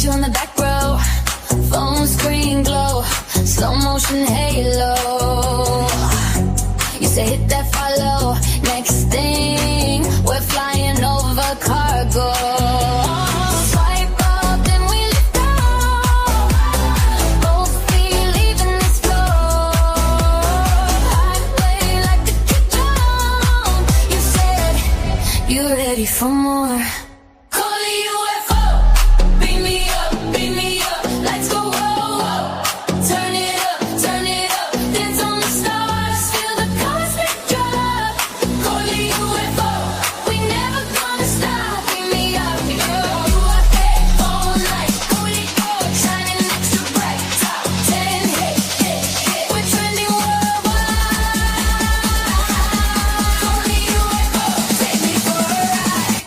you on the back row. Phone screen glow, slow motion halo. You say hit that follow. Next thing, we're flying over cargo. Swipe up, then we lift off. Both feet leaving this floor. Highway like a kick drum. You said you're ready for more. Coley UFO, beam me up, lights go whoa, whoa. Turn it up, dance on the stars, feel the cosmic drop. Coley UFO, we never gonna stop. Beam me up, UFO all night. Coley shining extra bright, top 10 hit. We're trending worldwide. Coley UFO, take me for a ride.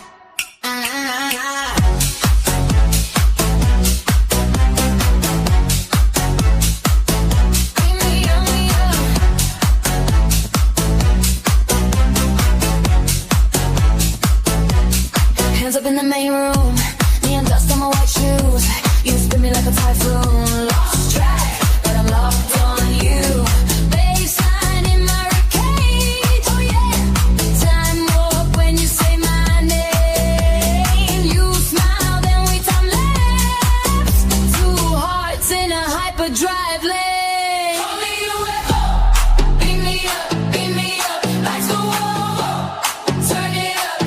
Hands up in the main room, neon dust on my white shoes. You spin me like a typhoon, lost track, but I'm locked on you. Baseline in my cage, oh yeah. Time warp when you say my name. You smile, then we time lapse. Two hearts in a hyperdrive lane. Coley UFO, beam me up, lights go whoa, whoa. Turn it up,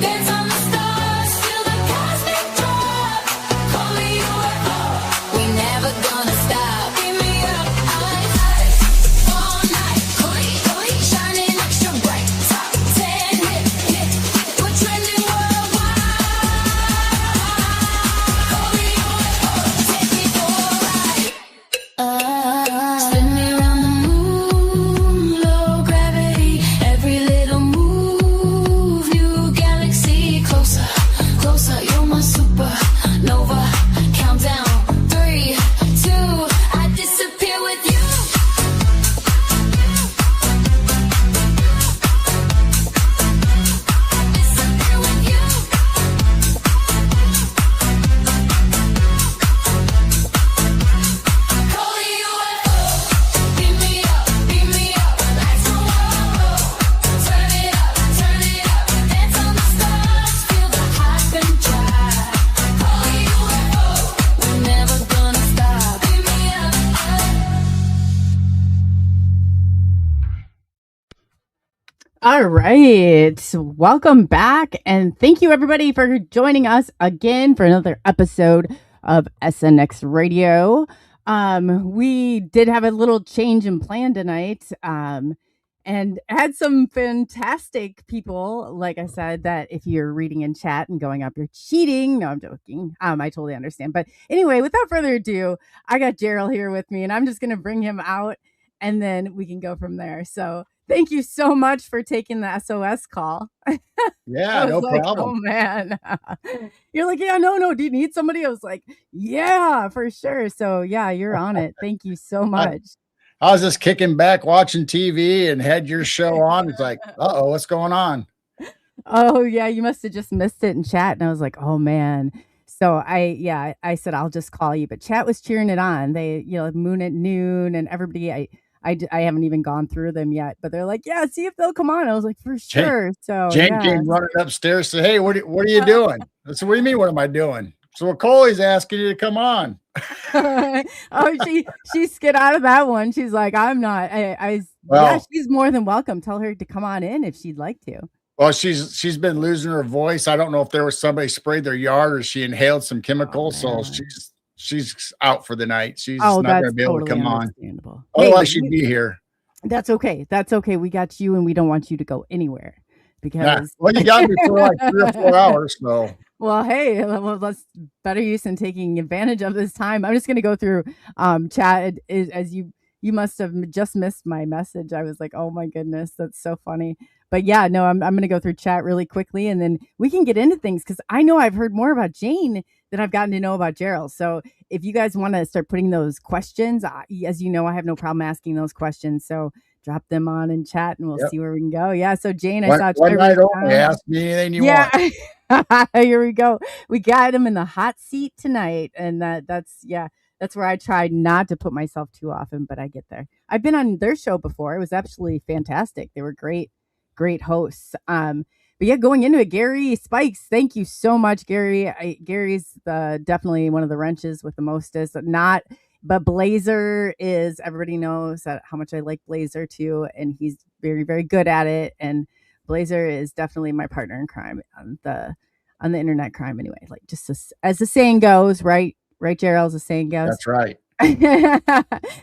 dance on the stars, feel the cosmic drop. Coley UFO, we never gonna stop. Beam me up, eyes all night. Coley shining extra bright, top 10 hit. We're trending worldwide. Coley UFO, take me for a ride. Spin me around the moon, low gravity. Every little move, new galaxy. Closer, you're my supernova. Countdown, 3, 2, I disappear with you. Disappear with you. Coley UFO, beam me up, lights go whoa, whoa. Turn it up, dance on the stars, feel the hype and drive. Coley UFO, we're never gonna stop. Beam me up. All right. Welcome back. And thank you, everybody, for joining us again for another episode of SNX Radio. We did have a little change in plan tonight and had some fantastic people. Like I said, that if you're reading in chat and going up, you're cheating. No, I'm joking. I totally understand. But anyway, without further ado, I got Geryl here with me, and I'm just going to bring him out and then we can go from there. So thank you so much for taking the SOS call. Yeah, I was no like, problem. oh man. You're like, yeah, no. Do you need somebody? I was like, yeah, for sure. So yeah, you're on it. Thank you so much. I was just kicking back watching TV and had your show on. It's like, uh-oh, what's going on? Oh yeah, you must have just missed it in chat. And I was like, oh man. So I said, I'll just call you, but chat was cheering it on. They, Moon at Noon and everybody, I haven't even gone through them yet, but they're like, yeah, see if they'll come on. I was like, for sure. So Jane came running upstairs, said, hey, what are you doing? I said, what do you mean, what am I doing? So well, Coley's asking you to come on. Oh, she skid out of that one. She's like, I'm not. Yeah, she's more than welcome. Tell her to come on in if she'd like to. Well, she's been losing her voice. I don't know if there was somebody sprayed their yard or she inhaled some chemicals, so she's out for the night. She's not going to be able to come on. Otherwise, she'd be here. That's okay. That's okay. We got you, and we don't want you to go anywhere because. Well, you got me for like 3 or 4 hours, so. Well, hey, let's better use in taking advantage of this time. I'm just going to go through chat as you must have just missed my message. I was like, oh my goodness, that's so funny. But yeah, no, I'm going to go through chat really quickly and then we can get into things because I know I've heard more about Jane than I've gotten to know about Geryl. So if you guys want to start putting those questions, as you know, I have no problem asking those questions. So drop them on in chat and we'll see where we can go. Yeah. So Jane, I saw one night only, ask me anything you want. Here we go. We got him in the hot seat tonight, and that's where I try not to put myself too often, but I get there. I've been on their show before. It was absolutely fantastic. They were great hosts. But yeah, going into it, Gary Spikes, thank you so much, Gary. Gary's definitely one of the wrenches with the mostest. But Blazer is, everybody knows how much I like Blazer too, and he's very, very good at it. And Blazer is definitely my partner in crime on the internet crime anyway. Like just as the saying goes, right, Geryl, as the saying goes. That's right.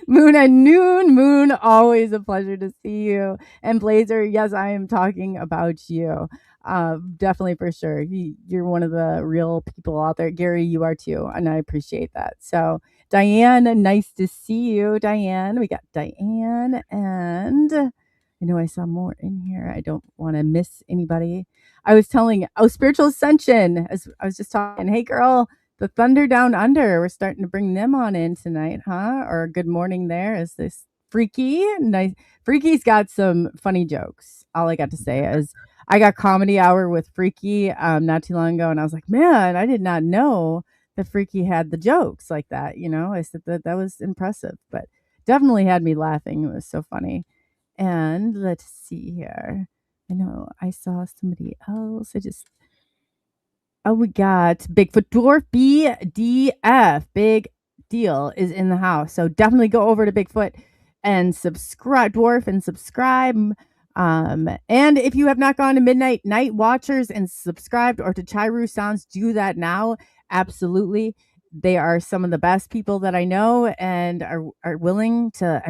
Moon and Noon. Moon, always a pleasure to see you. And Blazer, yes, I am talking about you. Definitely, for sure. You're one of the real people out there. Gary, you are too, and I appreciate that. So Diane, nice to see you. Diane, we got Diane, and I know I saw more in here. I don't want to miss anybody. I was telling, Spiritual Ascension, as I was just talking, hey girl, the Thunder Down Under, we're starting to bring them on in tonight, huh? Or good morning there. Is this Freaky? Nice. Freaky's got some funny jokes. All I got to say is I got Comedy Hour with Freaky not too long ago, and I was like, man, I did not know that Freaky had the jokes like that. I said that was impressive, but definitely had me laughing. It was so funny. And let's see here. I know I saw somebody else. We got Bigfoot Dwarf BDF. Big deal is in the house. So definitely go over to Bigfoot and subscribe, Dwarf, and subscribe. And if you have not gone to Midnight Night Watchers and subscribed, or to Chiru Sounds, do that now. Absolutely. They are some of the best people that I know and are willing to,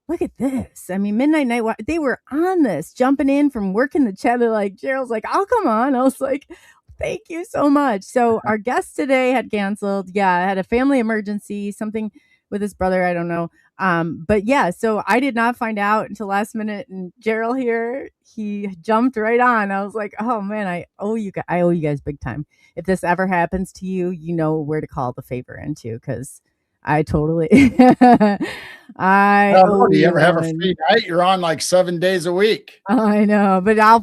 look at this. Midnight Night Watch, they were on this, jumping in from working the chat. They're like, Gerald's like, I'll come on. I was like, thank you so much. So our guest today had canceled. Yeah, had a family emergency, something with his brother. I don't know. But yeah, so I did not find out until last minute. And Geryl here, he jumped right on. I was like, oh man, I owe you guys big time. If this ever happens to you, you know where to call the favor into, because I totally. Do you ever have a free night? You're on like 7 days a week. I know, but I'll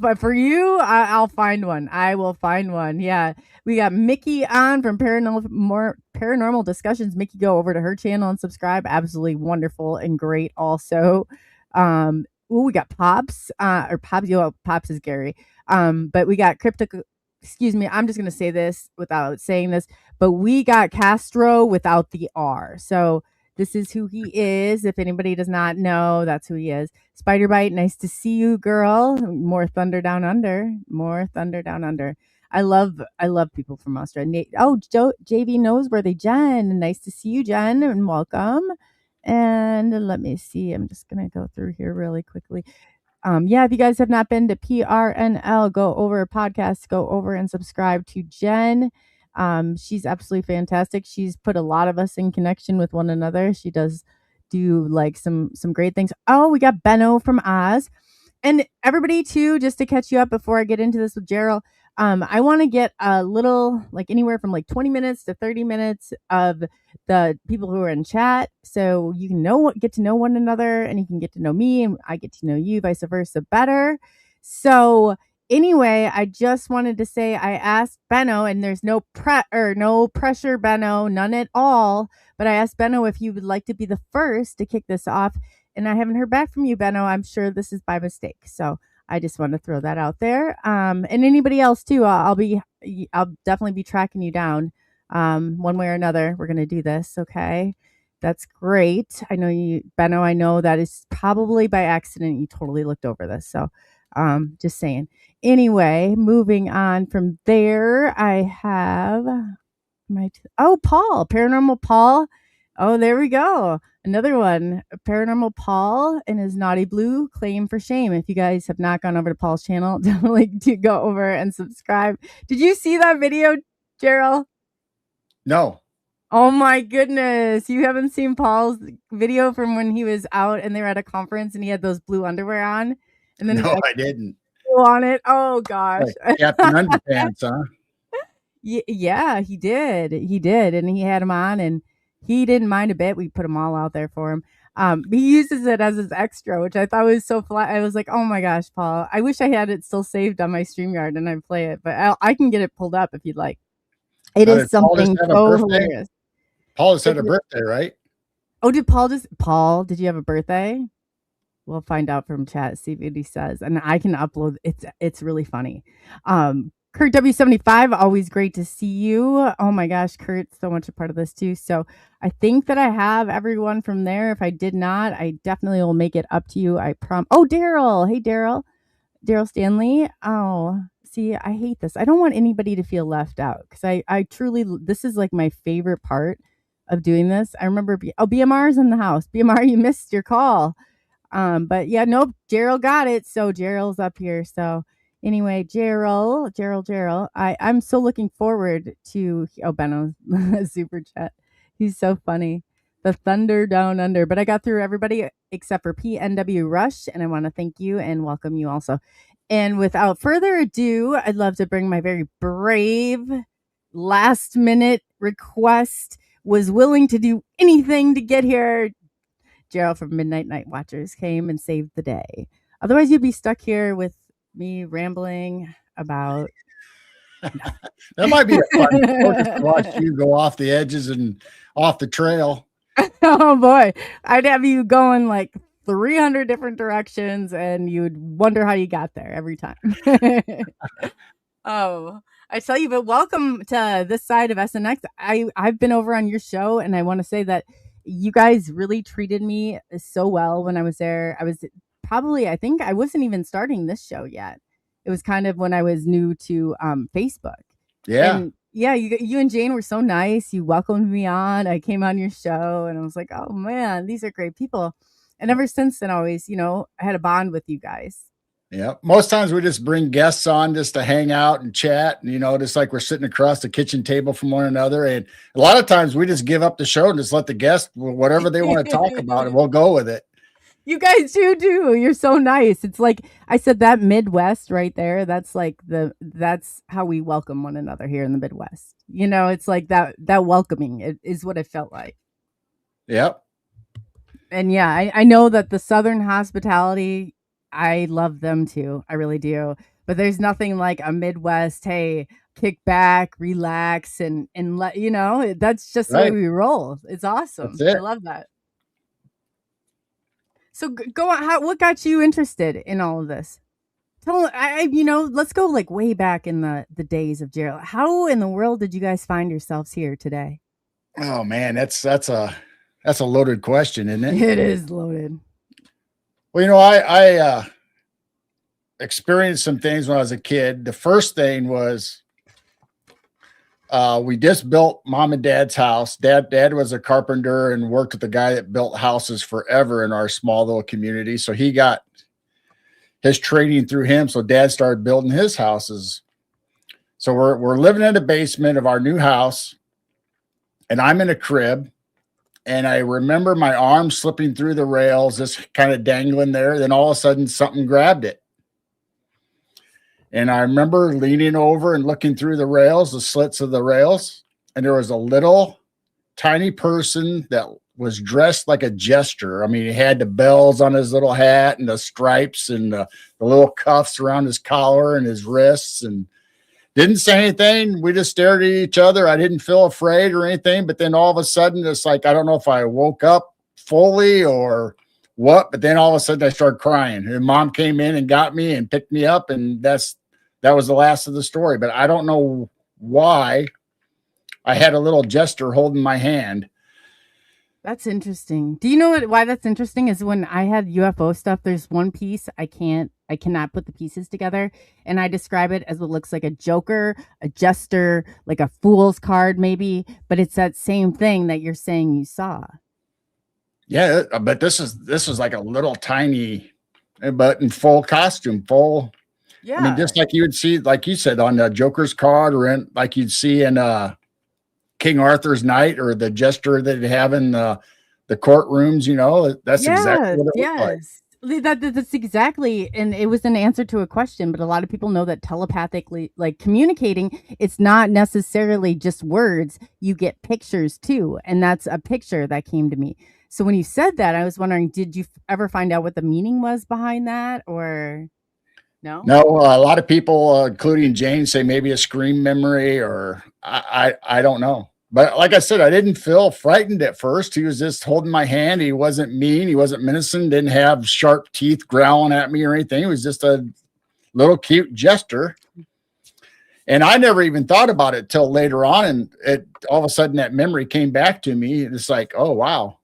find one. I will find one. Yeah, we got Mickey on from Paranormal Discussions. Mickey, go over to her channel and subscribe. Absolutely wonderful and great. Also, we got Pops. Pops is Gary. But we got Excuse me, I'm just going to say this without saying this, but we got Castro without the R. So this is who he is. If anybody does not know, that's who he is. Spider Bite, nice to see you, girl. More Thunder Down Under. More Thunder Down Under. I love people from Australia. JV Noseworthy, Jen. Nice to see you, Jen, and welcome. And let me see. I'm just going to go through here really quickly. If you guys have not been to PRNL, go over and subscribe to Jen. She's absolutely fantastic. She's put a lot of us in connection with one another. She does do like some great things. Oh, we got Benno from Oz. And everybody too, just to catch you up before I get into this with Geryl, I want to get a little, like anywhere from like 20 minutes to 30 minutes of the people who are in chat, so you can get to know one another, and you can get to know me, and I get to know you, vice versa, better. So anyway, I just wanted to say I asked Benno, and there's no pressure, Benno, none at all. But I asked Benno if you would like to be the first to kick this off, and I haven't heard back from you, Benno. I'm sure this is by mistake. So I just want to throw that out there. And anybody else too, I'll definitely be tracking you down. One way or another, we're going to do this. Okay. That's great. I know you, Benno, I know that is probably by accident. You totally looked over this. So, just saying. Anyway, moving on from there, I have Paul, Paranormal Paul. Oh, there we go. Another one, Paranormal Paul and his Naughty Blue Claim for Shame. If you guys have not gone over to Paul's channel, definitely do go over and subscribe. Did you see that video, Geryl? No. Oh my goodness. You haven't seen Paul's video from when he was out and they were at a conference and he had those blue underwear on? And then I didn't. On it. Oh gosh. Like Captain Underpants, huh? Yeah, he did. And he had them on and he didn't mind a bit. We put them all out there for him. He uses it as his extra, which I thought was so flat. I was like, oh my gosh, Paul, I wish I had it still saved on my StreamYard and I play it, but I can get it pulled up if you'd like. It is something so hilarious. Paul just had a birthday, right? Oh, Paul, did you have a birthday? We'll find out from chat, see what he says. And I can upload. It's really funny. Kurt W75, always great to see you. Oh my gosh, Kurt, so much a part of this too. So I think that I have everyone from there. If I did not, I definitely will make it up to you. I promise. Oh, Daryl. Hey, Daryl Stanley. Oh, see, I hate this. I don't want anybody to feel left out because I truly, this is like my favorite part of doing this. I remember, BMR's in the house. BMR, you missed your call. But yeah, nope, Geryl got it. So Geryl's up here. So anyway, Geryl, I'm so looking forward to, Benno's super chat. He's so funny. The thunder down under, but I got through everybody except for PNW Rush. And I want to thank you and welcome you also. And without further ado, I'd love to bring my very brave last minute request, was willing to do anything to get here. Geryl from Midnight Night Watchers came and saved the day. Otherwise, you'd be stuck here with me rambling about. That might be a fun to watch you go off the edges and off the trail. Oh boy, I'd have you going like 300 different directions, and you'd wonder how you got there every time. Oh, I tell you, but welcome to this side of SNX. I've been over on your show, and I want to say that you guys really treated me so well when I was there. I was probably, I think I wasn't even starting this show yet. It was kind of when I was new to Facebook. Yeah. And yeah, you and Jane were so nice. You welcomed me on. I came on your show and I was like, oh man, these are great people. And ever since then, always, I had a bond with you guys. Yeah. Most times we just bring guests on just to hang out and chat, just like we're sitting across the kitchen table from one another. And a lot of times we just give up the show and just let the guests, whatever they want to talk about, and we'll go with it. You guys do. You're so nice. It's like I said, that Midwest right there. That's like that's how we welcome one another here in the Midwest. It's like that welcoming is what it felt like. Yep. And yeah, I know that the Southern hospitality, I love them too. I really do. But there's nothing like a Midwest, hey, kick back, relax, and let that's just the way we roll. It's awesome. I love that. So go on. What got you interested in all of this? Let's go like way back in the days of Geryl. How in the world did you guys find yourselves here today? Oh man, that's a loaded question, isn't it? It is loaded. Well, I experienced some things when I was a kid. The first thing was we just built mom and dad's house. Dad was a carpenter and worked with the guy that built houses forever in our small little community. So he got his training through him. So dad started building his houses. So we're living in the basement of our new house, and I'm in a crib. And I remember my arm slipping through the rails, just kind of dangling there. Then all of a sudden something grabbed it. And I remember leaning over and looking through the rails, the slits of the rails. And there was a little tiny person that was dressed like a jester. I mean, he had the bells on his little hat and the stripes and the little cuffs around his collar and his wrists, and didn't say anything. We just stared at each other. I didn't feel afraid or anything. But then all of a sudden, it's like, I don't know if I woke up fully or what, but then all of a sudden I started crying. And mom came in and got me and picked me up. And that was the last of the story. But I don't know why I had a little jester holding my hand. That's interesting. Do you know why that's interesting? Is when I had UFO stuff, there's one piece I cannot put the pieces together, and I describe it as what looks like a joker, a jester, like a fool's card maybe, but it's that same thing that you're saying you saw. Yeah, but this is like a little tiny, but in full costume, full. Yeah, I mean, just like you would see, like you said, on the Joker's card, or in like you'd see in King Arthur's Knight, or the jester that they have in the courtrooms. That's exactly what it was like. That's exactly, and it was an answer to a question. But a lot of people know that telepathically, like communicating, it's not necessarily just words. You get pictures too, and that's a picture that came to me. So when you said that, I was wondering, did you ever find out what the meaning was behind that, or no? No, a lot of people, including Jane, say maybe a scream memory, or I don't know. But like I said, I didn't feel frightened at first. He was just holding my hand. He wasn't mean. He wasn't menacing. Didn't have sharp teeth growling at me or anything. He was just a little cute jester. And I never even thought about it till later on. And it all of a sudden that memory came back to me. And it's like, oh, wow.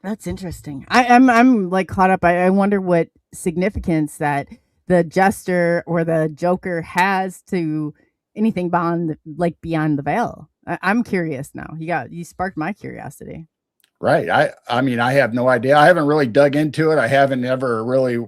That's interesting. I'm like caught up. I wonder what significance that the jester or the joker has to anything beyond the veil. I'm curious now. You sparked my curiosity. Right. I mean, I have no idea. I haven't really dug into it. I haven't ever really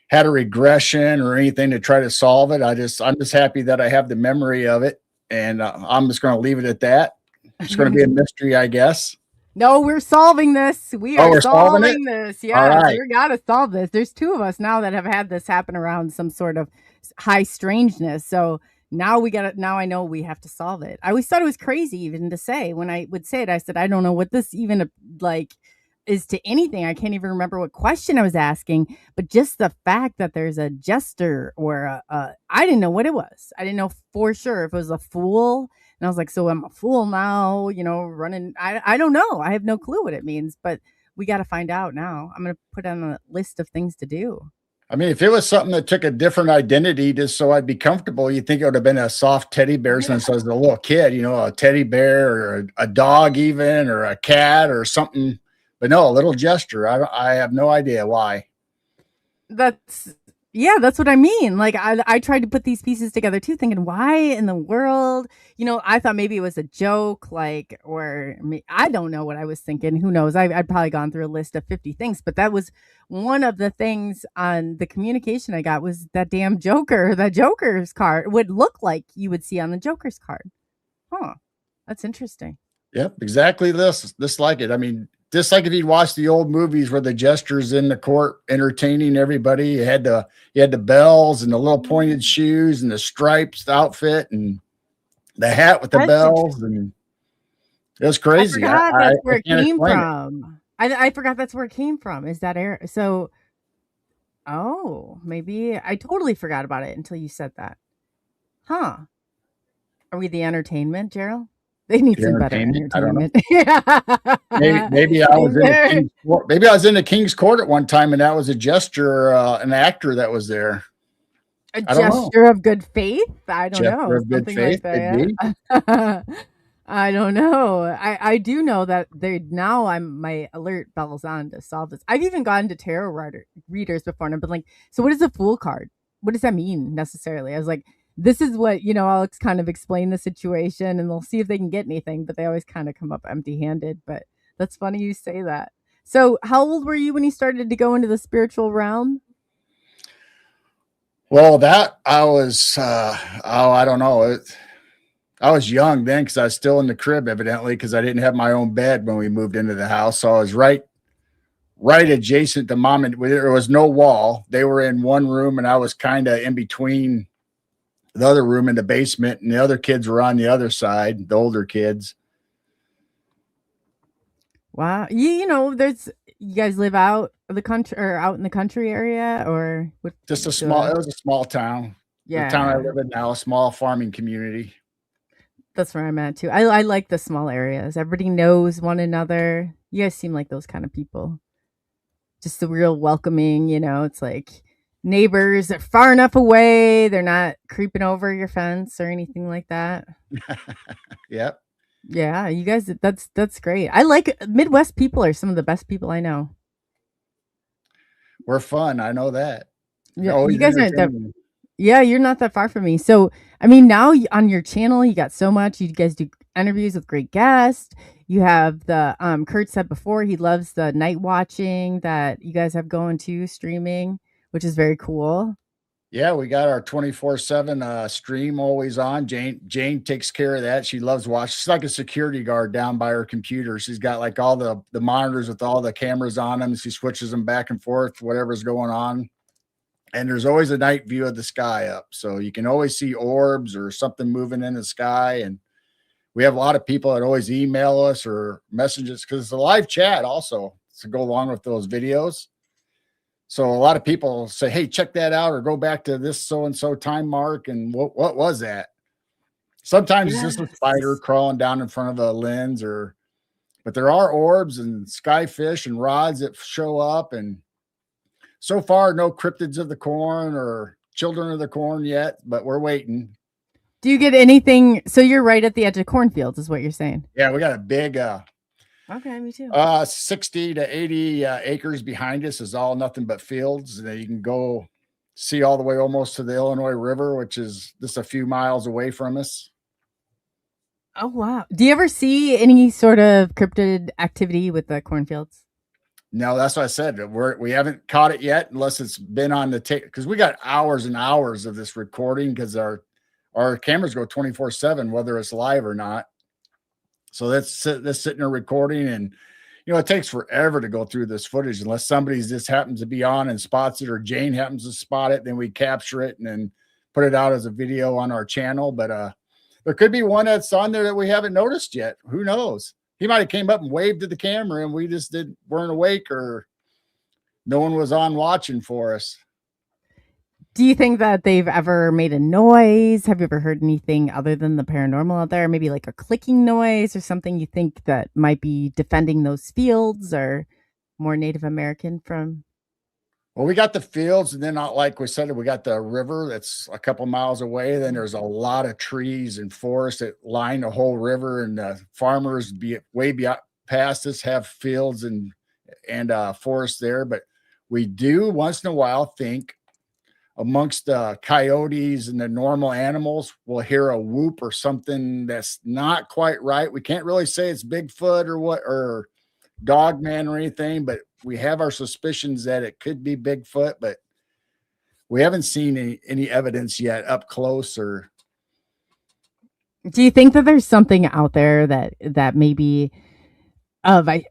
had a regression or anything to try to solve it. I'm just happy that I have the memory of it, and I'm just going to leave it at that. It's going to be a mystery, I guess. No, we're solving this. We're solving this. Yeah, right. We got to solve this. There's 2 of us now that have had this happen around some sort of high strangeness. So now I know we have to solve it. I always thought it was crazy even to say. When I would say it, I said, I don't know what this even is to anything. I can't even remember what question I was asking, but just the fact that there's a jester or I didn't know what it was. I didn't know for sure if it was a fool. And I was like, so I'm a fool now, running. I don't know. I have no clue what it means, but we got to find out now. I'm going to put on a list of things to do. I mean, if it was something that took a different identity just so I'd be comfortable, you'd think it would have been a soft teddy bear since I was a little kid, a teddy bear or a dog even, or a cat or something. But no, a little jester. I have no idea why. That's what I mean. Like I tried to put these pieces together too, thinking, why in the world? I thought maybe it was a joke, or I don't know what I was thinking. Who knows? I'd probably gone through a list of 50 things, but that was one of the things on the communication I got was that damn Joker. The Joker's card would look like you would see on the Joker's card. Huh. That's interesting. Yep, exactly this like it. I mean, just like if you'd watch the old movies where the jester's in the court entertaining everybody, you had the bells and the little pointed shoes and the stripes outfit and the hat with the bells, and it was crazy. I forgot that's where it came from. I forgot that's where it came from. Is that air? So, maybe I totally forgot about it until you said that. Huh? Are we the entertainment, Geryl? They need some better entertainment. I don't know. maybe I was in the King's Court at one time, and that was a jester, an actor that was there. A gesture of good faith? I don't know. Of good faith, like that. I don't know. I do know that my alert bell's on to solve this. I've even gone to tarot readers before, and I've been like, so what is a fool card? What does that mean necessarily? I was like, this is what, I'll kind of explain the situation and they'll see if they can get anything, but they always kind of come up empty-handed. But that's funny you say that. So how old were you when you started to go into the spiritual realm? Well, that I was, I don't know. I was young then because I was still in the crib, evidently, because I didn't have my own bed when we moved into the house. So I was right adjacent to mom, and there was no wall. They were in one room and I was kind of in between the other room in the basement, and the other kids were on the other side, the older kids. Wow. You guys live out of the country or out in the country area, or it was a small town. Yeah. The town I live in now, a small farming community. That's where I'm at too. I like the small areas. Everybody knows one another. You guys seem like those kind of people. Just the real welcoming, it's like neighbors are far enough away. They're not creeping over your fence or anything like that. Yep. Yeah, you guys, that's great. I like Midwest people are some of the best people I know. We're fun. I know that. Yeah, you guys aren't that. Yeah, you're not that far from me. So, I mean, now on your channel, you got so much. You guys do interviews with great guests. You have the Kurt said before he loves the night watching that you guys have going to streaming, which is very cool. Yeah, we got our 24/7 stream always on. Jane takes care of that. She loves watching. She's like a security guard down by her computer. She's got like all the monitors with all the cameras on them. She switches them back and forth, whatever's going on. And there's always a night view of the sky up. So you can always see orbs or something moving in the sky. And we have a lot of people that always email us or messages because it's a live chat also to go along with those videos. So a lot of people say, hey, check that out or go back to this so-and-so time mark. And what was that? Sometimes it's just a spider crawling down in front of a lens but there are orbs and skyfish and rods that show up. And so far, no cryptids of the corn or children of the corn yet, but we're waiting. Do you get anything? So you're right at the edge of cornfields is what you're saying. Yeah, we got a big, okay, me too. 60 to 80 acres behind us is all nothing but fields. And you can go see all the way almost to the Illinois River, which is just a few miles away from us. Oh, wow. Do you ever see any sort of cryptid activity with the cornfields? No, that's what I said. We haven't caught it yet unless it's been on the tape, because we got hours and hours of this recording because our cameras go 24/7, whether it's live or not. So that's sitting there recording, and it takes forever to go through this footage unless somebody's just happens to be on and spots it, or Jane happens to spot it. Then we capture it and then put it out as a video on our channel. But there could be one that's on there that we haven't noticed yet. Who knows? He might have came up and waved to the camera and we just weren't awake, or no one was on watching for us. Do you think that they've ever made a noise? Have you ever heard anything other than the paranormal out there? Maybe like a clicking noise or something you think that might be defending those fields or more Native American from? Well, we got the fields, and then like we said, we got the river that's a couple miles away. Then there's a lot of trees and forests that line the whole river, and farmers way past us have fields and forests there. But we do once in a while think amongst the coyotes and the normal animals, we'll hear a whoop or something that's not quite right. We can't really say it's Bigfoot or Dogman or anything, but we have our suspicions that it could be Bigfoot, but we haven't seen any evidence yet up close. Or do you think that there's something out there that maybe I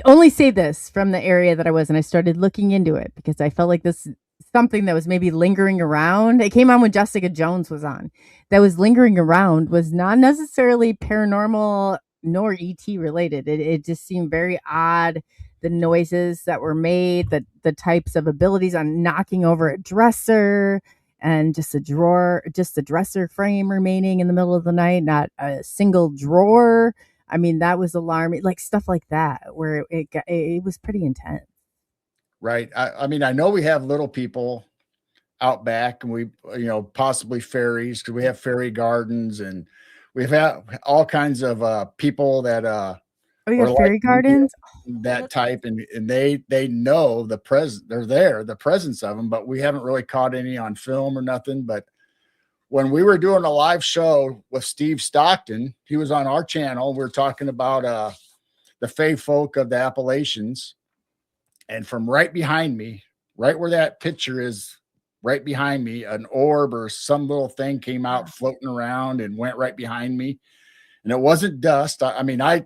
only say this from the area that I was, and I started looking into it because I felt like this something that was maybe lingering around. It came on when Jessica Jones was on. That was lingering around was not necessarily paranormal nor ET related. It just seemed very odd. The noises that were made, the types of abilities on knocking over a dresser and just a drawer, just the dresser frame remaining in the middle of the night, not a single drawer. I mean, that was alarming, like stuff like that, where it was pretty intense. Right. I mean, I know we have little people out back, and we, possibly fairies, because we have fairy gardens, and we've had all kinds of people that oh, you got fairy gardens, that type, and they know the presence of them, but we haven't really caught any on film or nothing. But when we were doing a live show with Steve Stockton, he was on our channel. We were talking about the Fey folk of the Appalachians, and from right behind me, right where that picture is, right behind me, an orb or some little thing came out floating around and went right behind me, and it wasn't dust. I mean, I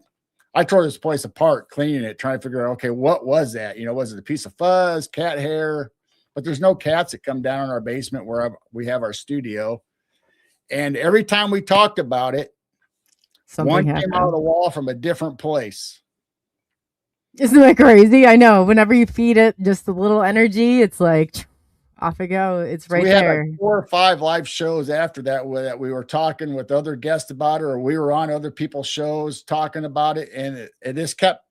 tore this place apart, cleaning it, trying to figure out, okay, what was that? Was it a piece of fuzz, cat hair? But there's no cats that come down in our basement where we have our studio. And every time we talked about it, one came out of the wall from a different place. Isn't that crazy? I know. Whenever you feed it just a little energy, it's like off it go. It's right there. We had like 4 or 5 live shows after that that we were talking with other guests about it, or we were on other people's shows talking about it, and it just kept,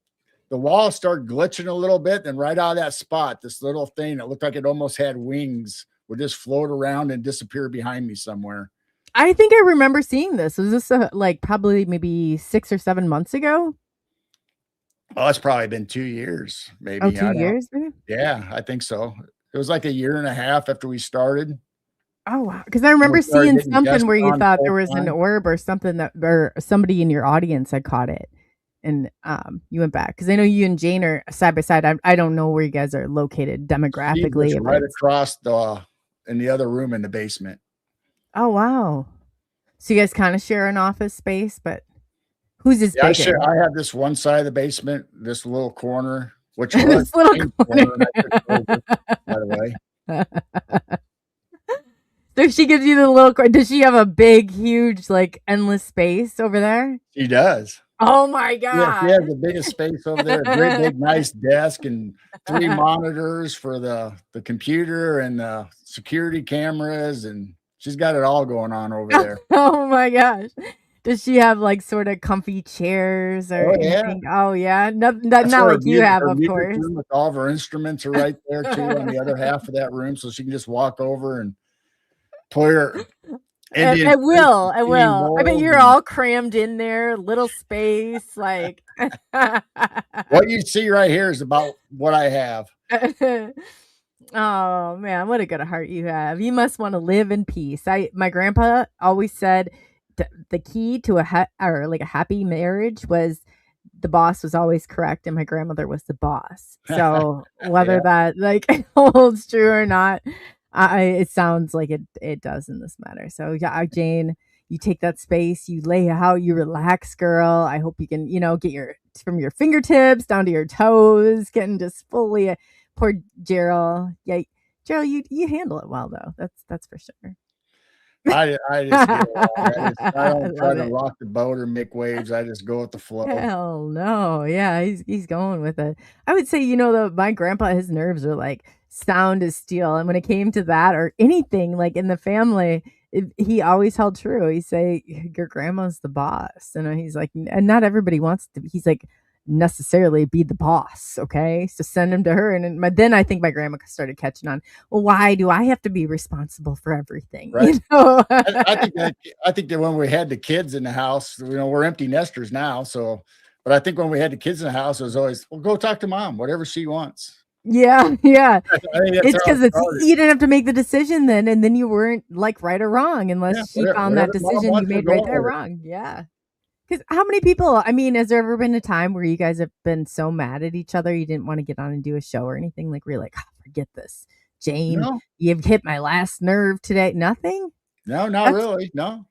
the wall started glitching a little bit, and right out of that spot, this little thing that looked like it almost had wings would just float around and disappear behind me somewhere. I think I remember seeing this. Was this like probably maybe 6 or 7 months ago? Oh, it's probably been 2 years, maybe. Oh, 2 years, maybe? Yeah, I think so. It was like a year and a half after we started. Oh, wow. Because I remember seeing something where you thought there was an orb or something or somebody in your audience had caught it. And you went back. Because I know you and Jane are side by side. I don't know where you guys are located demographically. Right across in the other room in the basement. Oh, wow. So you guys kind of share an office space, but who's is bigger? I have this one side of the basement, this little corner, which was corner, by the way. So she gives you the little. Does she have a big, huge, like endless space over there? She does. Oh my god! Yeah, she has the biggest space over there. A great big, nice desk and 3 monitors for the computer and the security cameras, and she's got it all going on over there. Oh my gosh! Does she have like sort of comfy chairs or anything? Oh yeah, not like you have, of course. With all of her instruments are right there too on the other half of that room, so she can just walk over and play her. I will. I bet you're all crammed in there, little space, like. What you see right here is about what I have. Oh man, what a good heart you have. You must want to live in peace. My grandpa always said the key to a happy marriage was the boss was always correct and my grandmother was the boss. So whether that like holds true or not, it sounds like it does in this matter. So yeah, Jane, you take that space, you lay out, you relax, girl. I hope you can, get from your fingertips down to your toes, getting just fully. Poor Geryl. Yeah, Geryl, you handle it well though. That's for sure. I just get along. I don't try to rock the boat or make waves. I just go with the flow. Hell no. Yeah, he's going with it. I would say, my grandpa, his nerves are like sound as steel. And when it came to that or anything like in the family, he always held true. He'd say, your grandma's the boss. And he's like, and not everybody wants to. He's like, necessarily be the boss, okay? So send him to her. And then I think my grandma started catching on. Well, why do I have to be responsible for everything? Right. I think that when we had the kids in the house, we're empty nesters now. So, but I think when we had the kids in the house, it was always, well, go talk to mom, whatever she wants. Yeah. It's because you didn't have to make the decision then, and then you weren't like right or wrong unless she found that decision you made right there wrong. Yeah. Because how many people, has there ever been a time where you guys have been so mad at each other you didn't want to get on and do a show or anything? Like, we're like, forget this. Jane, you've hit my last nerve today. Nothing? No, not really. No.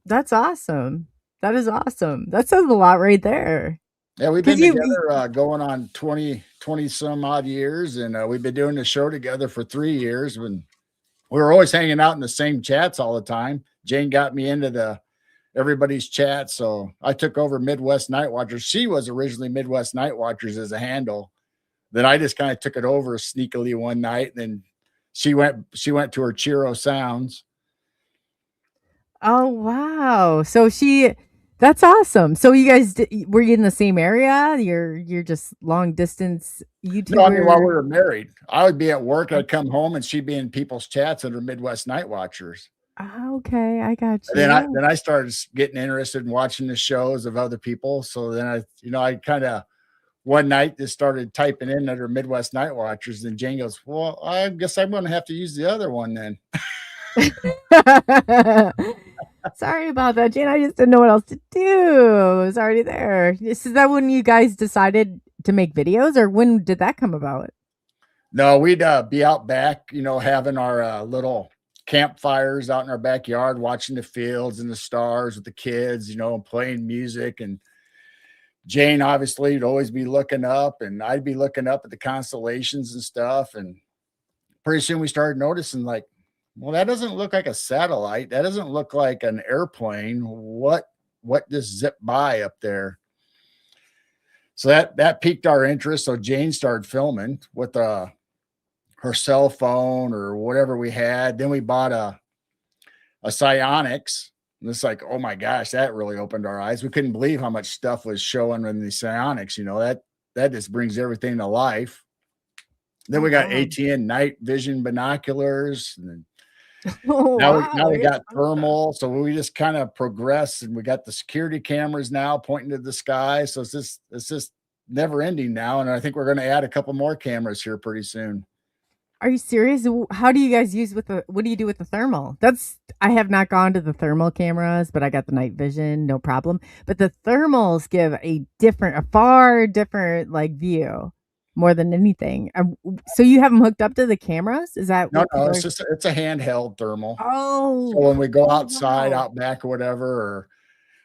That's awesome. That is awesome. That says a lot right there. Yeah, we've been together going on 20 some odd years, and we've been doing the show together for 3 years. When we were always hanging out in the same chats all the time. Jane got me into everybody's chat, so I took over Midwest Night Watchers. She was originally Midwest Night Watchers as a handle. Then I just kind of took it over sneakily one night. Then she went to her Chiro Sounds. Oh wow! So that's awesome. So you guys were you in the same area? You're just long distance YouTuber. No, while we were married, I would be at work. I'd come home and she'd be in people's chats under Midwest Night Watchers. Okay, I got you. And then I started getting interested in watching the shows of other people. So then I kind of one night just started typing in under Midwest Night Watchers, and Jane goes, well, I guess I'm going to have to use the other one then. Sorry about that, Jane. I just didn't know what else to do. It was already there. Is that when you guys decided to make videos, or when did that come about? No, we'd be out back, having our little campfires out in our backyard, watching the fields and the stars with the kids, and playing music. And Jane obviously would always be looking up, and I'd be looking up at the constellations and stuff. And pretty soon we started noticing, like, well, that doesn't look like a satellite. That doesn't look like an airplane. What just zipped by up there? So that piqued our interest. So Jane started filming with her cell phone or whatever we had. Then we bought a psionics. And it's like, oh my gosh, that really opened our eyes. We couldn't believe how much stuff was showing in the psionics. That just brings everything to life. Then we got ATN night vision binoculars. And now we got thermal. So we just kind of progressed, and we got the security cameras now pointing to the sky. So it's just never ending now. And I think we're going to add a couple more cameras here pretty soon. Are you serious? How do you guys use what do you do with the thermal? I have not gone to the thermal cameras, but I got the night vision, no problem. But the thermals give a far different like view more than anything. So you have them hooked up to the cameras? Is that no? It's a handheld thermal. Oh, so when we go outside, out back or whatever, or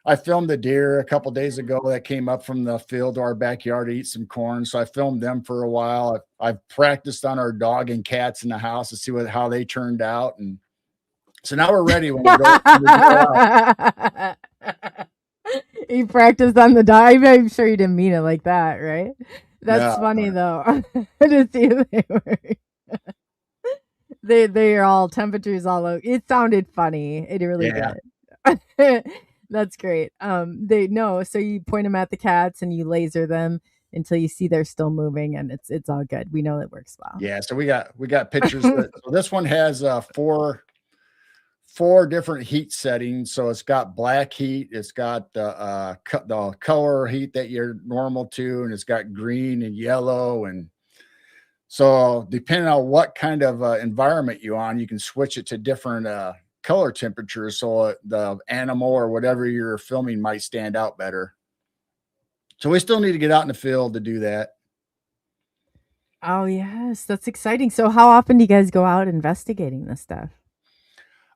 I filmed a deer a couple days ago that came up from the field to our backyard to eat some corn. So I filmed them for a while. I've practiced on our dog and cats in the house to see how they turned out. And So now we're ready when we go out. You practiced on the dive. I'm sure you didn't mean it like that, right? That's funny though. To see they were they are all temperatures all over. It sounded funny. It really did. That's great. They know. So you point them at the cats and you laser them until you see they're still moving, and it's all good. We know it works well. Yeah. So we got pictures. So this one has four different heat settings. So it's got black heat, it's got the color heat that you're normal to, and it's got green and yellow. And so depending on what kind of environment you're on, you can switch it to different color temperatures, so the animal or whatever you're filming might stand out better. So we still need to get out in the field to do that. Oh yes, that's exciting. So how often do you guys go out investigating this stuff?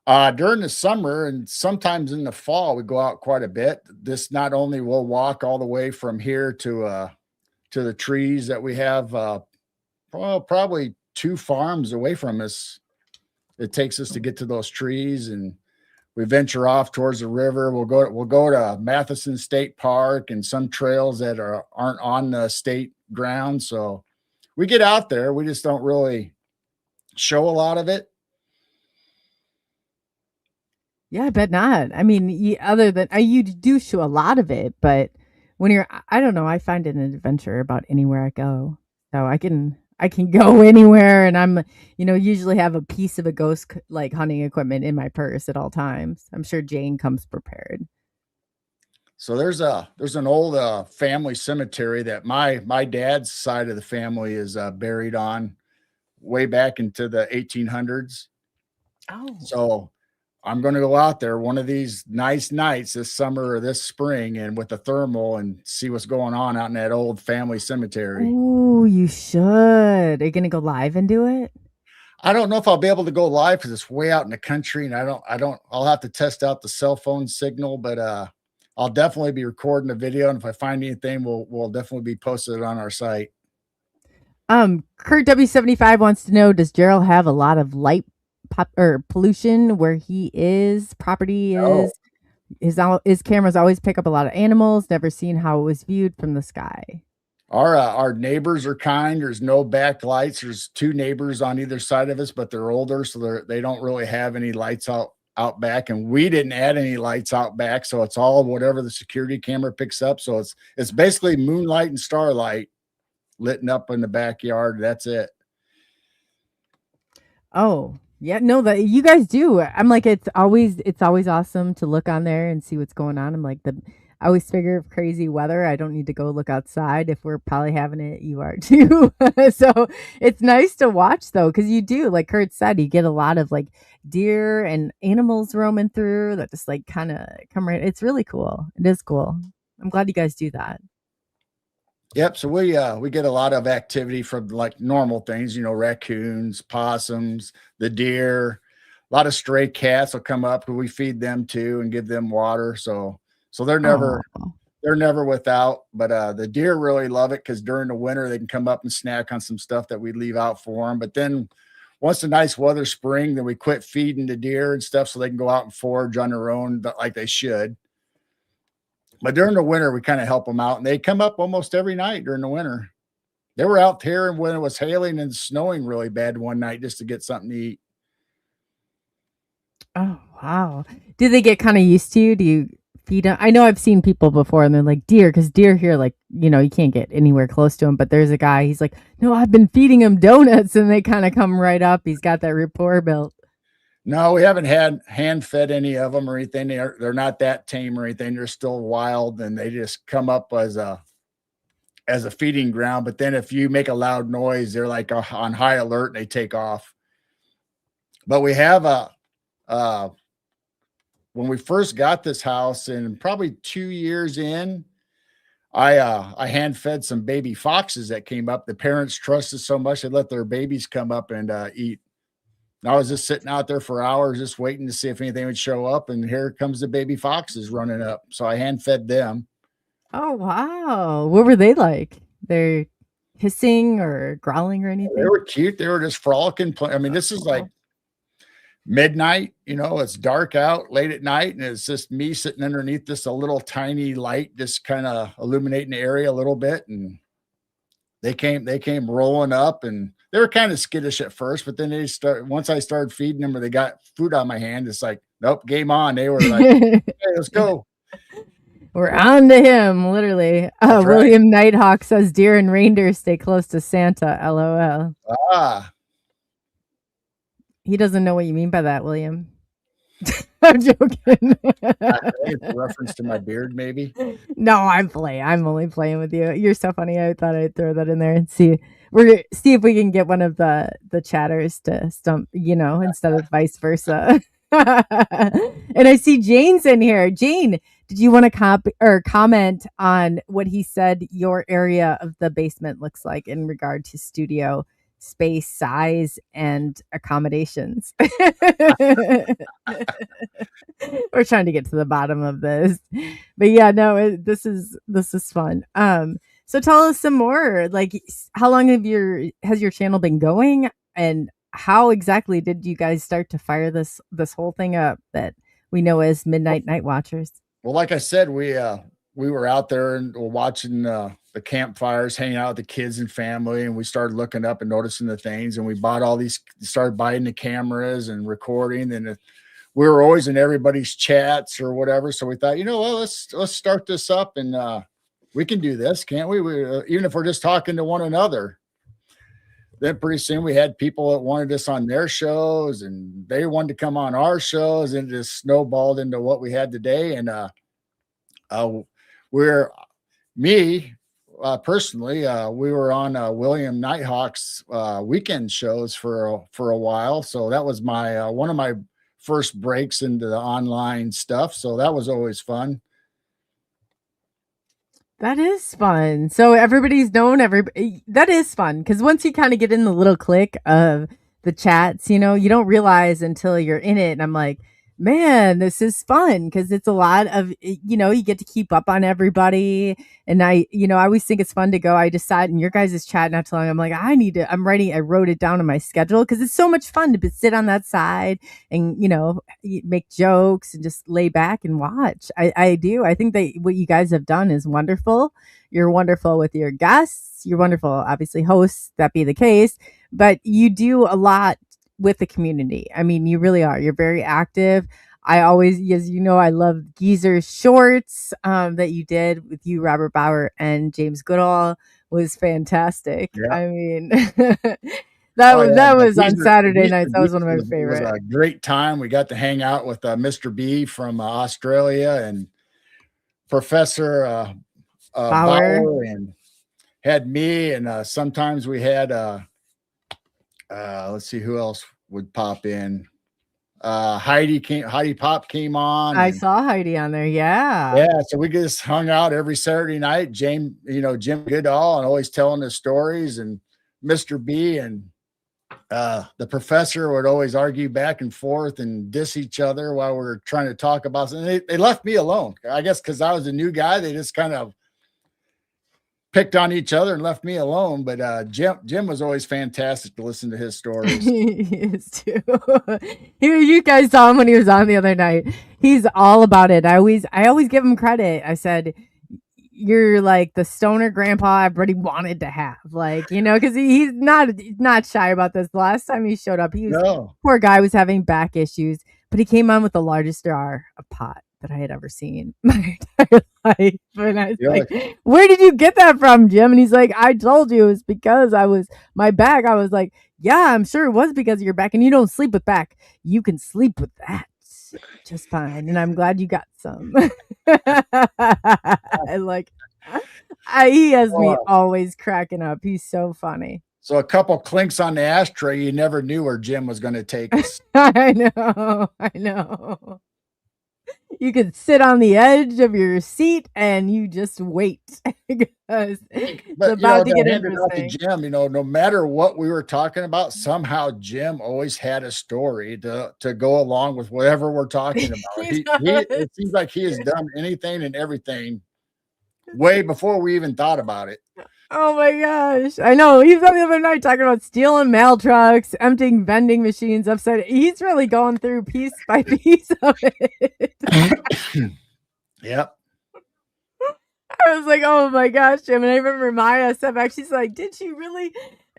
During the summer and sometimes in the fall, we go out quite a bit. This not only will walk all the way from here to the trees that we have, probably 2 farms away from us. It takes us to get to those trees, and we venture off towards the river. We'll go to Matheson State Park and some trails that aren't on the state ground. So we get out there. We just don't really show a lot of it. Yeah, I bet not. I mean, other than you do show a lot of it, but when you're, I don't know, I find it an adventure about anywhere I go. So I can go anywhere, and I'm, usually have a piece of a ghost like hunting equipment in my purse at all times. I'm sure Jane comes prepared. So there's an old family cemetery that my dad's side of the family is buried on, way back into the 1800s. Oh, so I'm going to go out there one of these nice nights this summer or this spring, and with the thermal, and see what's going on out in that old family cemetery. Oh, you should. Are you going to go live and do it? I don't know if I'll be able to go live because it's way out in the country, and I'll have to test out the cell phone signal, but I'll definitely be recording the video. And if I find anything, we'll definitely be posted on our site. Kurt W75 wants to know, does Geryl have a lot of light pollution where he is? Property is his cameras always pick up a lot of animals. Never seen how it was viewed from the sky. Our neighbors are kind. There's no backlights. There's 2 neighbors on either side of us, but they're older, so they don't really have any lights out back, and we didn't add any lights out back, so it's all whatever the security camera picks up. So it's basically moonlight and starlight lit up in the backyard. That's it. Oh, yeah, no, that you guys do. I'm like, it's always awesome to look on there and see what's going on. I'm like, I always figure if crazy weather, I don't need to go look outside. If we're probably having it, you are too. So it's nice to watch though, because you do, like Kurt said, you get a lot of like deer and animals roaming through that just like kind of come right. It's really cool. It is cool. I'm glad you guys do that. Yep. So we get a lot of activity from like normal things, raccoons, possums, the deer. A lot of stray cats will come up, and we feed them too and give them water. So they're never without. But the deer really love it because during the winter they can come up and snack on some stuff that we leave out for them. But then once the nice weather spring, then we quit feeding the deer and stuff so they can go out and forage on their own, like they should. But during the winter, we kind of help them out, and they come up almost every night during the winter. They were out here when it was hailing and snowing really bad one night just to get something to eat. Oh, wow. Do they get kind of used to you? Do you feed them? I know I've seen people before, and they're like, deer, because deer here, like, you can't get anywhere close to him. But there's a guy, he's like, no, I've been feeding him donuts, and they kind of come right up. He's got that rapport built. No, we haven't had hand fed any of them or anything. They're not that tame or anything. They're still wild, and they just come up as a feeding ground. But then if you make a loud noise, they're like on high alert and they take off. But we have when we first got this house, and probably 2 years in, I hand fed some baby foxes that came up. The parents trusted so much they let their babies come up and eat. I was just sitting out there for hours, just waiting to see if anything would show up. And here comes the baby foxes running up. So I hand fed them. Oh, wow. What were they like? They're hissing or growling or anything? They were cute. They were just frolicking. I mean, this is like midnight, it's dark out late at night, and it's just me sitting underneath this a little tiny light, just kind of illuminating the area a little bit. And they came rolling up, and they were kind of skittish at first, but then once I started feeding them or they got food on my hand, it's like, nope, game on. They were like, hey, let's go. We're on to him, literally. William Nighthawk says deer and reindeer stay close to Santa, LOL. He doesn't know what you mean by that, William. I'm joking. It's a reference to my beard, maybe. No, I'm only playing with you. You're so funny. I thought I'd throw that in there and see if we can get one of the chatters to stump, instead of vice versa. And I see Jane's in here. Jane, did you want to comment on what he said your area of the basement looks like in regard to studio space size and accommodations? We're trying to get to the bottom of this, but yeah, no, this is fun. So tell us some more. Like, how long has your channel been going, and how exactly did you guys start to fire this whole thing up that we know as Midnight Night Watchers? Well, like I said, we were out there and we're watching the campfires, hanging out with the kids and family, and we started looking up and noticing the things, and we started buying the cameras and recording, and we were always in everybody's chats or whatever. So we thought, well, let's start this up, and we can do this, can't we? Even if we're just talking to one another. Then pretty soon we had people that wanted us on their shows, and they wanted to come on our shows, and it just snowballed into what we had today. And personally, we were on William Nighthawk's weekend shows for a while. So that was my one of my first breaks into the online stuff. So that was always fun. That is fun. So everybody's known that is fun, because once you kind of get in the little clique of the chats, you don't realize until you're in it. And I'm like, man, this is fun, because it's a lot of, you get to keep up on everybody. And I always think it's fun to go. I decide in your guys' chat not too long, I'm like, I wrote it down in my schedule, because it's so much fun to sit on that side and, make jokes and just lay back and watch. I do. I think that what you guys have done is wonderful. You're wonderful with your guests. You're wonderful, obviously, hosts, that be the case, but you do a lot with the community. I mean, you really are. You're very active. I always, as you know, I love Geezer's shorts that you did with you, Robert Bauer, and James Goodall was fantastic. Yeah. I mean, that was on Saturday nights. That was one of my favorites. It was a great time. We got to hang out with Mr. B from Australia and Professor Bauer, and had me, and sometimes we had let's see who else would pop in. Heidi Pop came on. I saw Heidi on there. Yeah. Yeah. So we just hung out every Saturday night. Jim Goodall, and always telling his stories, and Mr. B and the professor would always argue back and forth and diss each other while we were trying to talk about something. They left me alone, I guess, because I was a new guy. They just kind of picked on each other and left me alone. But Jim was always fantastic to listen to his stories. He is too. You guys saw him when he was on the other night. He's all about it. I always give him credit. I said, you're like the stoner grandpa everybody wanted to have, because he's not shy about this. The last time he showed up, poor guy was having back issues, but he came on with the largest jar of pot that I had ever seen my entire life. And I was like, where did you get that from, Jim? And he's like, I told you it's because my back. I was like, yeah, I'm sure it was because of your back, and you don't sleep with back. You can sleep with that just fine. And I'm glad you got some. He has me always cracking up. He's so funny. So a couple clinks on the ashtray, you never knew where Jim was going to take us. I know. You could sit on the edge of your seat and you just wait, because it's about to get interesting. To Jim, no matter what we were talking about, somehow Jim always had a story to go along with whatever we're talking about. It seems like he has done anything and everything way before we even thought about it. Oh my gosh. I know. He's on the other night talking about stealing mail trucks, emptying vending machines upside. He's really going through piece by piece of it. Yep. I was like, oh my gosh, Jim. And I remember Maya said back, she's like, did she really?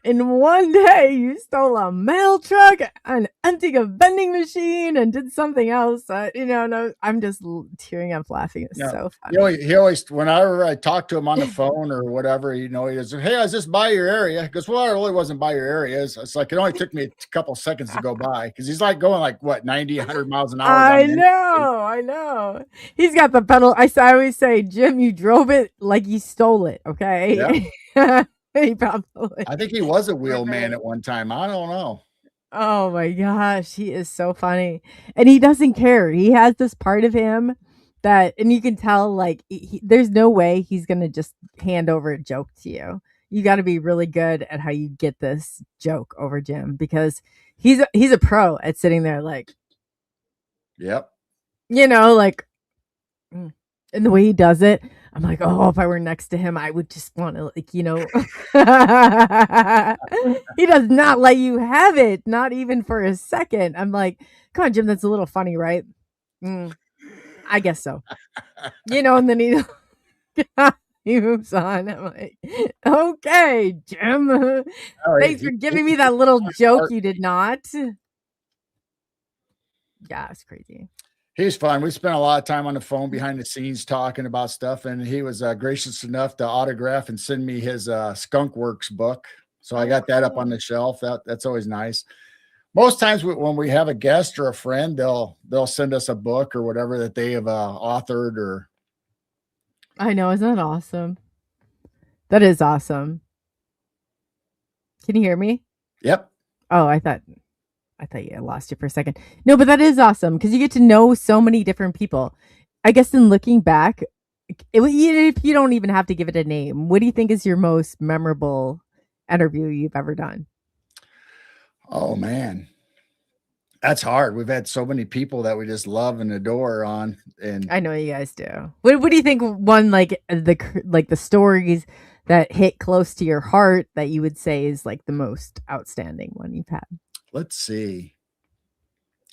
In one day, you stole a mail truck and emptied a vending machine and did something else. No, I'm just tearing up laughing. It's so funny. He always, whenever I talk to him on the phone or whatever, he goes, hey, I was just by your area. He goes, well, I really wasn't by your area. It's like, it only took me a couple seconds to go by because he's like going like, what, 90, 100 miles an hour. I know. He's got the pedal. I always say, Jim, you drove it like you stole it. Okay. Yeah. He probably. I think he was a wheelman at one time. I don't know. Oh my gosh, he is so funny, and he doesn't care. He has this part of him that, and you can tell, like, there's no way he's gonna just hand over a joke to you. You got to be really good at how you get this joke over Jim, because he's a pro at sitting there, like, yep, like, and the way he does it. I'm like, oh, if I were next to him, I would just want to, like, he does not let you have it, not even for a second. I'm like, come on, Jim, that's a little funny, right? I guess so. And then he moves on. I'm like, okay, Jim, thanks for giving me that little joke you did not. Yeah, it's crazy. He's fun. We spent a lot of time on the phone behind the scenes talking about stuff, and he was gracious enough to autograph and send me his Skunk Works book. So I got that up on the shelf. That's always nice. Most times when we have a guest or a friend, they'll send us a book or whatever that they have authored. Or I know, isn't that awesome? That is awesome. Can you hear me? Yep. Oh, I thought I lost you for a second. No, but that is awesome because you get to know so many different people. I guess in looking back, if you don't even have to give it a name, what do you think is your most memorable interview you've ever done? Oh, man. That's hard. We've had so many people that we just love and adore on. And I know you guys do. What do you think one, like the stories that hit close to your heart that you would say is like the most outstanding one you've had? Let's see.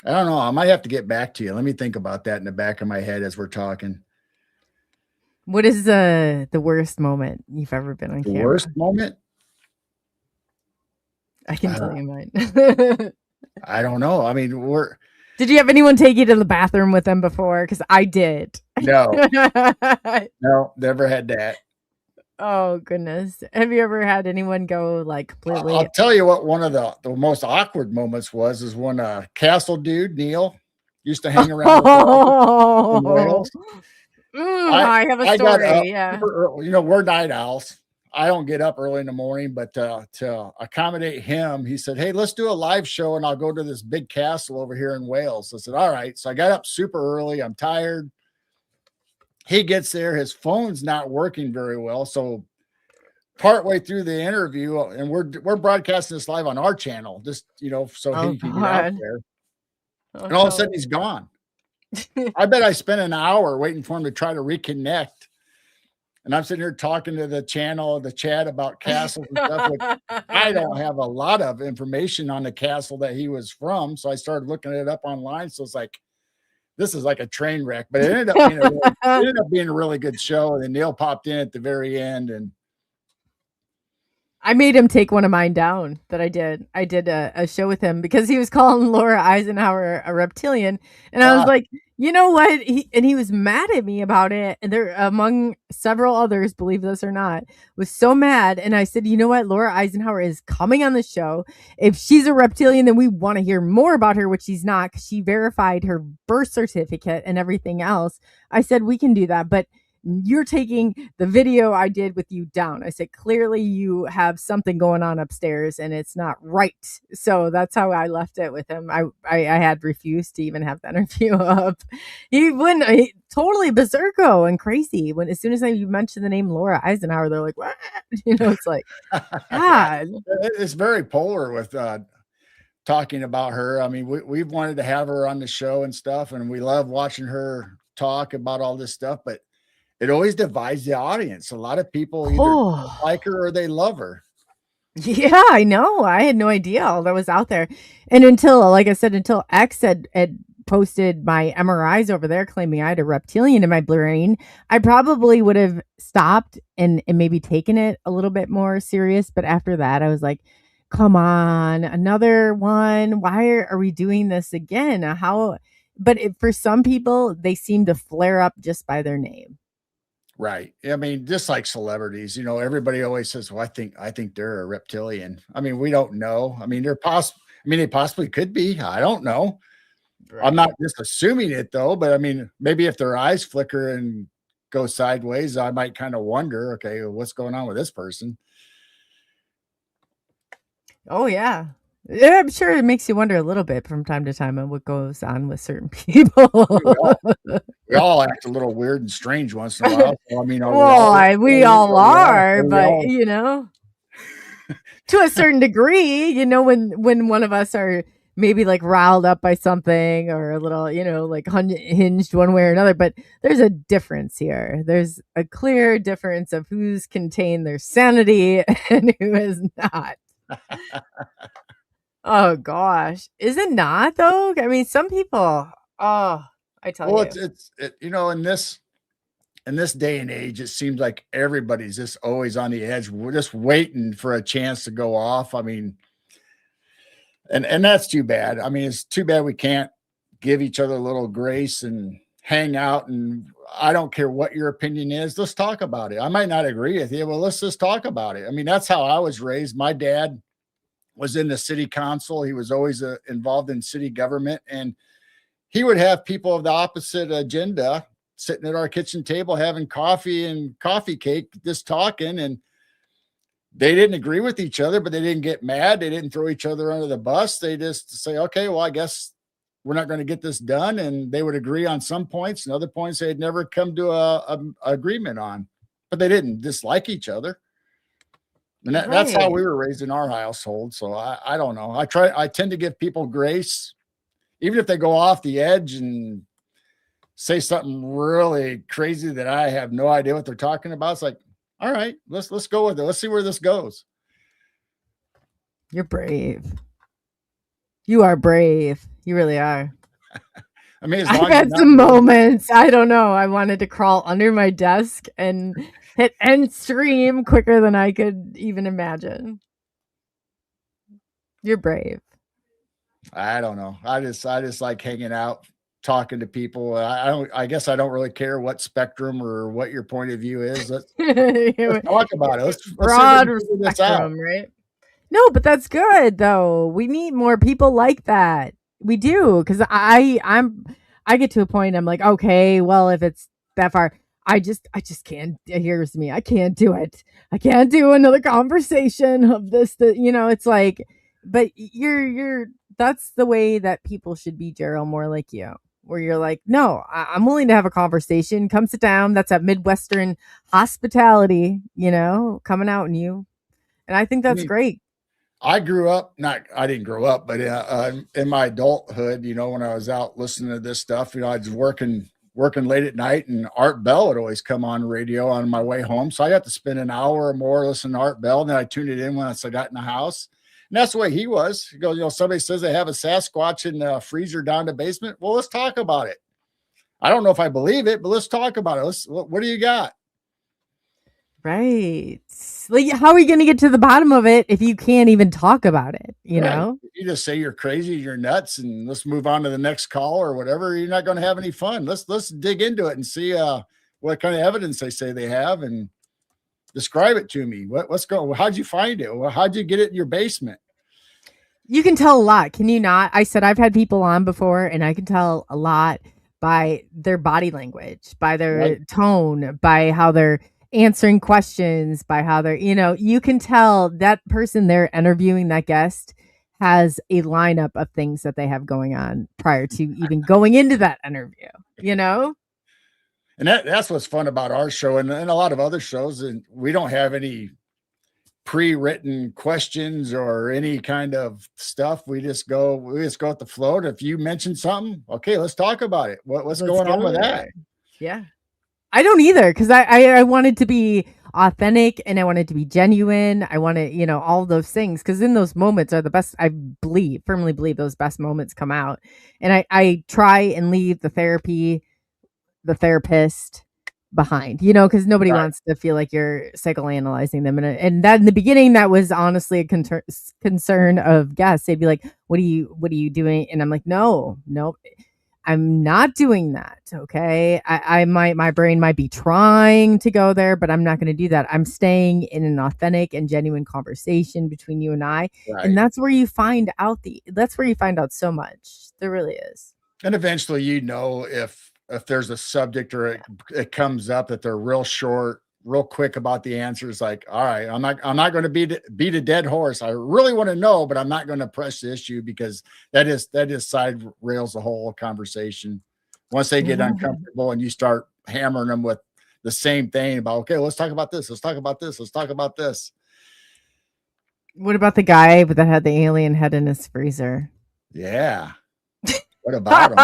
I don't know. I might have to get back to you. Let me think about that in the back of my head as we're talking. What is the worst moment you've ever been on camera? The worst moment? I can tell you mine. I don't know. I mean, did you have anyone take you to the bathroom with them before? Because I did. No. No, never had that. Oh, goodness. Have you ever had anyone go like completely? I'll tell you what one of the most awkward moments is when a castle dude, Neil, used to hang around in Wales. I have a story. Yeah. We're night owls. I don't get up early in the morning, but to accommodate him, he said, hey, let's do a live show and I'll go to this big castle over here in Wales. I said, all right. So I got up super early. I'm tired. He gets there, his phone's not working very well. So partway through the interview, and we're broadcasting this live on our channel, just so he can get out there. And all of a sudden he's gone. I bet I spent an hour waiting for him to try to reconnect. And I'm sitting here talking to the channel, the chat about castles and stuff. Which I don't have a lot of information on the castle that he was from. So I started looking it up online. So it's like, this is like a train wreck, but it ended up being a really good show. And then Neil popped in at the very end, and I made him take one of mine down that I did. I did a show with him because he was calling Laura Eisenhower a reptilian. And I was like, you know what? He was mad at me about it. And there, among several others, believe this or not, was so mad. And I said, you know what? Laura Eisenhower is coming on the show. If she's a reptilian, then we want to hear more about her, which she's not, because she verified her birth certificate and everything else. I said, we can do that. But you're taking the video I did with you down. I said, clearly you have something going on upstairs and it's not right. So that's how I left it with him. I had refused to even have the interview up. He totally berserko and crazy. As soon as you mentioned the name Laura Eisenhower, they're like, what? It's like, God. It's very polar with talking about her. I mean, we've wanted to have her on the show and stuff, and we love watching her talk about all this stuff, but it always divides the audience. A lot of people either don't like her or they love her. Yeah, I know. I had no idea all that was out there. And until, like I said, until X had posted my MRIs over there claiming I had a reptilian in my brain, I probably would have stopped and maybe taken it a little bit more serious. But after that, I was like, come on, another one. Why are we doing this again? But for some people, they seem to flare up just by their name. Right. I mean, just like celebrities, you know, everybody always says, well, I think they're a reptilian. I mean, we don't know. I mean, they possibly could be. I don't know. Right. I'm not just assuming it though, but I mean, maybe if their eyes flicker and go sideways, I might kind of wonder, okay, well, what's going on with this person? Oh yeah. Yeah, I'm sure it makes you wonder a little bit from time to time on what goes on with certain people. we all act a little weird and strange once in a while. So, I mean, we all are, but you know, to a certain degree, you know, when one of us are maybe like riled up by something or a little, you know, like hinged one way or another, but there's a difference here. There's a clear difference of who's contained their sanity and who is not. Oh gosh, is it not though? I mean, some people. Oh, I tell you. Well, it's you know, in this day and age, it seems like everybody's just always on the edge. We're just waiting for a chance to go off. I mean, and that's too bad. I mean, it's too bad we can't give each other a little grace and hang out. And I don't care what your opinion is. Let's talk about it. I might not agree with you, but let's just talk about it. I mean, that's how I was raised. My dad was in the city council. He was always involved in city government, and he would have people of the opposite agenda sitting at our kitchen table having coffee and coffee cake, just talking, and they didn't agree with each other, but they didn't get mad. They didn't throw each other under the bus. They just say, okay, well, I guess we're not going to get this done. And they would agree on some points, and other points they'd never come to a agreement on, but they didn't dislike each other. And that's how we were raised in our household. So I don't know. I tend to give people grace, even if they go off the edge and say something really crazy that I have no idea what they're talking about. It's like, all right, let's go with it. Let's see where this goes. You're brave. You are brave. You really are. I mean, I've had some moments. I don't know. I wanted to crawl under my desk and hit end stream quicker than I could even imagine. You're brave. I don't know. I just like hanging out, talking to people. I guess I don't really care what spectrum or what your point of view is. Let's talk about it. Let's broad spectrum, right? No, but that's good though. We need more people like that. We do, because I get to a point I'm like, okay, well, if it's that far, I just can't. Here's me. I can't do it. I can't do another conversation of this. That, you know, it's like, but you're. That's the way that people should be, Geryl. More like you, where you're like, no, I'm willing to have a conversation. Come sit down. That's that Midwestern hospitality, you know, coming out in you, and I think that's great. I grew up, I didn't grow up, but in my adulthood, you know, when I was out listening to this stuff, you know, I was working late at night, and Art Bell would always come on radio on my way home. So I got to spend an hour or more listening to Art Bell. And then I tuned it in once I got in the house. And that's the way he was. He goes, you know, somebody says they have a Sasquatch in the freezer down the basement. Well, let's talk about it. I don't know if I believe it, but let's talk about it. What do you got? Right. Like, how are you going to get to the bottom of it if you can't even talk about it? You know, you just say you're crazy, you're nuts, and let's move on to the next call or whatever. You're not going to have any fun. Let's dig into it and see what kind of evidence they say they have, and describe it to me. What's going? How'd you find it? Well, how'd you get it in your basement? You can tell a lot, can you not? I said I've had people on before, and I can tell a lot by their body language, by their tone, by how they're answering questions, by how they're, you know, you can tell that person they're interviewing, that guest, has a lineup of things that they have going on prior to even going into that interview, you know? And that's what's fun about our show and a lot of other shows. And we don't have any pre-written questions or any kind of stuff. We just go with the flow. If you mention something, okay, let's talk about it. What's going on with that? Yeah. I don't either, because I wanted to be authentic and I wanted to be genuine. I wanted, all those things, because in those moments are the best. I firmly believe those best moments come out. And I try and leave the therapist behind, because nobody wants to feel like you're psychoanalyzing them. And that in the beginning, that was honestly a concern of guests. They'd be like, what are you doing? And I'm like, no, I'm not doing that. Okay. My brain might be trying to go there, but I'm not going to do that. I'm staying in an authentic and genuine conversation between you and I. Right. And that's where you find out so much. There really is. And eventually, if there's a subject or it comes up that they're real short, real quick about the answers, like, all right, I'm not going to beat a dead horse. I really want to know, but I'm not going to press the issue, because that is side rails the whole conversation. Once they get uncomfortable and you start hammering them with the same thing about, okay, let's talk about this. Let's talk about this. Let's talk about this. What about the guy that had the alien head in his freezer? Yeah. What about him?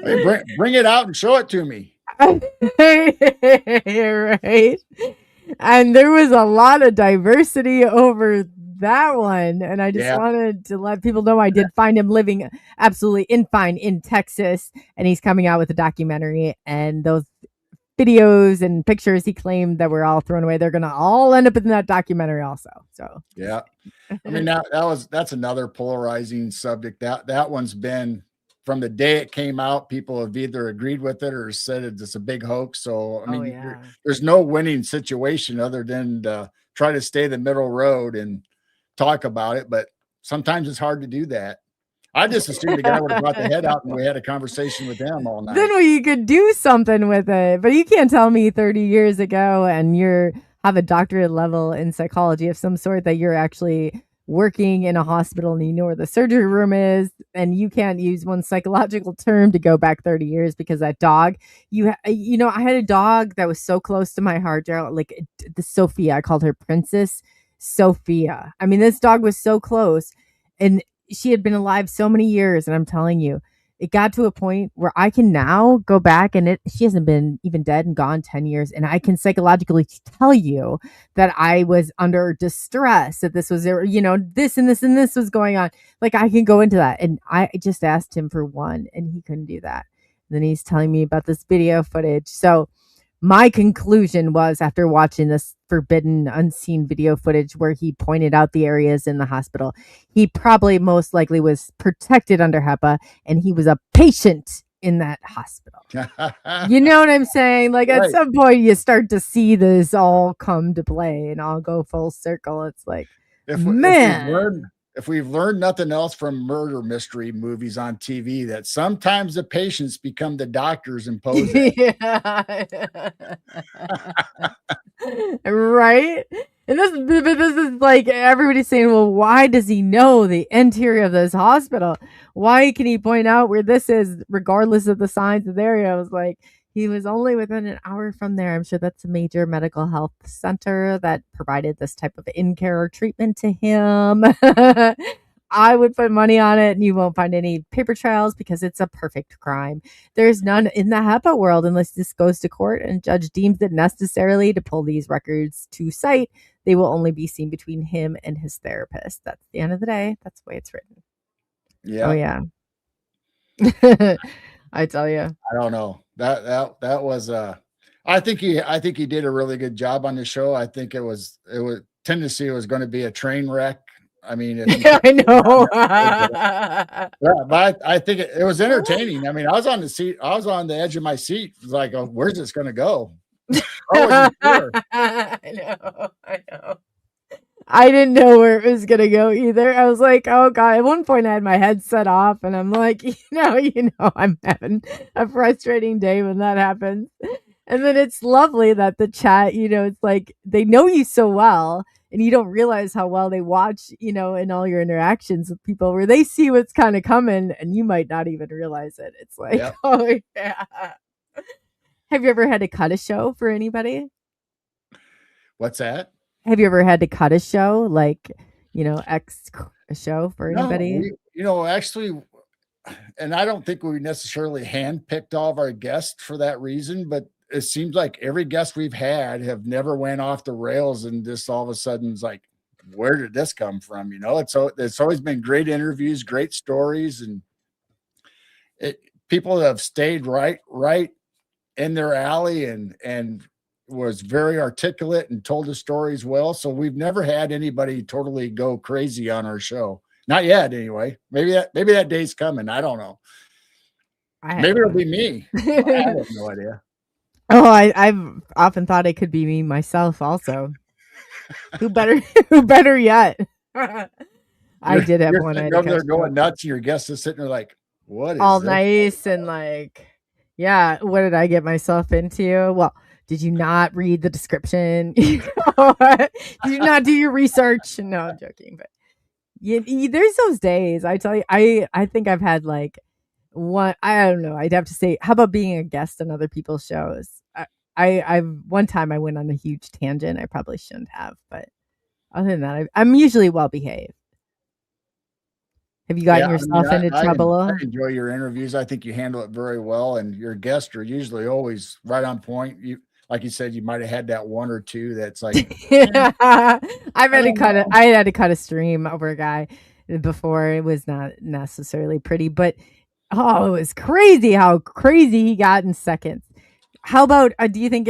Hey, bring it out and show it to me. Right. And there was a lot of diversity over that one. And I just wanted to let people know I did find him living absolutely fine in Texas. And he's coming out with a documentary. And those videos and pictures he claimed that were all thrown away, they're going to all end up in that documentary also. So, yeah. I mean, that's another polarizing subject. That one's been, from the day it came out, people have either agreed with it or said it's a big hoax. So, I mean, there's no winning situation other than to try to stay the middle road and talk about it. But sometimes it's hard to do that. I just assumed the guy would have brought the head out and we had a conversation with him all night. Then you could do something with it. But you can't tell me 30 years ago and have a doctorate level in psychology of some sort that you're actually working in a hospital and you know where the surgery room is, and you can't use one psychological term to go back 30 years because that dog, I had a dog that was so close to my heart, Geryl, like the Sophia. I called her Princess Sophia. I mean, this dog was so close, and she had been alive so many years, and I'm telling you, it got to a point where I can now go back and she hasn't been even dead and gone 10 years. And I can psychologically tell you that I was under distress, that this was, this and this and this was going on. Like, I can go into that. And I just asked him for one and he couldn't do that. And then he's telling me about this video footage. So my conclusion was, after watching this forbidden, unseen video footage where he pointed out the areas in the hospital, he probably most likely was protected under HEPA and he was a patient in that hospital. You know what I'm saying? Like, at some point you start to see this all come to play and all go full circle. It's like, if we've learned nothing else from murder mystery movies on TV, that sometimes the patients become the doctors and pose. Right? And this is like, everybody's saying, well, why does he know the interior of this hospital? Why can he point out where this is, regardless of the signs of the area? I was like, he was only within an hour from there. I'm sure that's a major medical health center that provided this type of in-care treatment to him. I would put money on it, and you won't find any paper trails because it's a perfect crime. There's none in the HEPA world unless this goes to court and judge deems it necessarily to pull these records to cite. They will only be seen between him and his therapist. That's the end of the day. That's the way it's written. Yeah. Oh, yeah. I tell you. I don't know. That was I think he did a really good job on the show. I think it was tendency it was going to be a train wreck. I mean, I know. But I think it was entertaining. I mean, I was on the seat. I was on the edge of my seat. It was like, oh, where's this going to go? I wasn't sure. I know. I didn't know where it was going to go either. I was like, oh God, at one point I had my headset off and I'm like, I'm having a frustrating day when that happens. And then it's lovely that the chat, it's like they know you so well and you don't realize how well they watch, in all your interactions with people where they see what's kind of coming and you might not even realize it. It's like, Oh yeah. Have you ever had to cut a show for anybody? What's that? Have you ever had to cut a show, like, X a show for anybody? Actually, and I don't think we necessarily handpicked all of our guests for that reason, but it seems like every guest we've had have never went off the rails and just all of a sudden it's like, where did this come from? It's always been great interviews, great stories, and people have stayed right in their alley and was very articulate and told the stories well. So we've never had anybody totally go crazy on our show. Not yet, anyway. Maybe that day's coming. I don't know. Maybe it'll be me. I have no idea. Oh, I've often thought it could be me myself also. Who better yet? I did have one. They're going nuts. Your guest is sitting there like, what is all this? Nice and like, yeah, what did I get myself into? Well, did you not read the description? Did you not do your research? No, I'm joking. But there's those days. I tell you, I think I've had like one. I don't know. I'd have to say, how about being a guest on other people's shows? I one time I went on a huge tangent. I probably shouldn't have, but other than that, I'm usually well behaved. Have you gotten yourself into trouble? I enjoy your interviews. I think you handle it very well, and your guests are usually always right on point. Like you said, you might have had that one or two that's like. I had to cut a stream over a guy before. It was not necessarily pretty, but it was crazy how crazy he got in seconds. How about do you think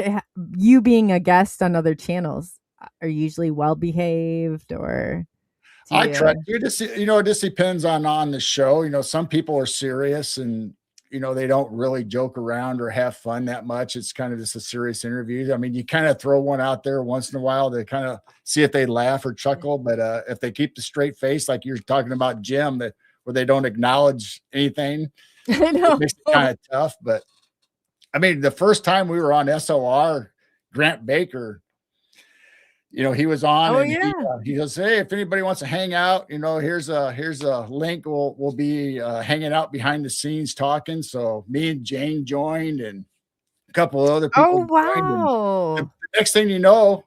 you being a guest on other channels are usually well behaved or? I try. It just depends on the show. Some people are serious and they don't really joke around or have fun that much. It's kind of just a serious interview. I mean, you kind of throw one out there once in a while to kind of see if they laugh or chuckle. But if they keep the straight face, like you're talking about Jim, where they don't acknowledge anything, I know. It makes it kind of tough. But I mean, the first time we were on SOR, Grant Baker, he was on he goes, hey, if anybody wants to hang out, here's a link. We'll be hanging out behind the scenes talking. So me and Jane joined and a couple of other people. Oh, wow. The next thing you know,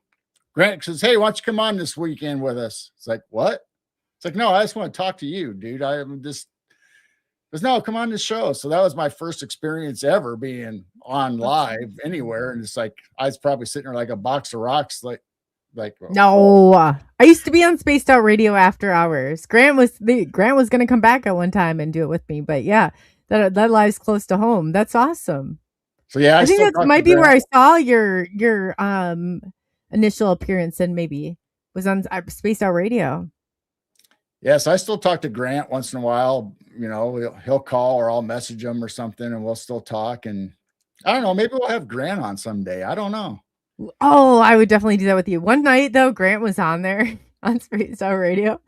Grant says, hey, why don't you come on this weekend with us? It's like, what? It's like, no, I just want to talk to you, dude. No, come on this show. So that was my first experience ever being on live anywhere. And it's like, I was probably sitting there like a box of rocks, like, no, I used to be on Spaced Out Radio after hours. Grant was going to come back at one time and do it with me, but yeah, that lies close to home. That's awesome. So yeah, I think that might be where I saw your initial appearance, and maybe was on Spaced Out Radio. Yes, I still talk to Grant once in a while. He'll call or I'll message him or something, and we'll still talk. And I don't know, maybe we'll have Grant on someday. I don't know. Oh, I would definitely do that with you. One night, though, Grant was on there on Spaced Out Radio.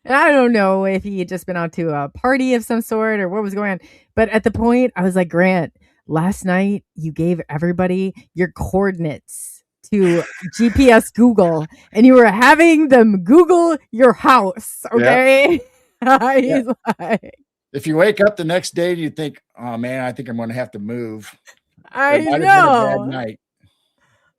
And I don't know if he had just been out to a party of some sort or what was going on. But at the point, I was like, Grant, last night you gave everybody your coordinates to GPS Google, and you were having them Google your house. Okay. Yep. He's like, if you wake up the next day and you think, oh, man, I think I'm going to have to move. I know. Have been a bad night.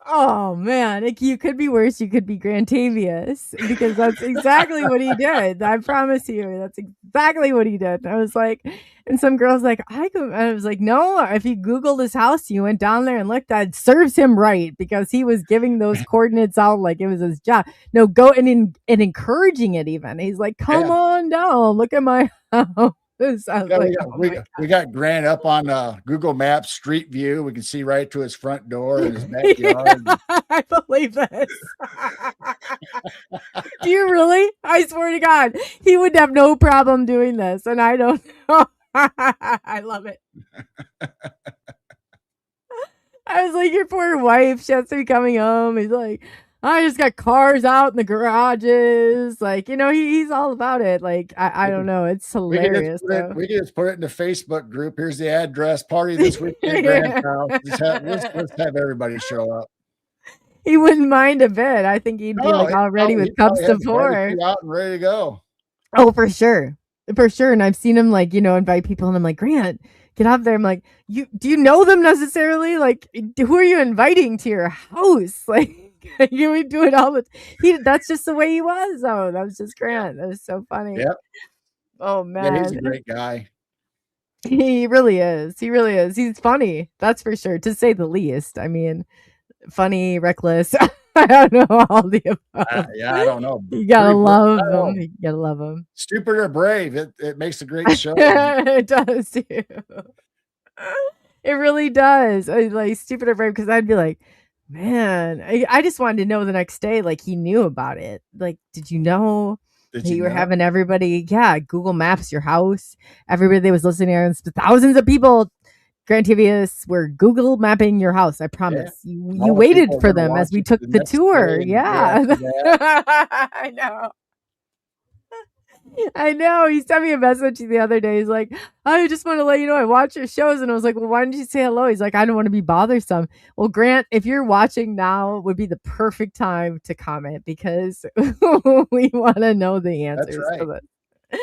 Oh man, you could be worse. You could be Grantavius, because that's exactly what he did. I promise you, that's exactly what he did. I was like, and some girls like, I was like, no, if you Googled his house, you went down there and looked, that serves him right, because he was giving those coordinates out like it was his job. No, go and encouraging it even. He's like, come on down, look at my house. We got Grant up on Google Maps Street View. We can see right to his front door in his backyard. I believe this. Do you really? I swear to God, he would have no problem doing this, and I don't know. I love it. I was like, your poor wife, she has to be coming home. He's like, I just got cars out in the garages. Like, he's all about it. Like, I don't know. It's hilarious. We can just put it in the Facebook group. Here's the address. Party this weekend. Let's have everybody show up. He wouldn't mind a bit. I think he'd be like all ready with cups to pour. Out and ready to go. Oh, for sure. For sure. And I've seen him invite people, and I'm like, Grant, get up there. I'm like, do you know them necessarily? Like, who are you inviting to your house? Like, you would do it all that's just the way he was. Oh, that was just Grant. That was so funny. Yep. Oh man, he's a great guy. He really is. He really is. He's funny, that's for sure, to say the least. I mean, funny, reckless. I don't know all the above. Yeah, I don't know. You gotta love him. You gotta love him. Stupid or brave, it makes a great show. It does too. It really does. Like stupid or brave, because I'd be like, man, I just wanted to know the next day. Like he knew about it. Like, did you know? You were having everybody, Google Maps your house. Everybody that was listening, thousands of people, Grand TVS, were Google mapping your house. I promise. You waited for them as we took the tour. Yeah. I know. I know. He sent me a message the other day. He's like, I just want to let you know I watch your shows. And I was like, well, why didn't you say hello? He's like, I don't want to be bothersome. Well, Grant, if you're watching now, would be the perfect time to comment, because we want to know the answers to this.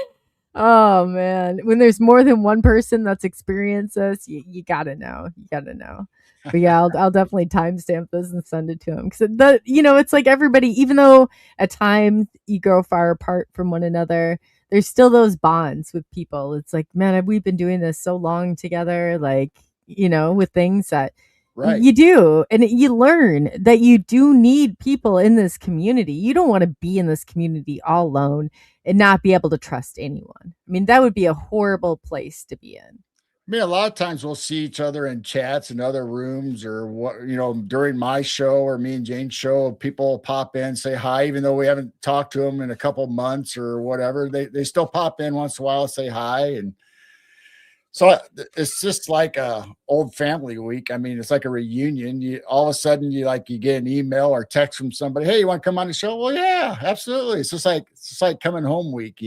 Oh man, when there's more than one person that's experienced this, you gotta know. You gotta know. But yeah, I'll definitely timestamp this and send it to him, because it's like everybody, even though at times you grow far apart from one another, there's still those bonds with people. It's like, man, we've been doing this so long together, like, with things that you do, and you learn that you do need people in this community. You don't want to be in this community all alone and not be able to trust anyone. I mean, that would be a horrible place to be in. I mean, a lot of times we'll see each other in chats in other rooms, or during my show or me and Jane's show, people pop in, say hi, even though we haven't talked to them in a couple months or whatever. They still pop in once in a while, say hi. And so it's just like a old family week. I mean, it's like a reunion. All of a sudden you get an email or text from somebody. Hey, you want to come on the show? Well, yeah, absolutely. It's just like coming home week,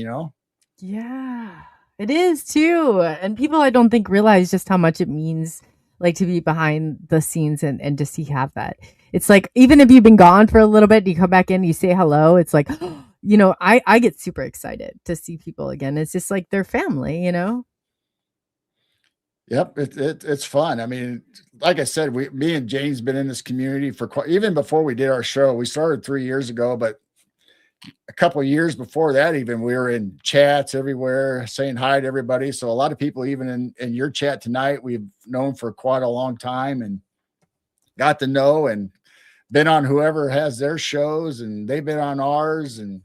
Yeah, it is too. And people, I don't think, realize just how much it means, like, to be behind the scenes and to see have that. It's like, even if you've been gone for a little bit, you come back in, you say hello. It's like, I get super excited to see people again. It's just like their family, Yep, it's fun. I mean, like I said, me and Jane's been in this community for even before we did our show. We started 3 years ago, but a couple of years before that, even, we were in chats everywhere, saying hi to everybody. So a lot of people, even in your chat tonight, we've known for quite a long time and got to know and been on whoever has their shows, and they've been on ours. And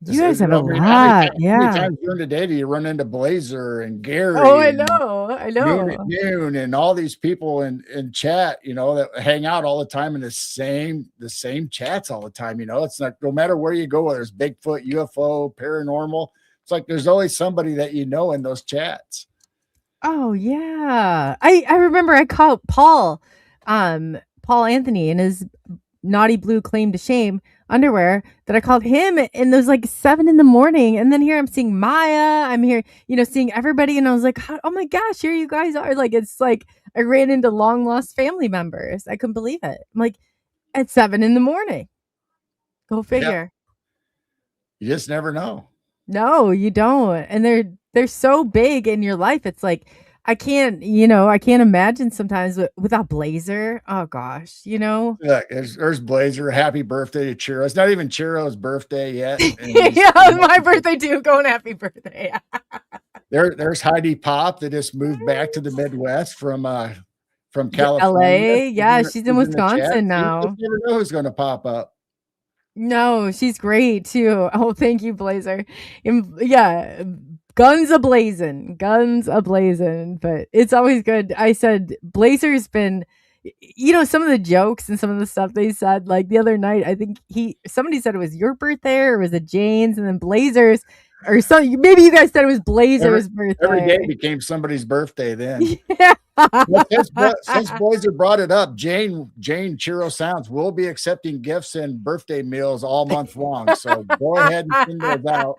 you guys have a lot. How many times during the day do you run into Blazer and Gary? Oh, I know. Noon, and all these people in chat, that hang out all the time in the same chats all the time. It's like, no matter where you go, whether it's Bigfoot, UFO, paranormal, it's like there's always somebody that in those chats. Oh yeah, I remember I called Paul Anthony in his naughty blue claim to shame underwear, that I called him, and it was like 7 a.m, and then here I'm seeing Maya, I'm here, seeing everybody, and I was like, oh my gosh, here you guys are. Like, it's like I ran into long lost family members. I couldn't believe it. I'm like, at 7 a.m, go figure. You just never know. No, you don't. And they're so big in your life. It's like, I can't imagine sometimes without Blazer. Oh gosh, Yeah, there's Blazer. Happy birthday to Chiro. It's not even Chiro's birthday yet. Yeah, my birthday too. Going happy birthday. There's Heidi Pop that just moved back to the Midwest from California. LA. Yeah, she's in Wisconsin now. You never know who's going to pop up. No, she's great too. Oh, thank you, Blazer. Yeah. Guns a-blazing, but it's always good. I said Blazer's been, some of the jokes and some of the stuff they said, like the other night, I think somebody said it was your birthday or was it Jane's, and then Blazer's, or some, maybe you guys said it was Blazer's birthday. Every day became somebody's birthday then. Yeah. Since Blazer brought it up, Jane Chiro Sounds will be accepting gifts and birthday meals all month long. So go ahead and send those out.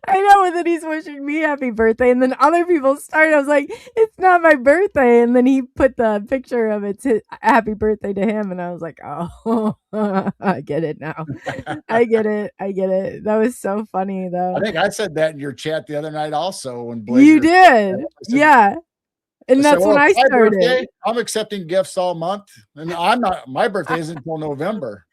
I know, and then he's wishing me happy birthday, and then other people started. I was like, it's not my birthday, and then he put the picture of it's his happy birthday to him, and I was like, oh, I get it now. I get it. That was so funny, though. I think I said that in your chat the other night also. When Blazer, you did, yeah. And that's when I started. Birthday, I'm accepting gifts all month, and I'm not. My birthday isn't until November.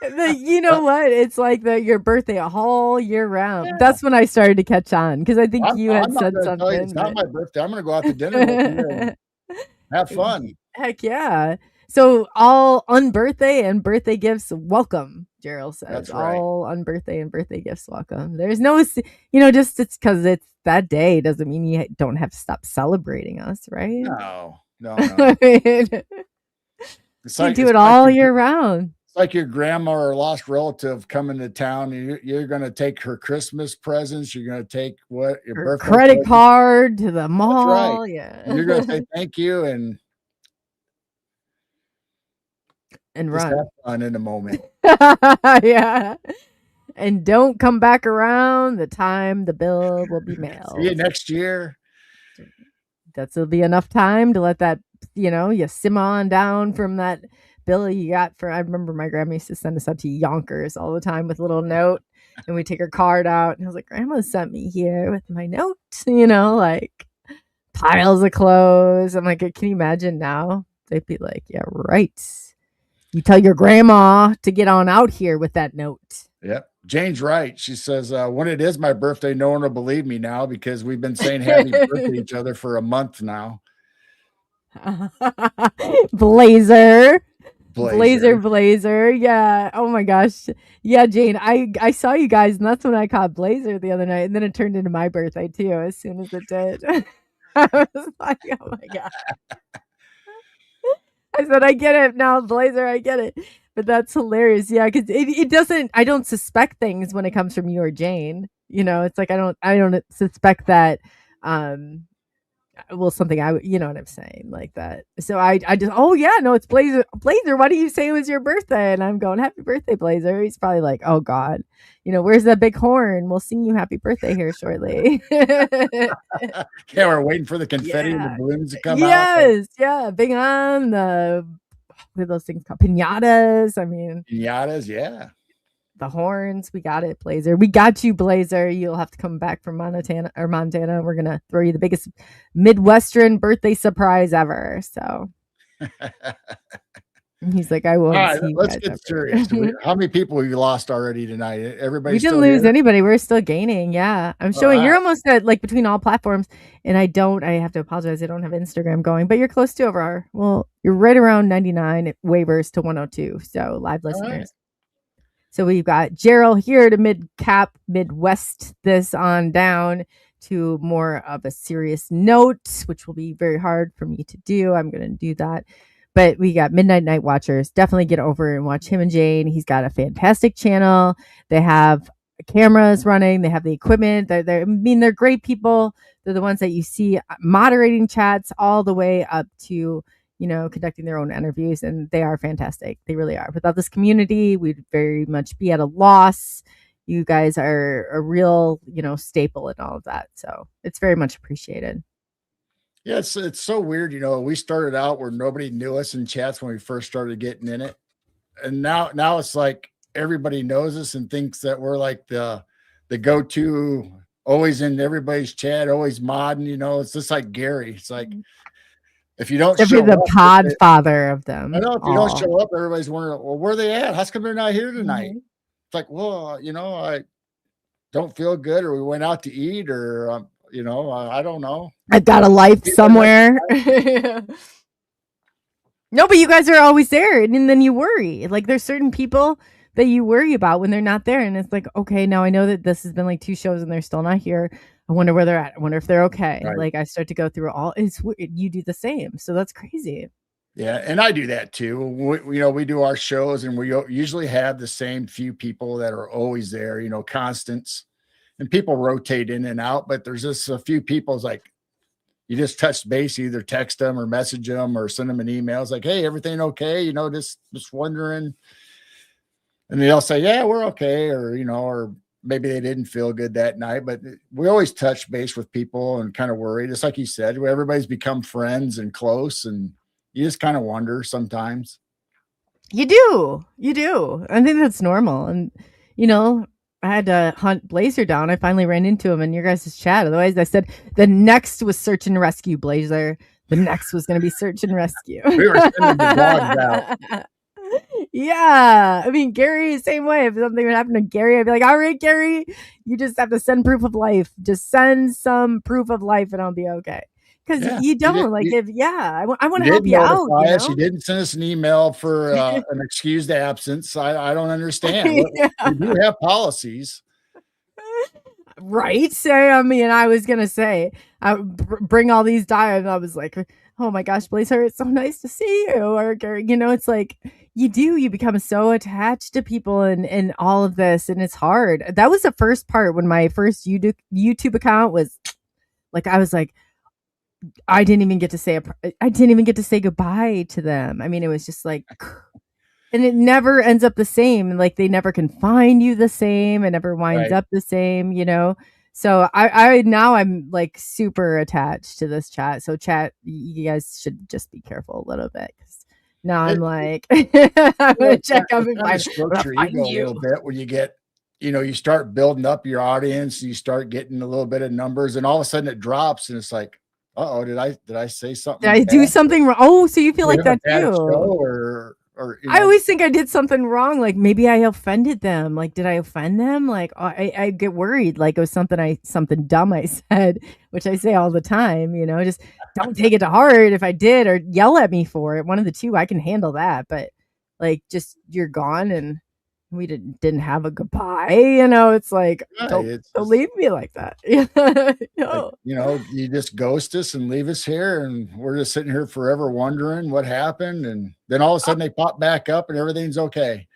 You know what? It's like your birthday all year round. Yeah. That's when I started to catch on because I think you had said something. It's not my birthday. I'm going to go out to dinner with you and have fun. Heck yeah. So all unbirthday and birthday gifts welcome, Geryl says. That's right. All unbirthday and birthday gifts welcome. There's no, just it's because it's that day doesn't mean you don't have to stop celebrating us, right? No. It's like, you do it all year round. It's like your grandma or lost relative coming to town. And you're going to take her Christmas presents. You're going to take your birthday credit card to the mall. That's right. Yeah. And you're going to say thank you and run. Have fun in a moment. Yeah. And don't come back around the time the bill will be mailed. See you next year. That'll be enough time to let that, you simmer on down from that bill you got I remember my grandma used to send us out to Yonkers all the time with a little note, and we take her card out, and I was like, Grandma sent me here with my note, like piles of clothes. I'm like, can you imagine now? They'd be like, yeah, right. You tell your grandma to get on out here with that note. Yep. Jane's right. She says, when it is my birthday, no one will believe me now because we've been saying happy birthday to each other for a month now. Blazer. Yeah. Oh my gosh. Yeah, Jane, I saw you guys, and that's when I caught Blazer the other night, and then it turned into my birthday too as soon as it did. I was like, oh my God. I said, I get it now, Blazer, I get it. But that's hilarious. Yeah, because it doesn't, I don't suspect things when it comes from you or Jane. It's like I don't suspect that something you know what I'm saying, like that. So I just, oh yeah, no, it's Blazer. Why do you say it was your birthday? And I'm going, happy birthday, Blazer. He's probably like, oh God, where's that big horn? We'll sing you happy birthday here shortly. Yeah, we're waiting for the confetti and the balloons to come out. Yes, yeah, big on what are those things called? Pinatas. I mean, pinatas, yeah. The horns, we got it, Blazer. We got you, Blazer. You'll have to come back from Montana. We're gonna throw you the biggest Midwestern birthday surprise ever. So he's like, I won't. All right, let's get serious. How many people have you lost already tonight? Everybody. We didn't lose anybody. We're still gaining. Yeah, I'm showing you're almost at between all platforms, and I have to apologize. I don't have Instagram going, but you're close to over. Well, you're right around 99 waivers to 102. So live listeners. So we've got Geryl here to Midwest this on down to more of a serious note, which will be very hard for me to do. I'm going to do that. But we got Midnight Night Watchers. Definitely get over and watch him and Jane. He's got a fantastic channel. They have cameras running. They have the equipment. They're great people. They're the ones that you see moderating chats all the way up to conducting their own interviews, and they are fantastic. They really are. Without this community, we'd very much be at a loss. You guys are a real, staple in all of that. So it's very much appreciated. Yeah, it's so weird. We started out where nobody knew us in chats when we first started getting in it. And now it's like everybody knows us and thinks that we're like the go-to, always in everybody's chat, always modding, it's just like Gary. It's like, if you don't show the podfather of them. I know if you don't show up, everybody's wondering, well, where are they at? How come they're not here tonight? Mm-hmm. It's like, well, I don't feel good, or we went out to eat, or I don't know. I've got a life somewhere. No, but you guys are always there, and then you worry. Like, there's certain people that you worry about when they're not there, and it's like, okay, now I know that this has been like 2 shows and they're still not here. I wonder where they're at. I wonder if they're okay. Right. Like, I start to go through you do the same. So that's crazy. Yeah. And I do that too. We do our shows, and we usually have the same few people that are always there, constants, and people rotate in and out, but there's just a few people. It's like, you just touch base, either text them or message them or send them an email. It's like, hey, everything okay? Just wondering. And they'll say, yeah, we're okay. Or maybe they didn't feel good that night, but we always touch base with people and kind of worry. Just like you said, everybody's become friends and close, and you just kind of wonder sometimes. You do. I think that's normal. And, I had to hunt Blazer down. I finally ran into him in your guys' chat. Otherwise, I said the next was search and rescue, Blazer. The next was going to be search and rescue. We were sending the dogs out. Yeah. I mean, Gary, same way. If something would happen to Gary, I'd be like, all right, Gary, you just have to send proof of life. Just send some proof of life and I'll be okay. Because you don't I want to help you out. You know? You didn't send us an email for an excused absence. I don't understand. We do have policies. Right. I mean, I was going to say, bring all these dives. I was like, oh my gosh, Blazer, it's so nice to see you. Or, you know, it's like you become so attached to people and all of this. And it's hard. That was the first part when my first YouTube account was like, I was like, I didn't even get to say goodbye to them. I mean, it was just like, and it never ends up the same. Like they never can find you the same. It never winds up the same, you know? So I'm like super attached to this chat. So chat, you guys should just be careful a little bit. Now I'm like, I'm going to check up and find you. A little bit when you get, you know, you start building up your audience, you start getting a little bit of numbers and all of a sudden it drops and it's like, uh-oh, did I say something? Did I do something wrong? Oh, so you feel like that too. Or you know. I always think I did something wrong. Like maybe I offended them. Like, did I offend them? Like I get worried. Like it was something dumb I said, which I say all the time, you know, just don't take it to heart if I did, or yell at me for it. One of the two, I can handle that. But like, just you're gone and we didn't have a goodbye, you know. It's like don't leave me like that. No. You know, you just ghost us and leave us here and we're just sitting here forever wondering what happened, and then all of a sudden they pop back up and everything's okay.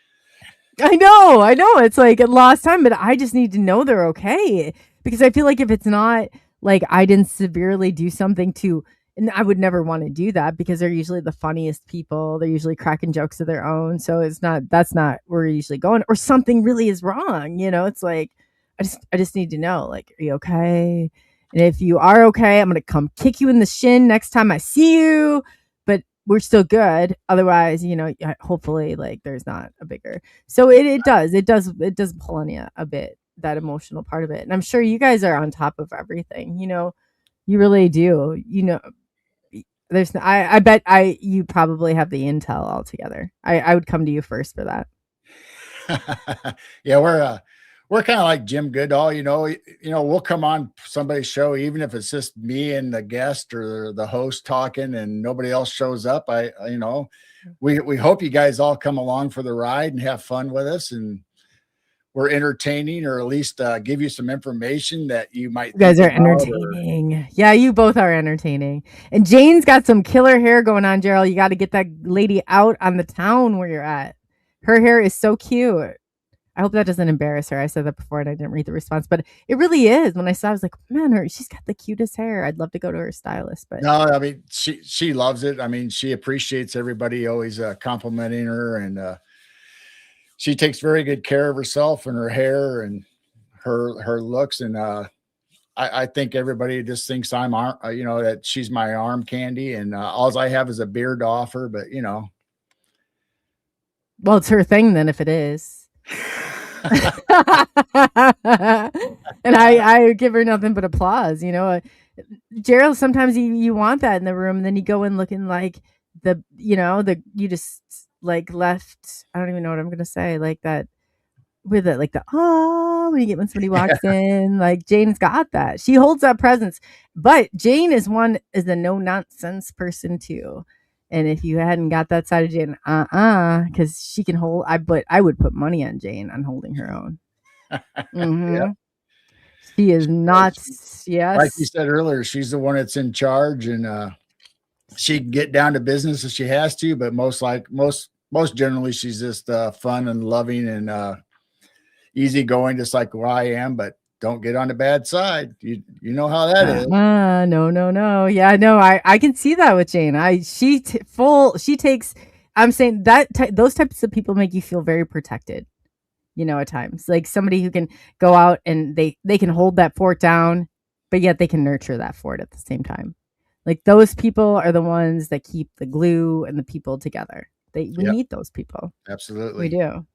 I know it's like a lost time, but I just need to know they're okay, because I feel like if it's not like I didn't severely do something to, and I would never want to do that because they're usually the funniest people. They're usually cracking jokes of their own. So that's not where we're usually going, or something really is wrong. You know, it's like, I just need to know, like, are you okay? And if you are okay, I'm going to come kick you in the shin next time I see you, but we're still good. Otherwise, you know, hopefully like there's not a bigger, so it does pull on you a bit, that emotional part of it. And I'm sure you guys are on top of everything, you know, you really do, you know. I bet you probably have the intel all together. I would come to you first for that. Yeah, we're kind of like Jim Goodall, you know. We'll come on somebody's show, even if it's just me and the guest or the host talking and nobody else shows up. We hope you guys all come along for the ride and have fun with us, and we're entertaining, or at least give you some information that you might. You guys are entertaining. Yeah, you both are entertaining. And Jane's got some killer hair going on, Geryl. You got to get that lady out on the town where you're at. Her hair is so cute. I hope that doesn't embarrass her. I said that before and I didn't read the response, but it really is. When I saw, I was like, man, she's got the cutest hair. I'd love to go to her stylist, but no, I mean, she loves it. I mean, she appreciates everybody always complimenting her, and she takes very good care of herself and her hair and her looks. And I think everybody just thinks I'm, that she's my arm candy, and all I have is a beard to offer. But you know, well, it's her thing then, if it is. And I give her nothing but applause. You know, Geryl, sometimes you want that in the room, and then you go in looking like you just like left. I don't even know what I'm gonna say, like that with it, like the when you get when somebody walks in. Like Jane's got that. She holds that presence, but Jane is a no nonsense person too. And if you hadn't got that side of Jane, because she can hold. I would put money on Jane on holding her own. Mm-hmm. Yeah. She is not. Yes, like you said earlier, she's the one that's in charge, and she can get down to business if she has to. But most generally, she's just fun and loving and easygoing, just like who I am. But don't get on the bad side. You know how that is. No. Yeah, no, I can see that with Jane. She takes. I'm saying that those types of people make you feel very protected. You know, at times, like somebody who can go out and they can hold that fort down, but yet they can nurture that fort at the same time. Like those people are the ones that keep the glue and the people together. We need those people. Absolutely, we do.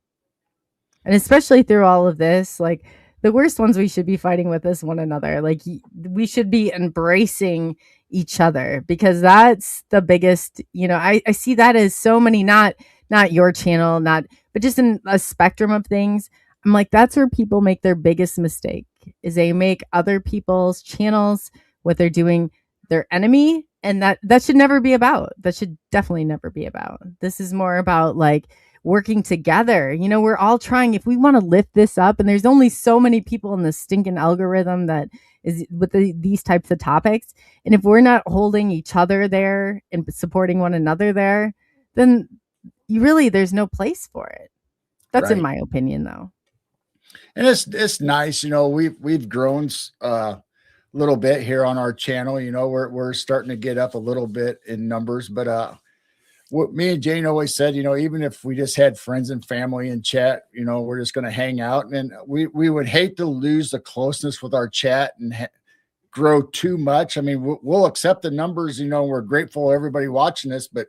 And especially through all of this, like. The worst ones we should be fighting with is one another. Like we should be embracing each other, because that's the biggest, you know, I see that as so many, not not your channel, but just in a spectrum of things. I'm like, that's where people make their biggest mistake, is they make other people's channels, what they're doing, their enemy. And that should never be about. That should definitely never be about. This is more about like working together. You know, we're all trying, if we want to lift this up, and there's only so many people in the stinking algorithm that is with these types of topics. And if we're not holding each other there and supporting one another there, then there's no place for it. That's right. In my opinion, though. And it's nice, you know, we've grown a little bit here on our channel. You know, we're starting to get up a little bit in numbers, but what me and Jane always said, you know, even if we just had friends and family in chat, you know, we're just going to hang out, and we would hate to lose the closeness with our chat and grow too much. I mean, we'll accept the numbers, you know, we're grateful everybody watching this, but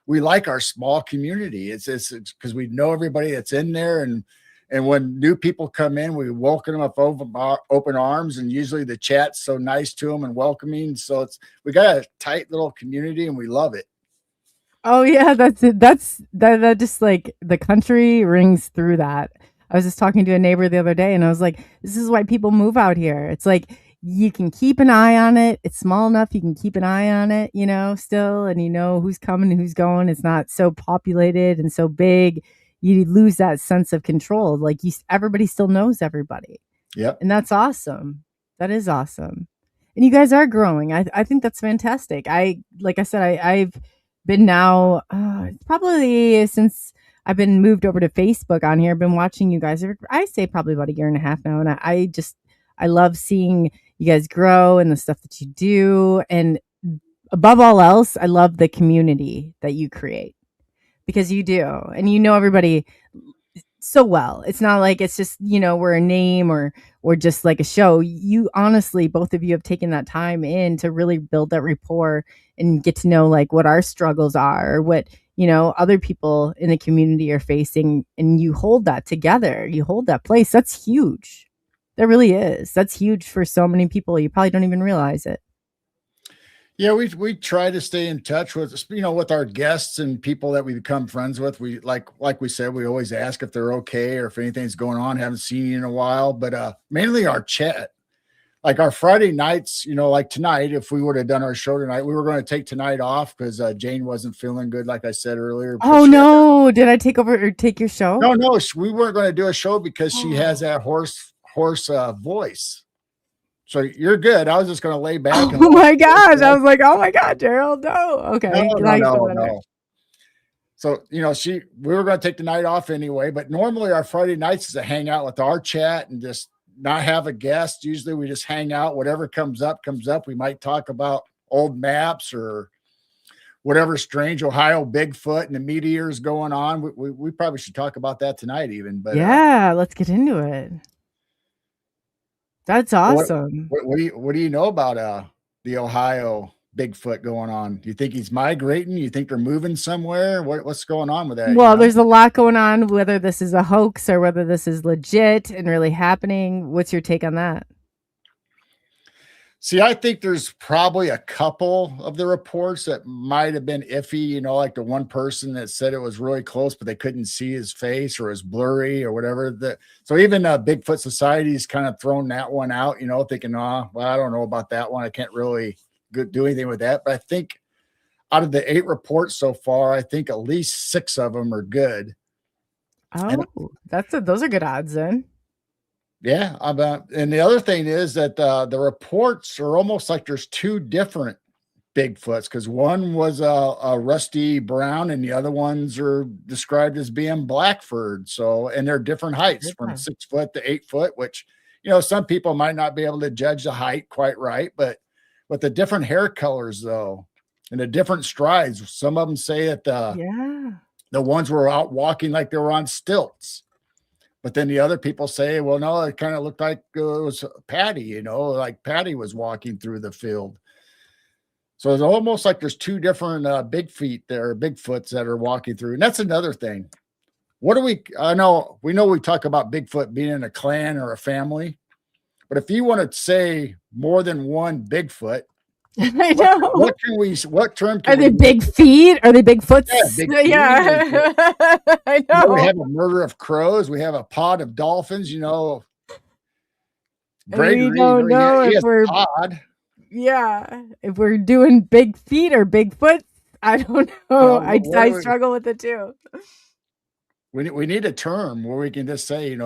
we like our small community. It's because we know everybody that's in there, and when new people come in, we welcome them up open arms, and usually the chat's so nice to them and welcoming. So we got a tight little community, and we love it. Oh yeah, that's it. That just like the country rings through that. I was just talking to a neighbor the other day, and I was like, this is why people move out here. It's like you can keep an eye on it. It's small enough you can keep an eye on it, you know, still, and you know who's coming and who's going. It's not so populated and so big. You lose that sense of control. Like everybody still knows everybody. Yep. And that's awesome. That is awesome. And you guys are growing. I think that's fantastic. Like I said, I've been now probably since I've been moved over to Facebook on here. I've been watching you guys. I say probably about a year and a half now, and I love seeing you guys grow and the stuff that you do. And above all else, I love the community that you create, because you do, and you know everybody so well. It's not like it's just, you know, we're a name or just like a show. You honestly, both of you have taken that time in to really build that rapport and get to know like what our struggles are, or what, you know, other people in the community are facing, and you hold that together. You hold that place. That's huge. That really is. That's huge for so many people. You probably don't even realize it. Yeah, we try to stay in touch with, you know, with our guests and people that we become friends with. We like we said, we always ask if they're okay or if anything's going on. Haven't seen you in a while, but mainly our chat. Like our Friday nights, you know, like tonight, if we would have done our show tonight, we were going to take tonight off because Jane wasn't feeling good, like I said earlier. Oh no! Did I take over or take your show? No, we weren't going to do a show because she has that hoarse voice. So you're good. I was just going to lay back. Oh my gosh. I was like, oh my God, Geryl, no. Okay. No. So, you know, we were going to take the night off anyway, but normally our Friday nights is to hang out with our chat and just not have a guest. Usually we just hang out. Whatever comes up. We might talk about old maps or whatever strange Ohio Bigfoot and the meteors going on. We probably should talk about that tonight even. But yeah, let's get into it. That's awesome. What do you know about the Ohio Bigfoot going on? Do you think he's migrating? You think they're moving somewhere? What's going on with that? Well, there's a lot going on, whether this is a hoax or whether this is legit and really happening. What's your take on that? See, I think there's probably a couple of the reports that might have been iffy, you know, like the one person that said it was really close, but they couldn't see his face or his blurry or whatever. So even Bigfoot Society's kind of thrown that one out, you know, thinking, well, I don't know about that one. I can't really do anything with that. But I think out of the 8 reports so far, I think at least 6 of them are good. Oh, those are good odds then. Yeah, and the other thing is that the reports are almost like there's 2 different Bigfoots, because one was a rusty brown and the other ones are described as being black furred. So, and they're different heights from 6 foot to 8 foot, which, you know, some people might not be able to judge the height quite right, but with the different hair colors though, and the different strides, some of them say that the ones were out walking like they were on stilts. But then the other people say, well, no, it kind of looked like it was Patty, you know, like Patty was walking through the field. So it's almost like there's 2 different Bigfoots that are walking through. And that's another thing. We know we talk about Bigfoot being in a clan or a family, but if you want to say more than one Bigfoot, I know. What term are they big feet? Are they big foots? Yeah, big feet. Yeah. I know. We have a murder of crows. We have a pod of dolphins, Gregory, we don't know if we're pod. Yeah. If we're doing big feet or big foot, I don't know. I struggle with it too. We need a term where we can just say,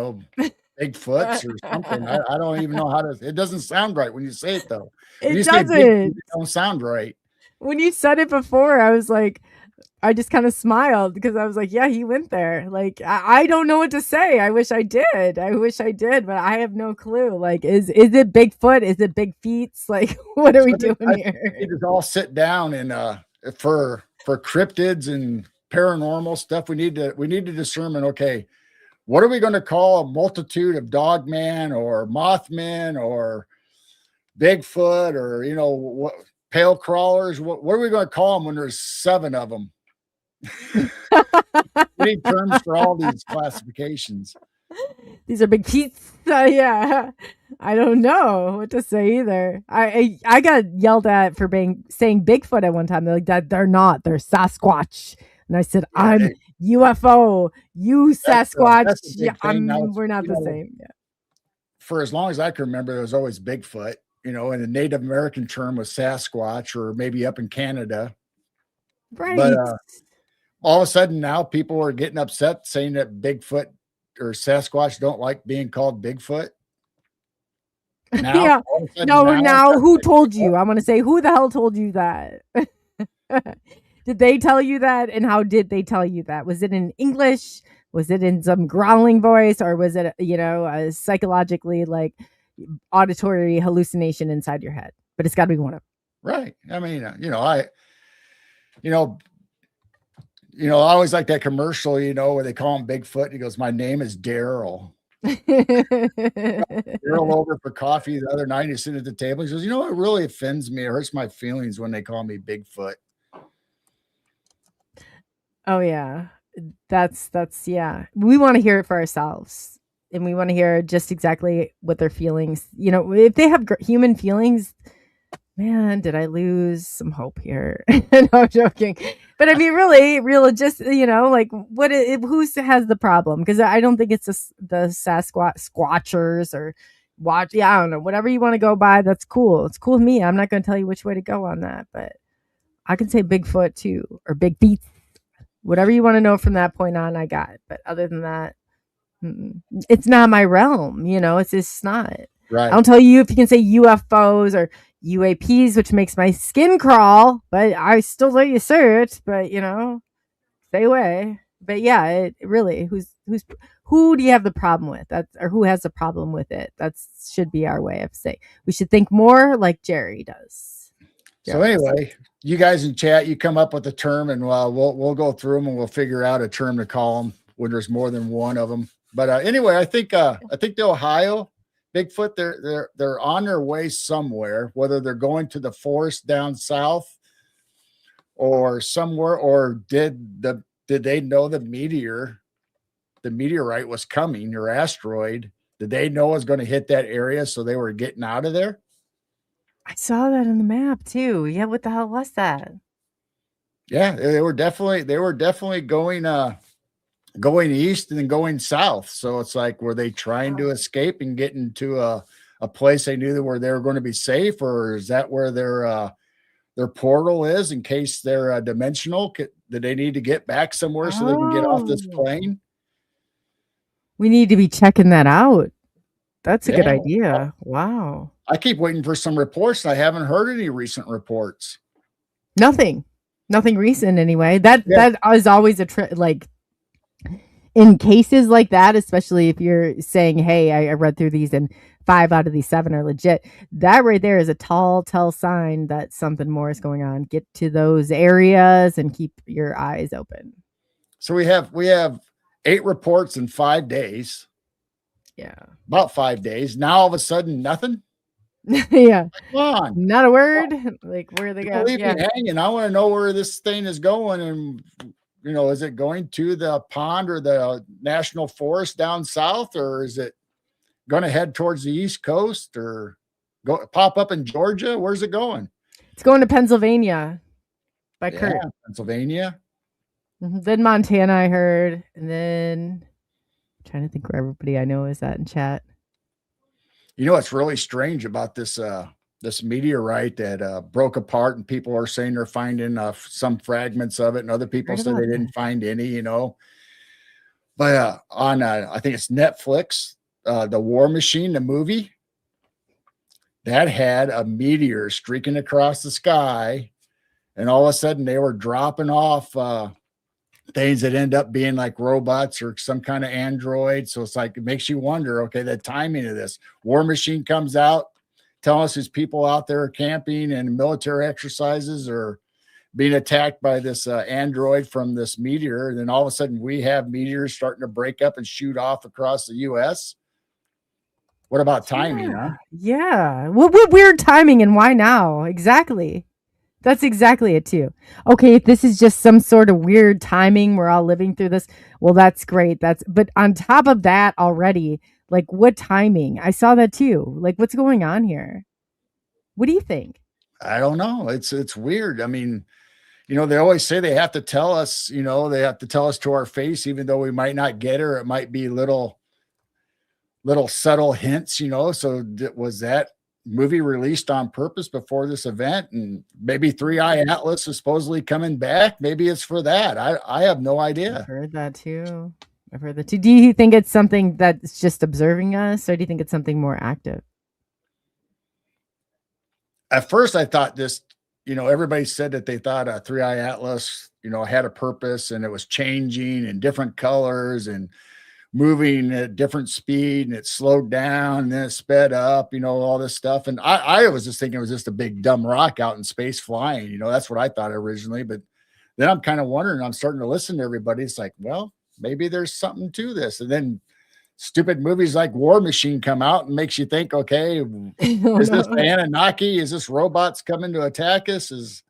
Bigfoots or something. I don't even know how to. It doesn't sound right when you say it though. When it doesn't. It don't sound right. When you said it before, I was like, I just kind of smiled because I was like, yeah, he went there. Like, I don't know what to say. I wish I did, but I have no clue. Like, is it Bigfoot? Is it big feet? Like, what are we doing here? We just all sit down and for cryptids and paranormal stuff, we need to determine, okay, what are we going to call a multitude of dogman or mothmen or Bigfoot or what pale crawlers? What are we going to call them when there's 7 of them? We need terms for all these classifications. These are big feet. Yeah, I don't know what to say either. I got yelled at for saying Bigfoot at one time. They're like, that they're not. They're Sasquatch. And I said, yeah, I'm UFO. You Sasquatch. We're not the same. Yeah. For as long as I can remember, there was always Bigfoot. And the Native American term was Sasquatch, or maybe up in Canada. Right. But all of a sudden now people are getting upset saying that Bigfoot or Sasquatch don't like being called Bigfoot. Now, yeah. Now who told you? I want to say, who the hell told you that? Did they tell you that? And how did they tell you that? Was it in English? Was it in some growling voice? Or was it, a psychologically like auditory hallucination inside your head? But it's got to be one of them. Right. I mean, I always like that commercial, where they call him Bigfoot. He goes, my name is Geryl. Geryl over for coffee the other night. He's sitting at the table. He says, it really offends me. It hurts my feelings when they call me Bigfoot. Oh yeah. That's yeah. We want to hear it for ourselves. And we want to hear just exactly what their feelings, if they have human feelings, man, did I lose some hope here? No, I'm joking. But I mean, really, just, like who has the problem? Because I don't think it's the Sasquatchers or I don't know, whatever you want to go by. That's cool. It's cool with me. I'm not going to tell you which way to go on that, but I can say Bigfoot too, or big feet, whatever you want to know from that point on, I got. But other than that, it's not my realm. It's just not. Right. I'll tell you if you can say UFOs or UAPs, which makes my skin crawl, but I still let you say it. But stay away. But yeah, it really, who do you have the problem with? Or who has the problem with it? That should be our way of saying. We should think more like Jerry does. So anyway, you guys in chat, you come up with a term, and we'll go through them and we'll figure out a term to call them when there's more than one of them. But anyway, I think the Ohio Bigfoot, they're on their way somewhere, whether they're going to the forest down south or somewhere, or did they know the meteorite was coming, or asteroid? Did they know it was going to hit that area, so they were getting out of there? I saw that on the map too. Yeah, what the hell was that? Yeah, they were definitely going east and then going south. So it's like, were they trying to escape and get into a place they knew where they were going to be safe, or is that where their portal is in case they're dimensional? Did they need to get back somewhere so they can get off this plane? We need to be checking that out. That's a good idea. Wow. I keep waiting for some reports. I haven't heard any recent reports. Nothing recent anyway. That is always a like in cases like that, especially if you're saying, hey, I read through these and 5 out of these 7 are legit. That right there is a tell sign that something more is going on. Get to those areas and keep your eyes open. So we have 8 reports in 5 days. Yeah. About 5 days. Now all of a sudden, nothing. Yeah. Come on. Not a word. Like, where are they going? Leave me hanging. I want to know where this thing is going. And, is it going to the pond or the national forest down south, or is it going to head towards the East Coast or pop up in Georgia? Where's it going? It's going to Pennsylvania by Kurt. Pennsylvania. Then Montana, I heard, and then I'm trying to think where everybody I know is at in chat. You know what's really strange about this this meteorite that broke apart, and people are saying they're finding some fragments of it, and other people say they didn't find any. You know, but on I think it's Netflix, the War Machine, the movie, that had a meteor streaking across the sky, and all of a sudden they were dropping off things that end up being like robots or some kind of android. So it's like, it makes you wonder, okay, the timing of this. War Machine comes out, telling us there's people out there camping and military exercises or being attacked by this android from this meteor. And then all of a sudden we have meteors starting to break up and shoot off across the U.S. What about timing? Huh? Yeah. What weird timing, and why now? Exactly. That's exactly it too. Okay, if this is just some sort of weird timing, we're all living through this. Well, that's great. But on top of that already, like, what timing? I saw that too. Like, what's going on here? What do you think? I don't know. It's weird. I mean, you know, they always say they have to tell us, you know, they have to tell us to our face, even though we might not get it, or it might be little subtle hints, you know. So was that movie released on purpose before this event? And maybe 3-Eye Atlas is supposedly coming back. Maybe it's for that. I have no idea. I've heard that too. Do you think it's something that's just observing us, or do you think it's something more active? At first I thought this, you know, everybody said that they thought 3-Eye Atlas, you know, had a purpose, and it was changing in different colors and moving at different speed, and it slowed down and then it sped up, you know, all this stuff. And I was just thinking it was just a big dumb rock out in space flying, you know. That's what I thought originally. But then I'm kind of wondering, I'm starting to listen to everybody. It's like, well, maybe there's something to this. And then stupid movies like War Machine come out and makes you think, okay, is this Anunnaki? Is this robots coming to attack us?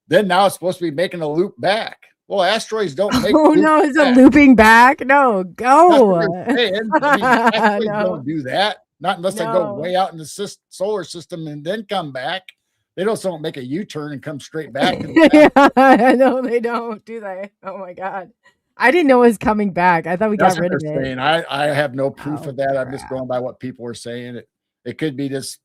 Then now it's supposed to be making a loop back. Well, asteroids don't make. Oh no, is it looping back? No, go. I mean, asteroids don't do that. Not unless they go way out in the solar system and then come back. They don't make a U-turn and come straight back. Yeah, no, they don't, do they? Oh my God. I didn't know it was coming back. I thought we got rid of it. Saying. I have no proof of that. I'm just going by what people are saying. It could be just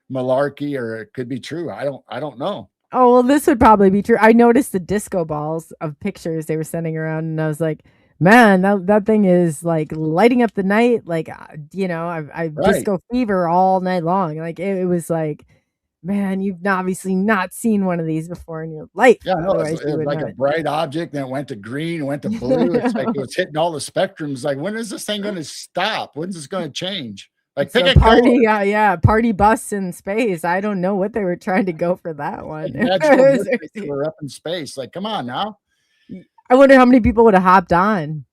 malarkey, or it could be true. I don't know. Oh, well, this would probably be true. I noticed the disco balls of pictures they were sending around, and I was like, man, that thing is like lighting up the night. Like, you know, I disco fever all night long. Like, it was like, man, you've obviously not seen one of these before in your life. Yeah, no, it was like a bright object, then it went to green, went to blue. It's like it was hitting all the spectrums. Like, when is this thing going to stop? When's this going to change? Like, pick a party, yeah, party bus in space. I don't know what they were trying to go for that one. We're up in space. Like, come on now. I wonder how many people would have hopped on.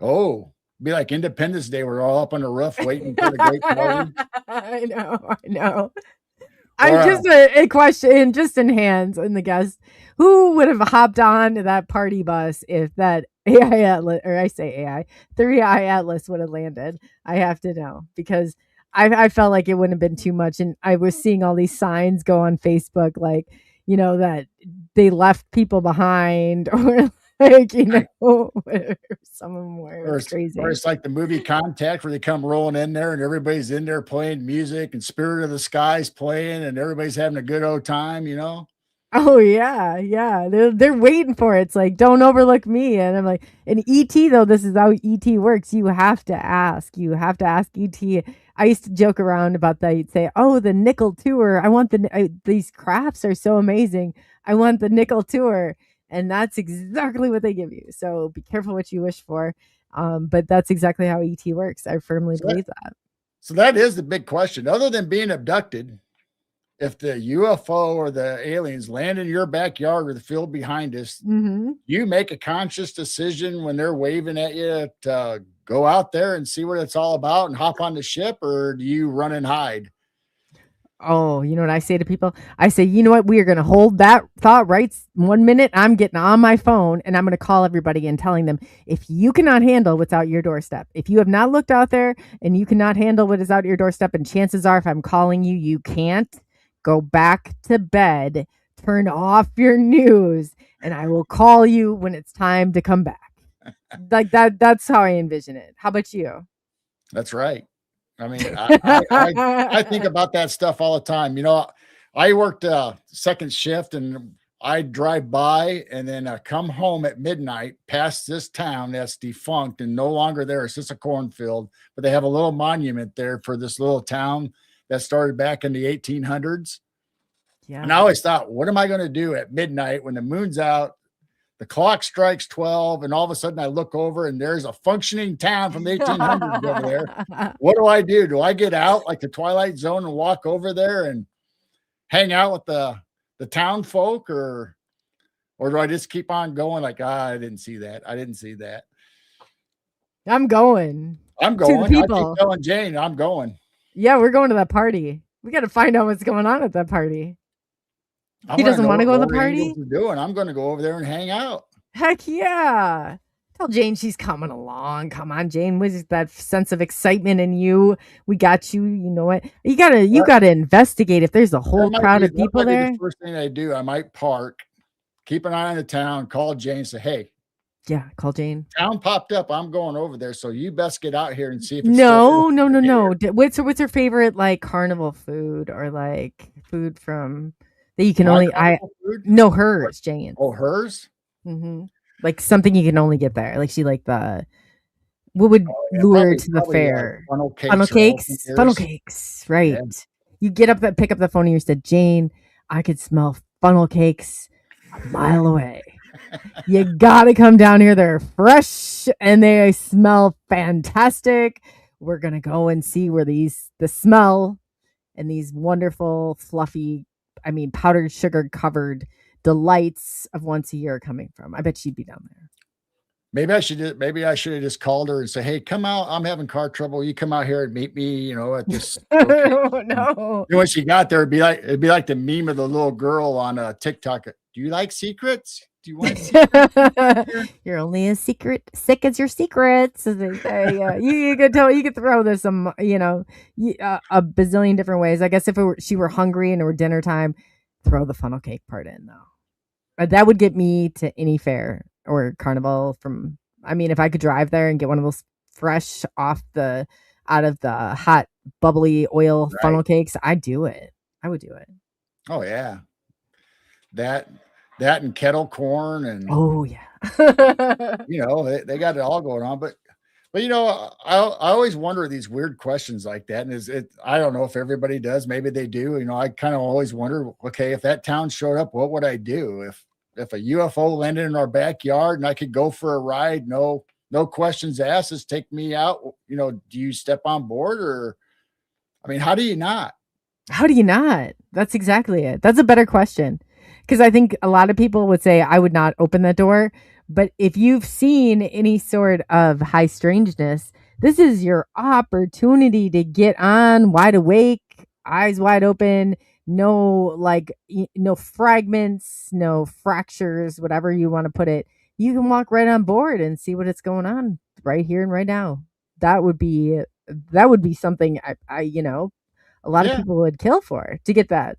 Oh, be like Independence Day. We're all up on the roof waiting for the great party. I know. I'm just a question, just in hands in the guest. Who would have hopped on to that party bus if that AI Atlas, or I say AI, 3-Eye Atlas would have landed? I have to know, because I felt like it wouldn't have been too much. And I was seeing all these signs go on Facebook, like, you know, that they left people behind, or like, you know, some of them were crazy. Or it's like the movie Contact, where they come rolling in there and everybody's in there playing music and Spirit of the Sky's playing and everybody's having a good old time, you know? Oh yeah. They're waiting for it. It's like, don't overlook me. And I'm like, in ET though, this is how ET works. You have to ask. ET. I used to joke around about that. You'd say, oh, the nickel tour. I want these crafts are so amazing. I want the nickel tour. And that's exactly what they give you. So be careful what you wish for. But that's exactly how ET works. I firmly believe that. So that is the big question. Other than being abducted, if the UFO or the aliens land in your backyard or the field behind us, you make a conscious decision when they're waving at you to go out there and see what it's all about and hop on the ship, or do you run and hide? Oh, you know what I say to people? I say, you know what? We are going to hold that thought right 1 minute. I'm getting on my phone and I'm going to call everybody and telling them, if you cannot handle what's out your doorstep, if you have not looked out there and you cannot handle what is out your doorstep, and chances are if I'm calling you, you can't, go back to bed, turn off your news, and I will call you when it's time to come back. Like that's how I envision it. How about you? That's right. I mean, I think about that stuff all the time. You know, I worked second shift, and I drive by and then come home at midnight past this town that's defunct and no longer there. It's just a cornfield, but they have a little monument there for this little town that started back in the 1800s. Yeah. And I always thought, what am I going to do at midnight when the moon's out? The clock strikes 12, and all of a sudden I look over and there's a functioning town from the 1800s over there. What do? Do I get out like the Twilight Zone and walk over there and hang out with the town folk, or do I just keep on going like, I didn't see that. I didn't see that. I'm going. To the people. I keep telling Jane I'm going. Yeah, we're going to that party. We got to find out what's going on at that party. He doesn't want to go to the party? I'm going to go over there and hang out. Heck yeah. Tell Jane she's coming along. Come on, Jane. With that sense of excitement in you. We got you. You know what? You gotta investigate if there's a whole crowd of people there. The first thing I do, I might park, keep an eye on the town, call Jane, say, hey. Yeah, call Jane. Town popped up. I'm going over there. So you best get out here and see if it's No. What's her favorite like carnival food or like food from that you can hers, Jane. Oh, hers? Mm-hmm. Like something you can only get there. Like she like what would lure her to the fair? Funnel cakes. Right. Yeah. You get up pick up the phone and you said, Jane, I could smell funnel cakes a mile away. You gotta come down here. They're fresh and they smell fantastic. We're gonna go and see where the smell and these wonderful fluffy, powdered sugar covered delights of once a year are coming from. I bet she'd be down there. Maybe I should have just called her and say, hey, come out. I'm having car trouble. You come out here and meet me, at this. No. When she got there, it'd be like the meme of the little girl on TikTok. Do you like secrets? Do you want You're only as sick as your secrets. As they say. You could throw this some, a bazillion different ways. I guess if she were hungry and it were dinner time, throw the funnel cake part in though. That would get me to any fair or carnival if I could drive there and get one of those fresh out of the hot bubbly oil funnel cakes, I'd do it. I would do it. Oh yeah. That and kettle corn and oh yeah. they got it all going on, but I always wonder these weird questions like that. And I don't know if everybody does. Maybe they do. I kind of always wonder, okay, if that town showed up, what would I do? If a UFO landed in our backyard and I could go for a ride, no questions asked, just take me out. Do you step on board or, how do you not? How do you not? That's exactly it. That's a better question. Because I think a lot of people would say, I would not open that door. But if you've seen any sort of high strangeness, this is your opportunity to get on wide awake, eyes wide open, no fragments, no fractures, whatever you want to put it. You can walk right on board and see what is going on right here and right now. That would be something I a lot of people would kill for to get that.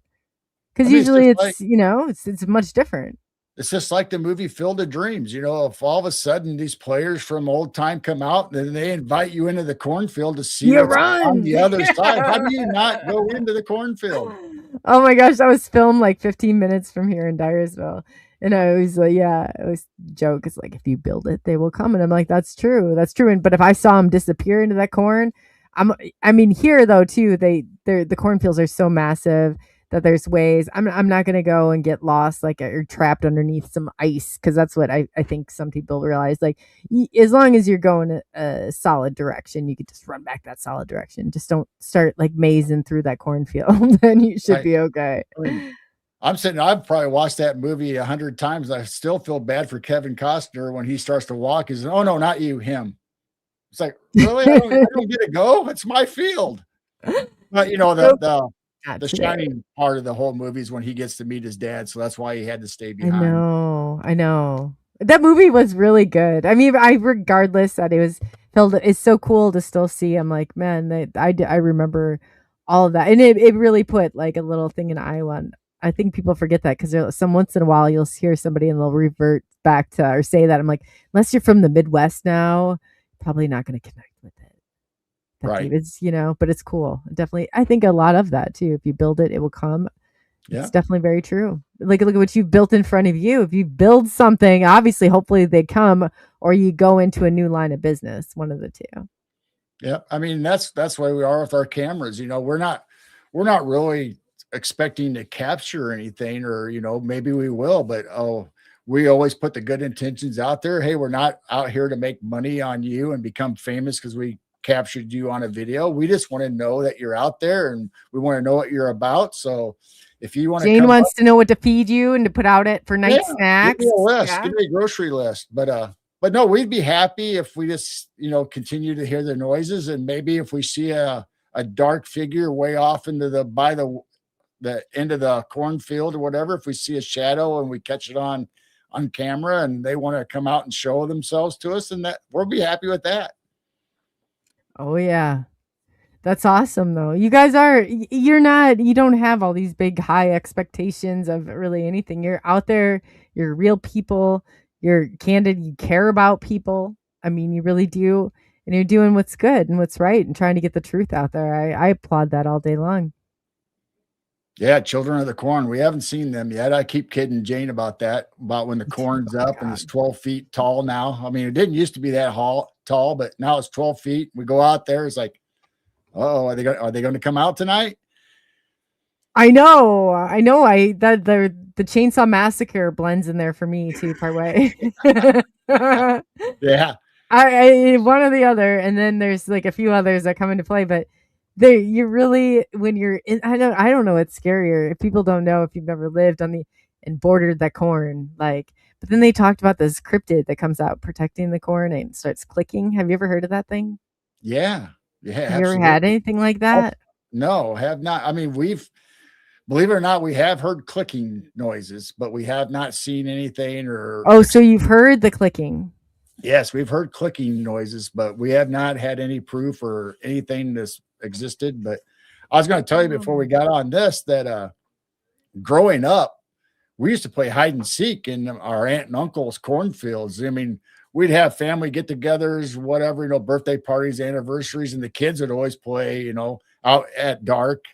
Because usually it's much different. It's just like the movie Field of Dreams. If all of a sudden these players from old time come out and they invite you into the cornfield to see what's on the other side, how do you not go into the cornfield? Oh my gosh, that was filmed like 15 minutes from here in Dyersville. And I was like, it was joke. It's like, if you build it, they will come. And I'm like, that's true. That's true. But if I saw them disappear into that corn, here though too, the cornfields are so massive that there's ways. I'm not going to go and get lost or trapped underneath some ice, because that's what I think some people realize. As long as you're going a solid direction, you could just run back that solid direction. Just don't start mazing through that cornfield. Then you should be okay. I've probably watched that movie 100 times. I still feel bad for Kevin Costner when he starts to walk. He's, oh no, not you, him. It's like, really? I don't get to go. It's my field. But the shining part of the whole movie is when he gets to meet his dad, so that's why he had to stay behind. I know. That movie was really good. regardless that it was filmed, it's so cool to still see. I'm like, man, I remember all of that. And it really put like a little thing in Iowa. I think people forget that because some once in a while you'll hear somebody and they'll revert back to or say that. I'm like, unless you're from the Midwest now, probably not going to connect with it. Right. It's, but it's cool. Definitely. I think a lot of that too. If you build it, it will come. Yeah. It's definitely very true. Like, look at what you've built in front of you. If you build something, obviously, hopefully they come, or you go into a new line of business, one of the two. Yeah. I mean, that's why we are with our cameras. We're not really expecting to capture anything, or, maybe we will, but, we always put the good intentions out there. Hey, we're not out here to make money on you and become famous because we captured you on a video. We just want to know that you're out there, and we want to know what you're about. So if you want to, Jane wants to know what to feed you and to put out it for night snacks. Give me a list. Yeah. Give me a grocery list. But no, we'd be happy if we just, continue to hear the noises. And maybe if we see a dark figure way off into by the end of the cornfield or whatever, if we see a shadow and we catch it on camera and they want to come out and show themselves to us, and that we'll be happy with that. Oh yeah. That's awesome though. You guys you don't have all these big high expectations of really anything. You're out there, you're real people, you're candid, you care about people. I mean, you really do. And you're doing what's good and what's right and trying to get the truth out there. I applaud that all day long. Yeah, Children of the Corn. We haven't seen them yet. I keep kidding Jane about that, about when the corn's up and it's 12 feet tall now. I mean, it didn't used to be that tall, but now it's 12 feet. We go out there, it's like, are they going to come out tonight? I know. The Chainsaw Massacre blends in there for me too, part way. Yeah. I one or the other, and then there's like a few others that come into play, but you really, when you're in, I don't know what's scarier. If people don't know, if you've never lived on and bordered that corn, like, but then they talked about this cryptid that comes out protecting the corn and starts clicking. Have you ever heard of that thing? Yeah. Yeah. Have you ever had anything like that? No, have not. I mean, believe it or not, we have heard clicking noises, but we have not seen anything so you've heard the clicking. Yes, we've heard clicking noises, but we have not had any proof or anything that's existed. But I was going to tell you before we got on this that growing up, we used to play hide and seek in our aunt and uncle's cornfields. I mean, we'd have family get-togethers, whatever, birthday parties, anniversaries, and the kids would always play, out at dark.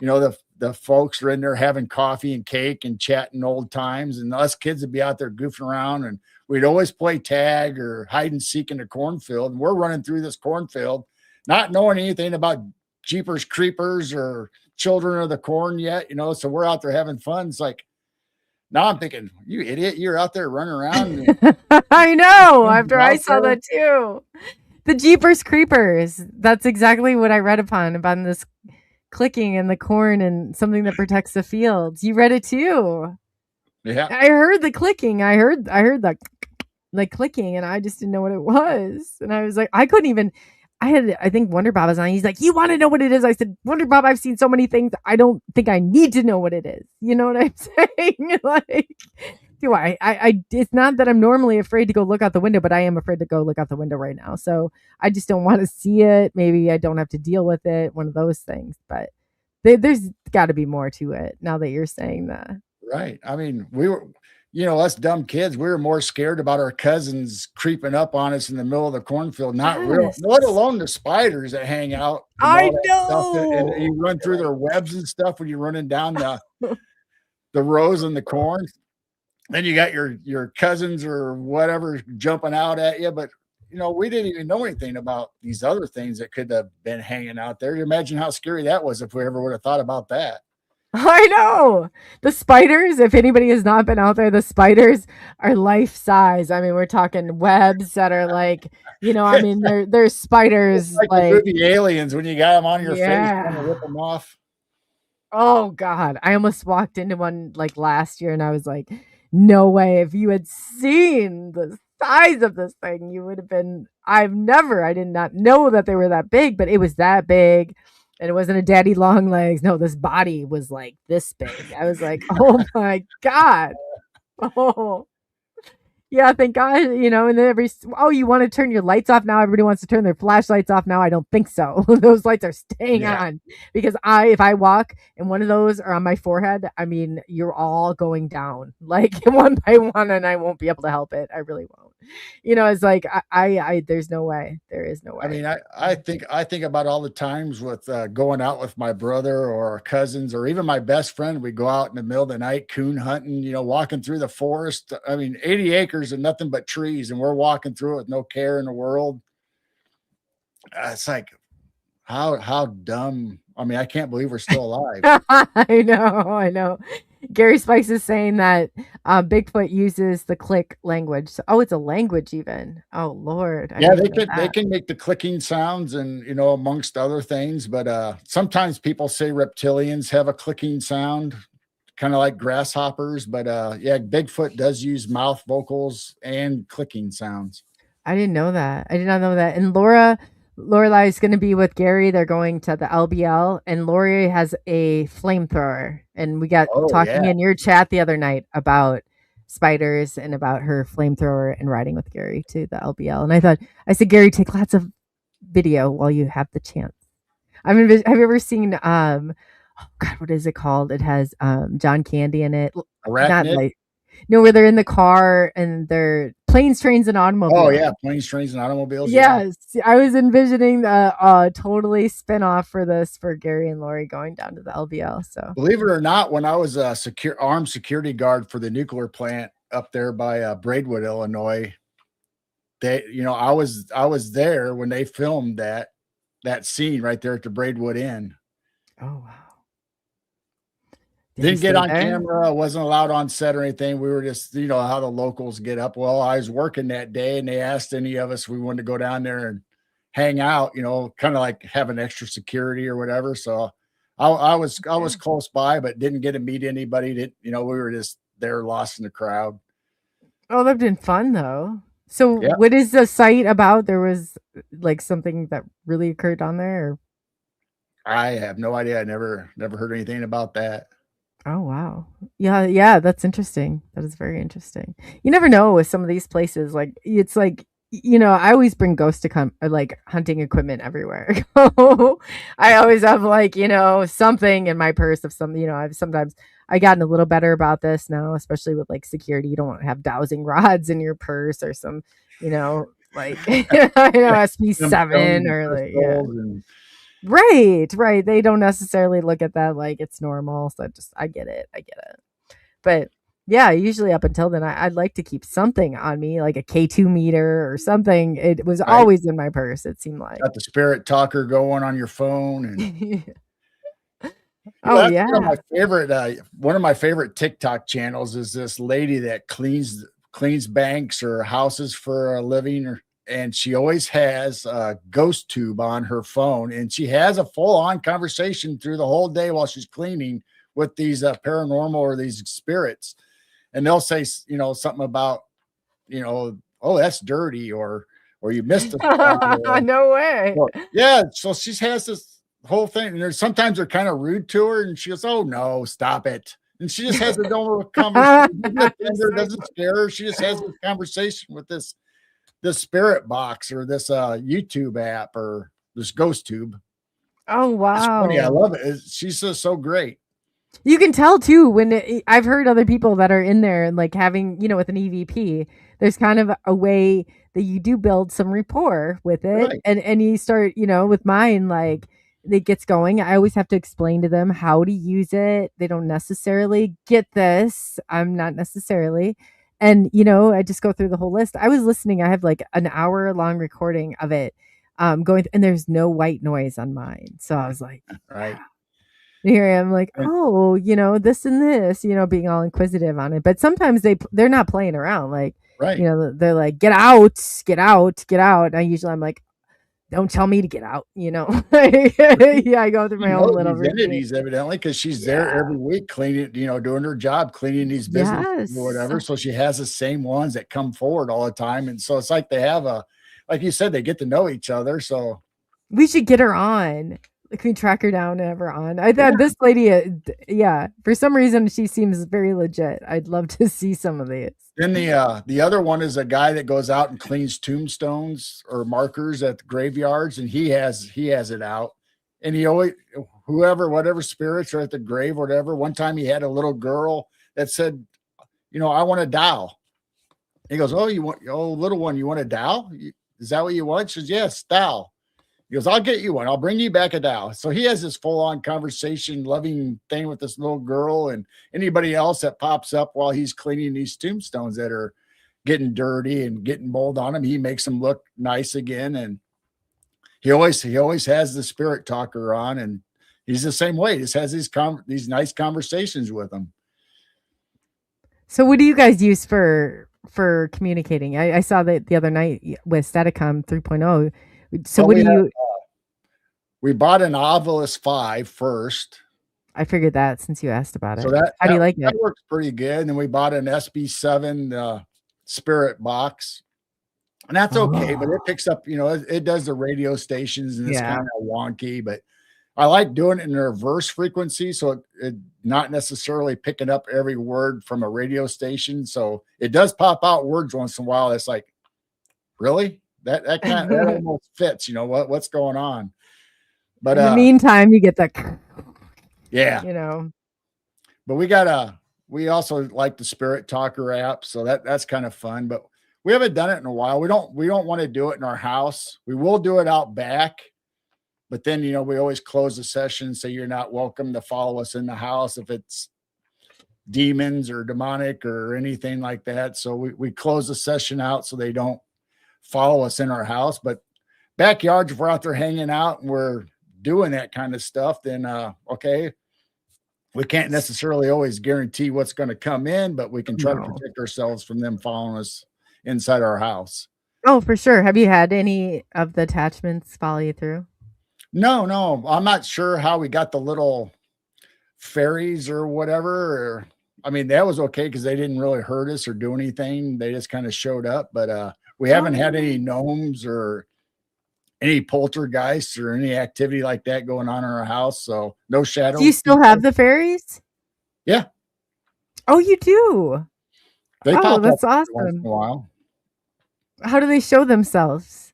The folks are in there having coffee and cake and chatting old times, and us kids would be out there goofing around, and we'd always play tag or hide and seek in the cornfield. And we're running through this cornfield, not knowing anything about Jeepers Creepers or Children of the Corn yet, so we're out there having fun. It's like, now I'm thinking, you idiot, you're out there running around. I know. After I saw that too. The Jeepers Creepers. That's exactly what I read about this clicking in the corn and something that protects the fields. You read it too. Yeah. I heard the clicking. I heard that like clicking, and I just didn't know what it was. And I was like, I think Wonder Bob was on. He's like, you want to know what it is? I said, Wonder Bob, I've seen so many things. I don't think I need to know what it is. You know what I'm saying? Like, do I it's not that I'm normally afraid to go look out the window, but I am afraid to go look out the window right now. So I just don't want to see it. Maybe I don't have to deal with it. One of those things, but there's got to be more to it now that you're saying that. Right. I mean, we were, us dumb kids, we were more scared about our cousins creeping up on us in the middle of the cornfield, not let alone the spiders that hang out. I know. And you run through their webs and stuff when you're running down the rows in the corn. Then you got your cousins or whatever jumping out at you. But, we didn't even know anything about these other things that could have been hanging out there. You imagine how scary that was if we ever would have thought about that. I know. The spiders, if anybody has not been out there, the spiders are life size. I mean, we're talking webs that are like, I mean, they're spiders like the movie Aliens when you got them on your face trying to rip them off. Oh God. I almost walked into one like last year and I was like, no way. If you had seen the size of this thing, you would have been, I did not know that they were that big, but it was that big. And it wasn't a daddy long legs. No, this body was like this big. I was like, oh my God. Oh, Yeah, thank God, and then you want to turn your lights off now? Everybody wants to turn their flashlights off now. I don't think so. Those lights are staying on because if I walk and one of those are on my forehead, I mean, you're all going down like one by one and I won't be able to help it. I really won't. It's like, there's no way. There is no way. I mean, I think about all the times with going out with my brother or our cousins or even my best friend. We go out in the middle of the night coon hunting, walking through the forest. I mean, 80 acres and nothing but trees, and we're walking through it with no care in the world. It's like, how dumb. I mean, I can't believe we're still alive. I know. Gary Spikes is saying that Bigfoot uses the click language. So, it's a language even. Oh Lord. Yeah, they can make the clicking sounds and amongst other things, but sometimes people say reptilians have a clicking sound, kind of like grasshoppers. But yeah, Bigfoot does use mouth vocals and clicking sounds. I didn't know that. I did not know that. And Lorelai is going to be with Gary. They're going to the LBL, and Lori has a flamethrower. And we got talking in your chat the other night about spiders and about her flamethrower and riding with Gary to the LBL. And I said, Gary, take lots of video while you have the chance. Have you ever seen, oh God, what is it called? It has John Candy in it. Arachnid? No, where they're in the car and they're planes, trains, and automobiles. Oh yeah, planes, trains, and automobiles. Yes, yeah. I was envisioning a totally spin-off for this for Gary and Lori going down to the LBL. So believe it or not, when I was a armed security guard for the nuclear plant up there by Braidwood, Illinois, I was there when they filmed that scene right there at the Braidwood Inn. Oh wow. Didn't get on camera. Wasn't allowed on set or anything. We were just, how the locals get up. Well, I was working that day and they asked any of us if we wanted to go down there and hang out, kind of like having extra security or whatever. So I was close by, but didn't get to meet anybody. We were just there lost in the crowd. Oh, that'd been fun though. So what is the site about? There was like something that really occurred on there? Or? I have no idea. I never heard anything about that. Oh, wow. Yeah, that's interesting. That is very interesting. You never know with some of these places. Like, it's like, I always bring ghost to like hunting equipment everywhere. I always have like, something in my purse of some, I've gotten a little better about this now, especially with like security. You don't want to have dowsing rods in your purse or some, like, SB7 or like, yeah. Right. They don't necessarily look at that like it's normal. So I get it. But yeah, usually up until then, I'd like to keep something on me, like a K2 meter or something. It was always in my purse. It seemed like got the spirit talker going on your phone. And yeah. One of my favorite TikTok channels is this lady that cleans banks or houses for a living, and she always has a ghost tube on her phone, and she has a full-on conversation through the whole day while she's cleaning with these paranormal or these spirits. And they'll say, something about, oh, that's dirty, or you missed it. No way. Well, yeah. So she has this whole thing, and sometimes they're kind of rude to her, and she goes, "Oh no, stop it." And she just has a normal conversation. It doesn't scare her. She just has a conversation with this spirit box or this YouTube app or this ghost tube. Oh wow. It's funny. I love it. She's just so great. You can tell too when I've heard other people that are in there and like having, with an EVP, there's kind of a way that you do build some rapport with it. Right. And you start, with mine, like it gets going. I always have to explain to them how to use it. They don't necessarily get this. I'm not necessarily. And, I just go through the whole list. I was listening. I have like an hour-long recording of it going, and there's no white noise on mine. So I was like, right. Wow. And here I am like, oh, this and this, being all inquisitive on it. But sometimes they're not playing around. Like, right. They're like, get out. And I'm like, don't tell me to get out, Yeah, I go through my own little entities evidently because she's there every week cleaning, doing her job, cleaning these businesses or whatever. So she has the same ones that come forward all the time. And so it's like they have like you said, they get to know each other. So we should get her on. Can we track her down and have her on? I thought this lady, for some reason she seems very legit. I'd love to see some of these. Then the other one is a guy that goes out and cleans tombstones or markers at the graveyards, and he has it out. And he always, whatever spirits are at the grave or whatever. One time he had a little girl that said, I want a doll. He goes, little one, you want a doll? Is that what you want? She says, yes, doll. He goes, I'll get you one. I'll bring you back a doll. So he has this full-on conversation, loving thing with this little girl and anybody else that pops up while he's cleaning these tombstones that are getting dirty and getting mold on them. He makes them look nice again. And he always has the spirit talker on, and he's the same way. He just has these nice conversations with them. So what do you guys use for communicating? I saw that the other night with Staticom 3.0. So what do you? We bought an Ovilus 5 first. I figured that since you asked about it. So how do you like it? That works pretty good. And then we bought an SB7 spirit box, and that's okay. But it picks up, it does the radio stations, and it's kind of wonky. But I like doing it in a reverse frequency, so it not necessarily picking up every word from a radio station. So it does pop out words once in a while. It's like, really? That kind of almost fits, what's going on. But in the meantime, you get that. Yeah. But we also like the Spirit Talker app, so that's kind of fun. But we haven't done it in a while. We don't want to do it in our house. We will do it out back, but then we always close the session, so you're not welcome to follow us in the house if it's demons or demonic or anything like that. So we close the session out so they don't follow us in our house. But backyards, if we're out there hanging out and we're doing that kind of stuff, then okay, we can't necessarily always guarantee what's going to come in, but we can try to protect ourselves from them following us inside our house. Oh, for sure. Have you had any of the attachments follow you through? No, I'm not sure how we got the little fairies or whatever. That was okay because they didn't really hurt us or do anything. They just kind of showed up, but we haven't had any gnomes or any poltergeists or any activity like that going on in our house. So no shadows. Do you still have the fairies? Yeah. Oh, you do? They pop up that's awesome. once in a while. How do they show themselves?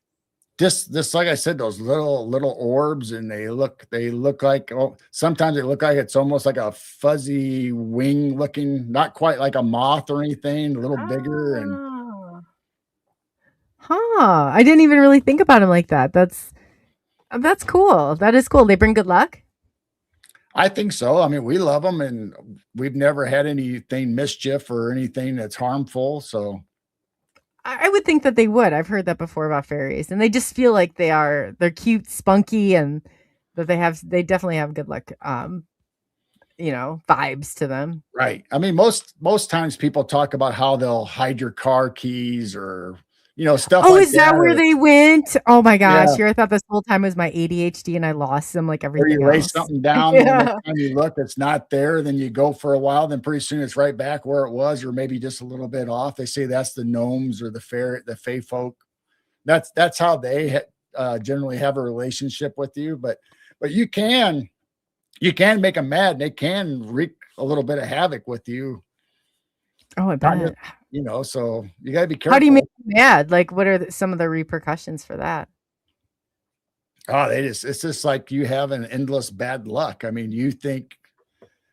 Just like I said, those little orbs, and they look like, sometimes they look like it's almost like a fuzzy wing looking, not quite like a moth or anything, a little bigger. And I didn't even really think about them like that. That's cool. That is cool. They bring good luck. I think so. We love them, and we've never had anything mischief or anything that's harmful. So I would think that they would. I've heard that before about fairies, and they just feel like they're cute, spunky, and that they definitely have good luck, vibes to them. Right. Most times people talk about how they'll hide your car keys or stuff. Oh, is that where they went? Oh my gosh! Here, I thought this whole time was my ADHD, and I lost them like everything. Or you lay something down, and the next time you look, it's not there. Then you go for a while, then pretty soon it's right back where it was, or maybe just a little bit off. They say that's the gnomes or the fae folk. That's how they generally have a relationship with you. But you can make them mad. They can wreak a little bit of havoc with you. Oh, I bet. So you got to be careful. How do you make them mad? Like, what are some of the repercussions for that? Oh, it's just like you have an endless bad luck. You think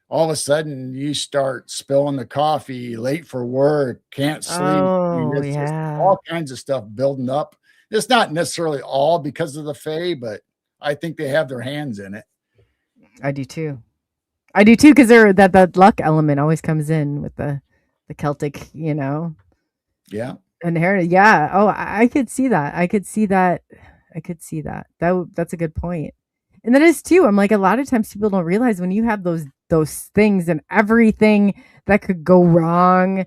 all of a sudden you start spilling the coffee, late for work, can't sleep. Just all kinds of stuff building up. It's not necessarily all because of the fae, but I think they have their hands in it. I do too, because that luck element always comes in with the Celtic, Yeah. Inherited. Yeah. Oh, I could see that. That's a good point. And that is too. I'm like, a lot of times people don't realize when you have those things and everything that could go wrong,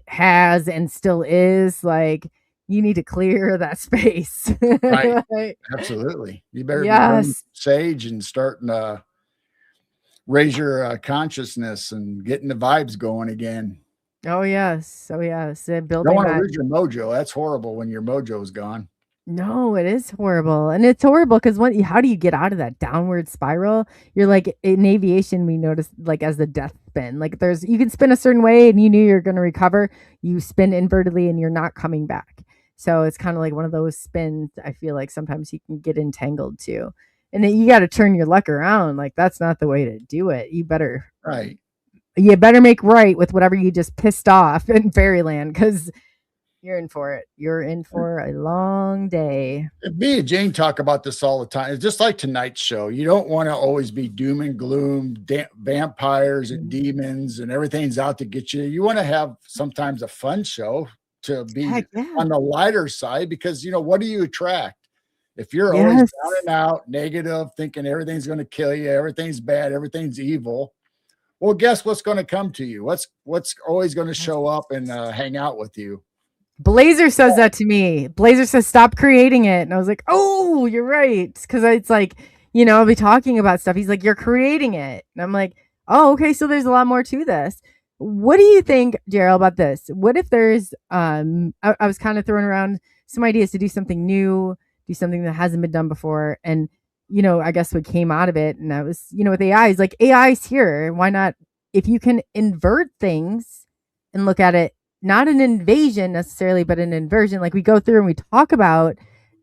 has, and still is, like, you need to clear that space. Right. Like, absolutely. You better be sage and starting to raise your consciousness and getting the vibes going again. Oh yes. Don't want to lose your mojo. That's horrible when your mojo is gone. No, it is horrible. And it's horrible because how do you get out of that downward spiral? You're like in aviation, we notice like as the death spin, like you can spin a certain way and you knew you're going to recover. You spin invertedly and you're not coming back. So it's kind of like one of those spins. I feel like sometimes you can get entangled too. And then you got to turn your luck around. Like that's not the way to do it. You better make right with whatever you just pissed off in fairyland because you're in for it. You're in for a long day. Me and Jane talk about this all the time. It's just like tonight's show. You don't want to always be doom and gloom, vampires and demons and everything's out to get you. You want to have sometimes a fun show to be on the lighter side because, what do you attract? If you're always down and out, negative, thinking everything's going to kill you, everything's bad, everything's evil, well, guess what's going to come to you? What's always going to show up and hang out with you? Blazer says that to me. Blazer says, stop creating it. And I was like, oh, you're right. Because it's like, I'll be talking about stuff. He's like, you're creating it. And I'm like, oh, okay. So there's a lot more to this. What do you think, Geryl, about this? What if there's, I was kind of throwing around some ideas to do something new, do something that hasn't been done before. And, I guess what came out of it, and that was, with AI, is like, AI's here. Why not? If you can invert things and look at it, not an invasion necessarily, but an inversion. Like we go through and we talk about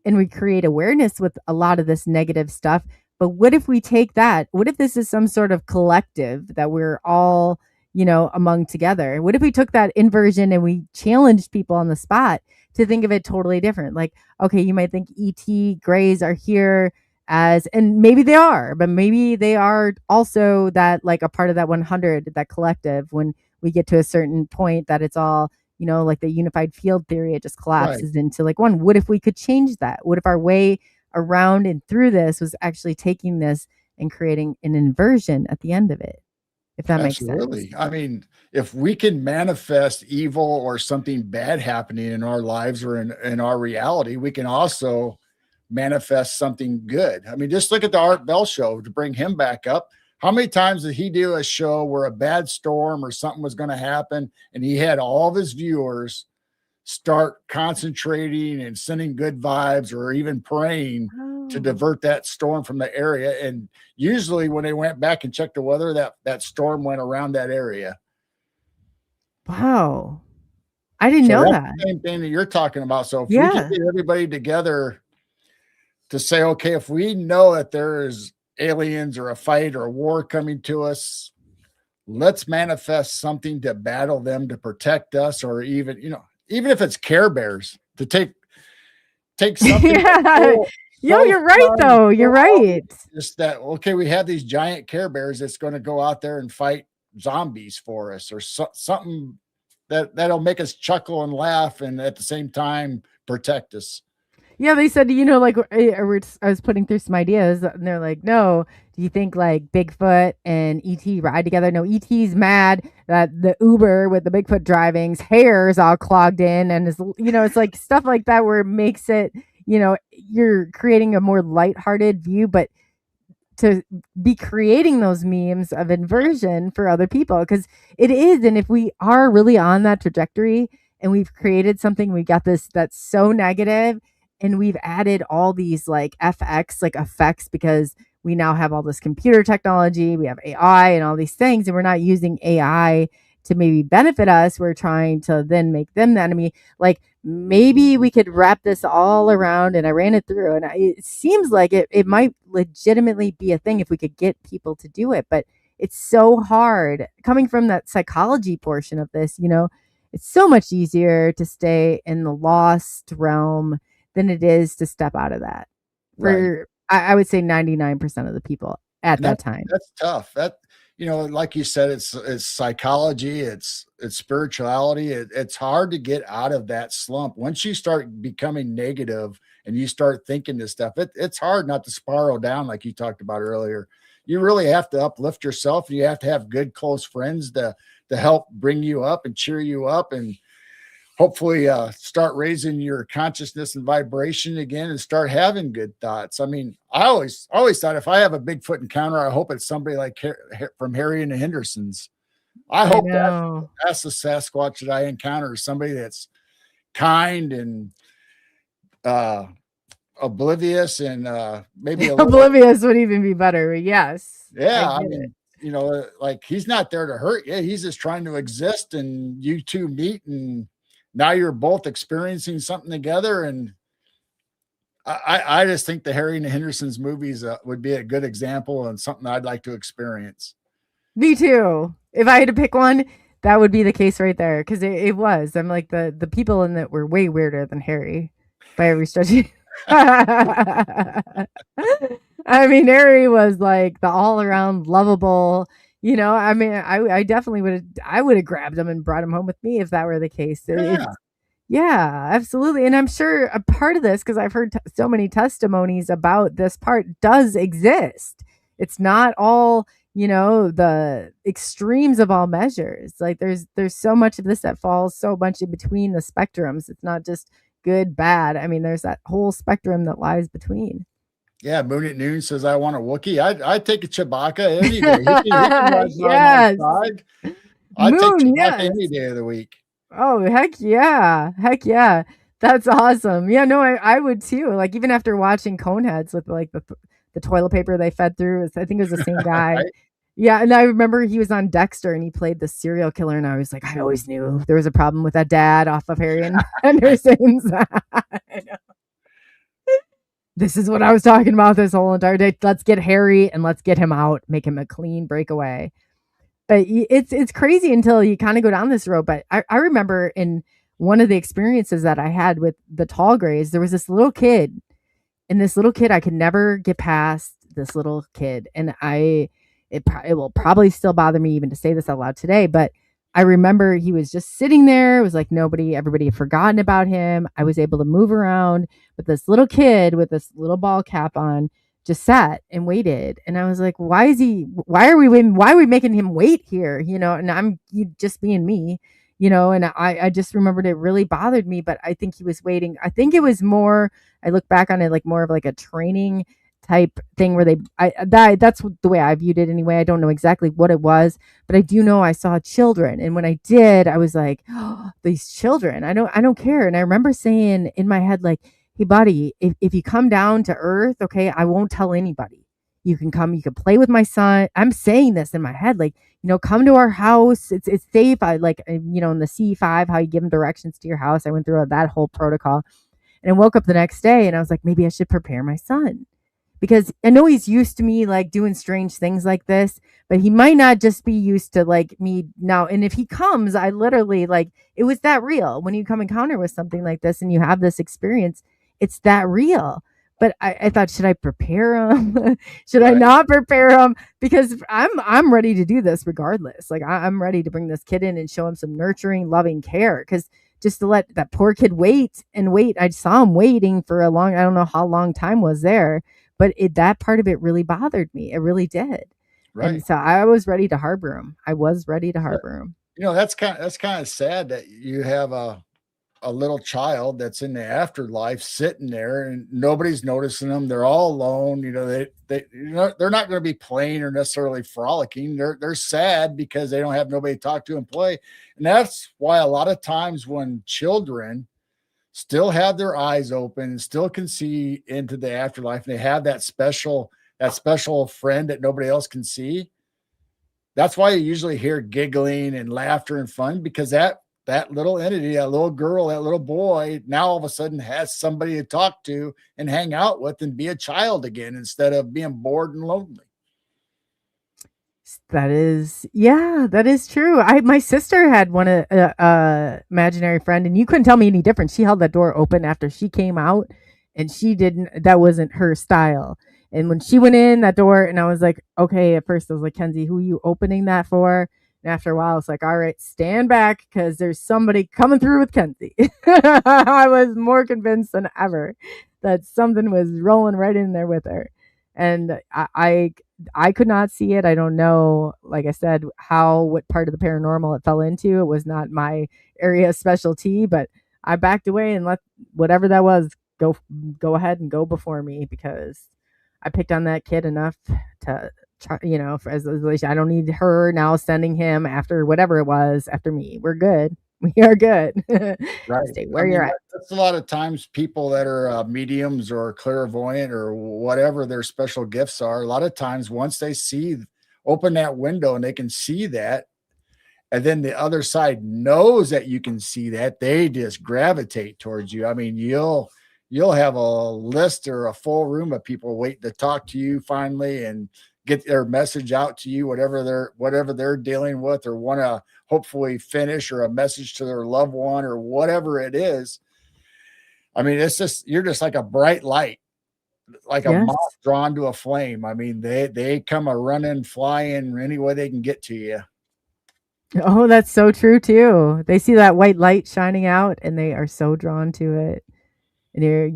and we create awareness with a lot of this negative stuff. But what if we take that? What if this is some sort of collective that we're all, among together? What if we took that inversion and we challenged people on the spot to think of it totally different? Like, okay, you might think ET Greys are here and maybe they are, but maybe they are also that like a part of that 100, that collective when we get to a certain point that it's all, like the unified field theory, it just collapses into like one. What if we could change that? What if our way around and through this was actually taking this and creating an inversion at the end of it? If that makes sense. I mean, if we can manifest evil or something bad happening in our lives or in our reality, we can also manifest something good. I mean, just look at the Art Bell show to bring him back up. How many times did he do a show where a bad storm or something was going to happen and he had all of his viewers start concentrating and sending good vibes or even praying to divert that storm from the area? And usually when they went back and checked the weather, that storm went around that area. Wow. I didn't know that. The same thing that you're talking about. So if we can get everybody together to say, okay, if we know that there is aliens or a fight or a war coming to us, let's manifest something to battle them, to protect us, or even if it's Care Bears to take something. You're right though. You're right. Just that, okay, we have these giant Care Bears that's going to go out there and fight zombies for us, or something that'll make us chuckle and laugh and at the same time protect us. Yeah, they said, like I was putting through some ideas and they're like, no, do you think like Bigfoot and ET ride together? No, ET's mad that the Uber with the Bigfoot driving's hair is all clogged in and is, it's like stuff like that where it makes it, you're creating a more lighthearted view, but to be creating those memes of inversion for other people, because it is. And if we are really on that trajectory and we've created something, we got this that's so negative, and we've added all these like FX, like effects, because we now have all this computer technology, we have AI and all these things, and we're not using AI to maybe benefit us. We're trying to then make them the enemy. Like maybe we could wrap this all around, and I ran it through, and it seems like it might legitimately be a thing if we could get people to do it. But it's so hard coming from that psychology portion of this, it's so much easier to stay in the lost realm than it is to step out of that. For I would say 99% of the people at that time. That's tough. That, like you said, it's psychology, it's spirituality. It's hard to get out of that slump. Once you start becoming negative and you start thinking this stuff, it's hard not to spiral down like you talked about earlier. You really have to uplift yourself. You have to have good, close friends to help bring you up and cheer you up, and hopefully start raising your consciousness and vibration again and start having good thoughts. I mean, I always thought if I have a Bigfoot encounter, I hope it's somebody like from Harry and the Hendersons. I hope that's the Sasquatch that I encounter, somebody that's kind and oblivious and maybe oblivious would even be better. Yes. Yeah, I mean, like he's not there to hurt you. He's just trying to exist, and you two meet, and now you're both experiencing something together. And I just think the Harry and the Hendersons movies would be a good example and something I'd like to experience. Me too. If I had to pick one, that would be the case right there. Because it was. I'm like the people in it were way weirder than Harry by every stretch. I mean, Harry was like the all around lovable. I mean, I definitely would have grabbed him and brought him home with me if that were the case. Yeah, absolutely. And I'm sure a part of this, because I've heard so many testimonies about this part, does exist. It's not all, the extremes of all measures. Like there's so much of this that falls so much in between the spectrums. It's not just good, bad. I mean, there's that whole spectrum that lies between. Yeah, Moon at Noon says, I want a Wookiee. I'd take a Chewbacca any day. He can yes. I'd take Chewbacca any day of the week. Oh, heck yeah. Heck yeah. That's awesome. Yeah, no, I would too. Like even after watching Coneheads with like the toilet paper they fed through, I think it was the same guy. Right? Yeah, and I remember he was on Dexter and he played the serial killer, and I was like, I always knew there was a problem with that dad off of Harry and Henderson's. I know. This is what I was talking about this whole entire day. Let's get Harry and let's get him out, make him a clean breakaway. But it's crazy until you kind of go down this road. But I remember in one of the experiences that I had with the tall grays, there was this little kid, and this little kid, I could never get past this little kid. And it will probably still bother me even to say this out loud today, but I remember he was just sitting there. It was like everybody had forgotten about him. I was able to move around, but this little kid with this little ball cap on just sat and waited. And I was like, why are we making him wait here? And I'm just being me, and I just remembered it really bothered me, but I think he was waiting. I think it was more, I look back on it like more of like a training type thing where that's the way I viewed it anyway. I don't know exactly what it was, but I do know I saw children. And when I did, I was like, oh, these children, I don't care. And I remember saying in my head, like, hey buddy, if you come down to earth, okay, I won't tell anybody. You can play with my son. I'm saying this in my head, like, come to our house. It's safe. I like, in the C5, how you give them directions to your house. I went through that whole protocol, and I woke up the next day and I was like, maybe I should prepare my son. Because I know he's used to me like doing strange things like this, but he might not just be used to like me now. And if he comes, I literally like, it was that real. When you come encounter with something like this and you have this experience, it's that real. But I thought, should I prepare him? Should I not prepare him? Because I'm ready to do this regardless. Like I'm ready to bring this kid in and show him some nurturing, loving care. Because just to let that poor kid wait. I saw him waiting for I don't know how long time was there. But that part of it really bothered me. It really did. Right. And so I was ready to harbor him. That's kind of sad that you have a little child that's in the afterlife sitting there and nobody's noticing them. They're all alone. They're not going to be playing or necessarily frolicking. They're sad because they don't have nobody to talk to and play. And that's why a lot of times when children still have their eyes open and still can see into the afterlife, and they have that special friend that nobody else can see. That's why you usually hear giggling and laughter and fun, because that little entity, that little girl, that little boy, now all of a sudden has somebody to talk to and hang out with and be a child again instead of being bored and lonely. That is true. My sister had one imaginary friend, and you couldn't tell me any difference. She held that door open after she came out, and that wasn't her style. And when she went in that door, and I was like, okay, at first I was like, Kenzie, who are you opening that for? And after a while, it's like, all right, stand back, because there's somebody coming through with Kenzie. I was more convinced than ever that something was rolling right in there with her. And I could not see it. I don't know, like I said, what part of the paranormal it fell into. It was not my area of specialty, but I backed away and let whatever that was go ahead and go before me, because I picked on that kid enough to try, as I don't need her now sending him after whatever it was after me. We're good. We are good. Right. Stay where you're at. That's a lot of times people that are mediums or clairvoyant or whatever their special gifts are. A lot of times, once they open that window and they can see that, and then the other side knows that you can see that, they just gravitate towards you. I mean, you'll have a list or a full room of people waiting to talk to you finally and get their message out to you, whatever they're dealing with or want to hopefully finish, or a message to their loved one or whatever it is. I mean, you're just like a bright light, like a moth drawn to a flame. I mean, they come a running, flying any way they can get to you. Oh, that's so true too. They see that white light shining out and they are so drawn to it. And you're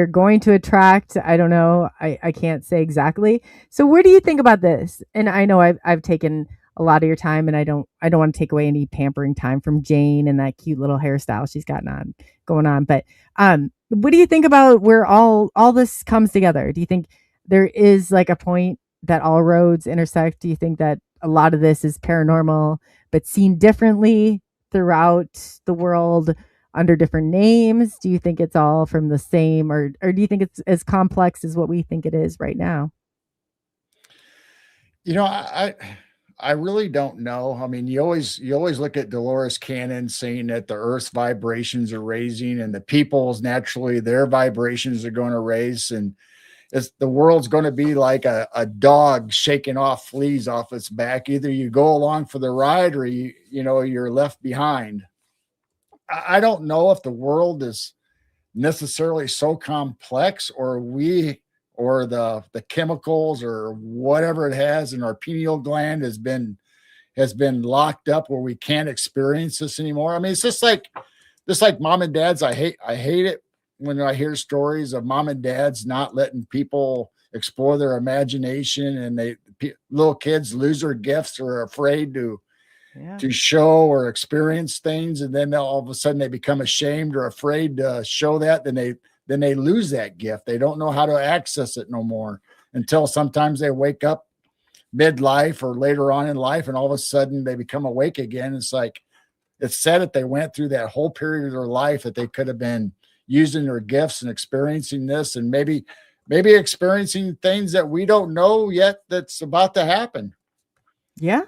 going to attract, I don't know, I can't say exactly. So where do you think about this? And I know I've taken a lot of your time, and I don't want to take away any pampering time from Jane and that cute little hairstyle she's got going on. But what do you think about where all this comes together? Do you think there is like a point that all roads intersect? Do you think that a lot of this is paranormal, but seen differently throughout the world under different names? Do you think it's all from the same, or do you think it's as complex as what we think it is right now? I really don't know. I mean, you always look at Dolores Cannon saying that the Earth's vibrations are raising, and the people's naturally their vibrations are going to raise, and the world's going to be like a dog shaking off fleas off its back. Either you go along for the ride, or you're left behind. I don't know if the world is necessarily so complex, or the chemicals or whatever it has in our pineal gland has been locked up where we can't experience this anymore. I mean, it's just like mom and dads. I hate it when I hear stories of mom and dads not letting people explore their imagination, and little kids lose their gifts or are afraid to show or experience things, and then all of a sudden they become ashamed or afraid to show that. Then they lose that gift. They don't know how to access it no more until sometimes they wake up midlife or later on in life, and all of a sudden they become awake again. It's like, it's sad that they went through that whole period of their life that they could have been using their gifts and experiencing this, and maybe experiencing things that we don't know yet that's about to happen. Yeah.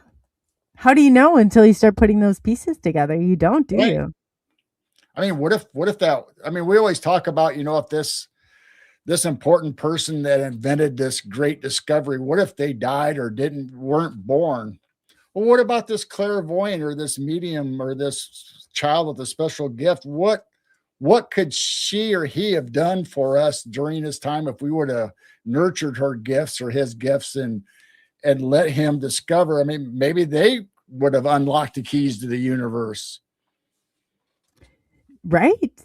How do you know until you start putting those pieces together? You don't, do you? I mean, what if that, I mean, we always talk about, if this important person that invented this great discovery, what if they died or weren't born? Well, what about this clairvoyant or this medium or this child with a special gift? What could she or he have done for us during his time if we would have nurtured her gifts or his gifts and let him discover? I mean, maybe they would have unlocked the keys to the universe. Right.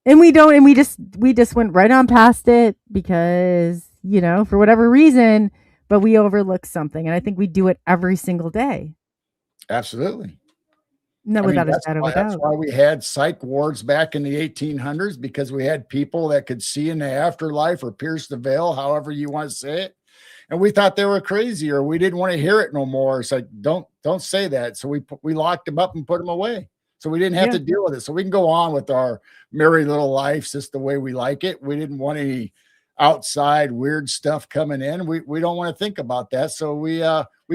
And we don't, and we just went right on past it because, for whatever reason, but we overlook something. And I think we do it every single day. Absolutely. No, without a shadow of a doubt. That's why we had psych wards back in the 1800s, because we had people that could see in the afterlife or pierce the veil, however you want to say it. And we thought they were crazy, or we didn't want to hear it no more. It's like, don't say that. So we locked them up and put them away. So we didn't have to deal with it. So we can go on with our merry little lives just the way we like it. We didn't want any outside weird stuff coming in. We don't want to think about that. So we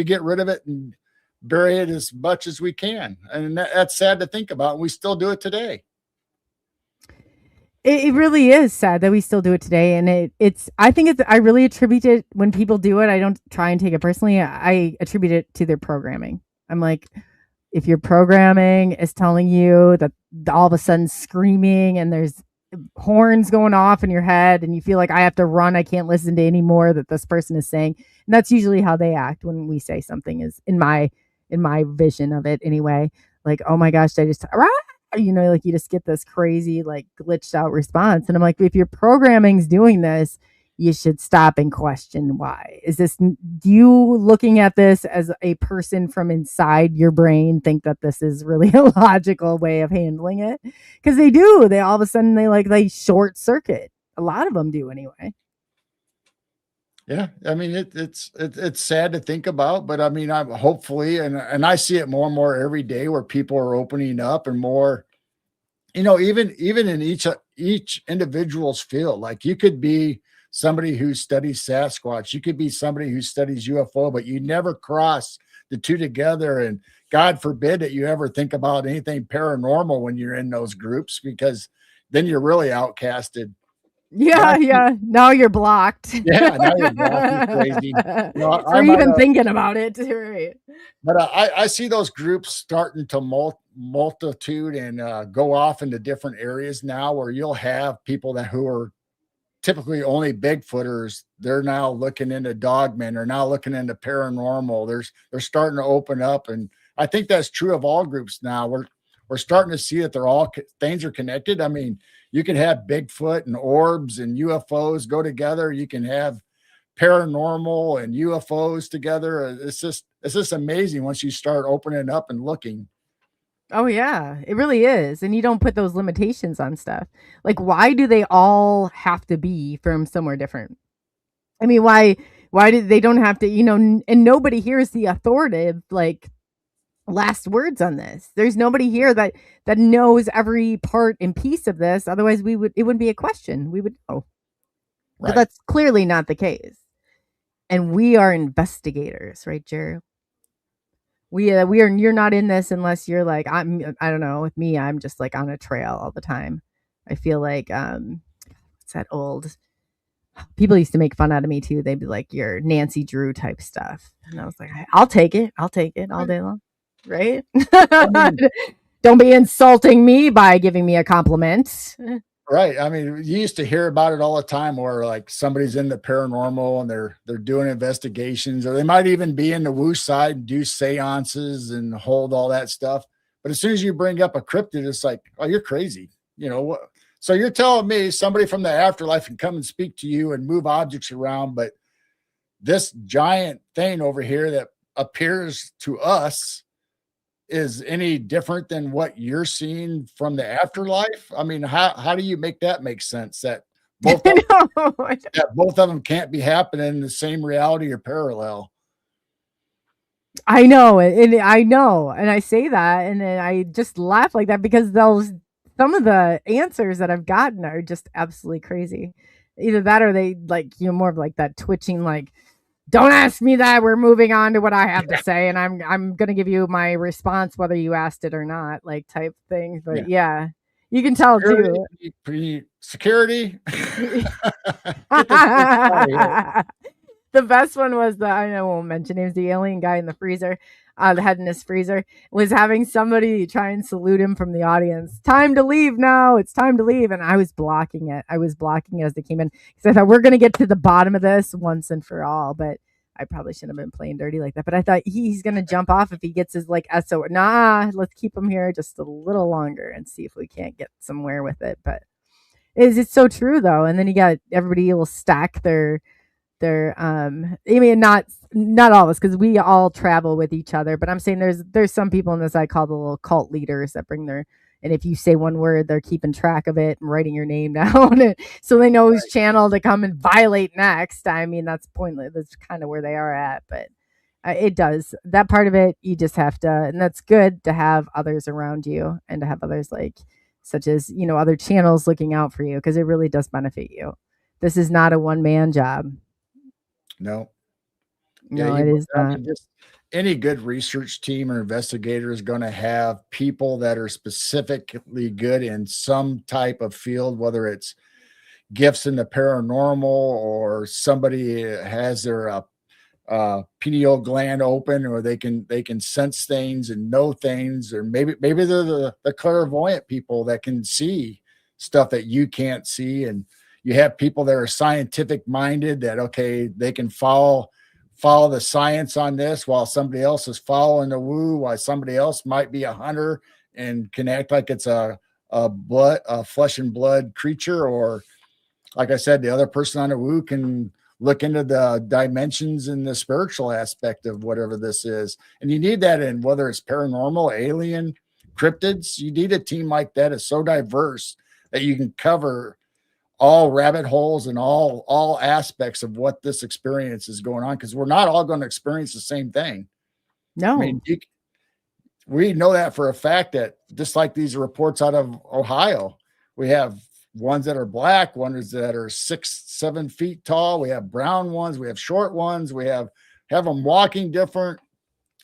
get rid of it and bury it as much as we can. And that's sad to think about. We still do it today. It really is sad that we still do it today. And I really attribute it, when people do it, I don't try and take it personally. I attribute it to their programming. I'm like, if your programming is telling you that all of a sudden screaming and there's horns going off in your head and you feel like I have to run, I can't listen to any more that this person is saying. And that's usually how they act when we say something, is in my vision of it anyway. Like, oh my gosh, I just, like you just get this crazy, like glitched out response. And I'm like, if your programming's doing this, you should stop and question why. You looking at this as a person from inside your brain think that this is really a logical way of handling it? Because they do. They all of a sudden they short circuit. A lot of them do anyway. Yeah, I mean it's sad to think about, but I mean I'm hopefully and I see it more and more every day where people are opening up and more, even in each individual's field. Like you could be somebody who studies Sasquatch, you could be somebody who studies UFO, but you never cross the two together. And God forbid that you ever think about anything paranormal when you're in those groups, because then you're really outcasted. Yeah, yeah. Now you're blocked. Yeah, now you're blocked. You're crazy. For even thinking about it. Right. But I see those groups starting to multitude and go off into different areas now, where you'll have people who are typically only Bigfooters. They're now looking into dogmen. They're now looking into paranormal. They're starting to open up, and I think that's true of all groups now. We're starting to see that things are connected. I mean, you can have Bigfoot and orbs and UFOs go together. You can have paranormal and UFOs together. It's just amazing once you start opening up and looking. Oh yeah, it really is. And you don't put those limitations on stuff. Like, why do they all have to be from somewhere different? I mean, why did they don't have to, and nobody here is the authoritative like last words on this. There's nobody here that knows every part and piece of this. Otherwise it wouldn't be a question. We would know. Right. But that's clearly not the case. And we are investigators, right, Geryl? We are. You're not in this unless you're like I don't know. With me, I'm just like on a trail all the time. I feel like what's that old? People used to make fun out of me too. They'd be like, "You're Nancy Drew type stuff," and I was like, "I'll take it. I'll take it all day long." Right? Don't be insulting me by giving me a compliment. Right. I mean, you used to hear about it all the time, where like somebody's in the paranormal and they're doing investigations, or they might even be in the woo side and do seances and hold all that stuff. But as soon as you bring up a cryptid, it's like, oh, you're crazy. What? So you're telling me somebody from the afterlife can come and speak to you and move objects around, but this giant thing over here that appears to us is any different than what you're seeing from the afterlife? I mean, how do you make that make sense, that both of them can't be happening in the same reality or parallel? I know, and I say that, and then I just laugh like that because some of the answers that I've gotten are just absolutely crazy. Either that, or they like more of like that twitching, like, don't ask me that. We're moving on to what I have to say, and I'm gonna give you my response whether you asked it or not, like type thing. But yeah you can tell too. Security. The best one was I won't mention names. The alien guy in the freezer, the head in his freezer, was having somebody try and salute him from the audience. Time to leave now. It's time to leave. And I was blocking it. As they came in because I thought we're going to get to the bottom of this once and for all. But I probably shouldn't have been playing dirty like that. But I thought he's going to jump off if he gets his like SO. Nah, let's keep him here just a little longer and see if we can't get somewhere with it. But it's so true though. And then you got everybody will stack their I mean, not all of us, because we all travel with each other, but I'm saying there's some people in this I call the little cult leaders that bring and if you say one word, they're keeping track of it and writing your name down so they know whose channel to come and violate next. I mean, that's pointless. That's kind of where they are at, but it does that part of it. You just have to, and that's good to have others around you and to have others like such as other channels looking out for you, because it really does benefit you. This is not a one-man job. No, it is not. Just any good research team or investigator is going to have people that are specifically good in some type of field, whether it's gifts in the paranormal or somebody has their pineal gland open, or they can sense things and know things, or maybe they're the clairvoyant people that can see stuff that you can't see. And you have people that are scientific minded that, okay, they can follow the science on this while somebody else is following the woo, while somebody else might be a hunter and can act like it's a flesh and blood creature. Or like I said, the other person on the woo can look into the dimensions and the spiritual aspect of whatever this is. And you need that in whether it's paranormal, alien, cryptids. You need a team like that. It's so diverse that you can cover all rabbit holes and all aspects of what this experience is going on, because we're not all going to experience the same thing. No. I mean, we know that for a fact, that just like these reports out of Ohio, we have ones that are black, ones that are 6-7 feet tall. We have brown ones. We have short ones. We have them walking different.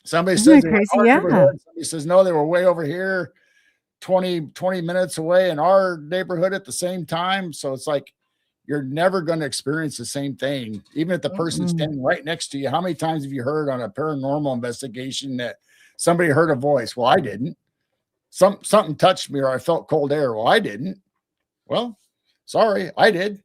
Somebody says crazy. Yeah. Somebody says, no, they were way over here 20 minutes away in our neighborhood at the same time. So it's like, you're never going to experience the same thing, even if the person's standing right next to you. How many times have you heard on a paranormal investigation that somebody heard a voice? Well, I didn't. Something touched me, or I felt cold air. Well, I didn't. Well, sorry, I did.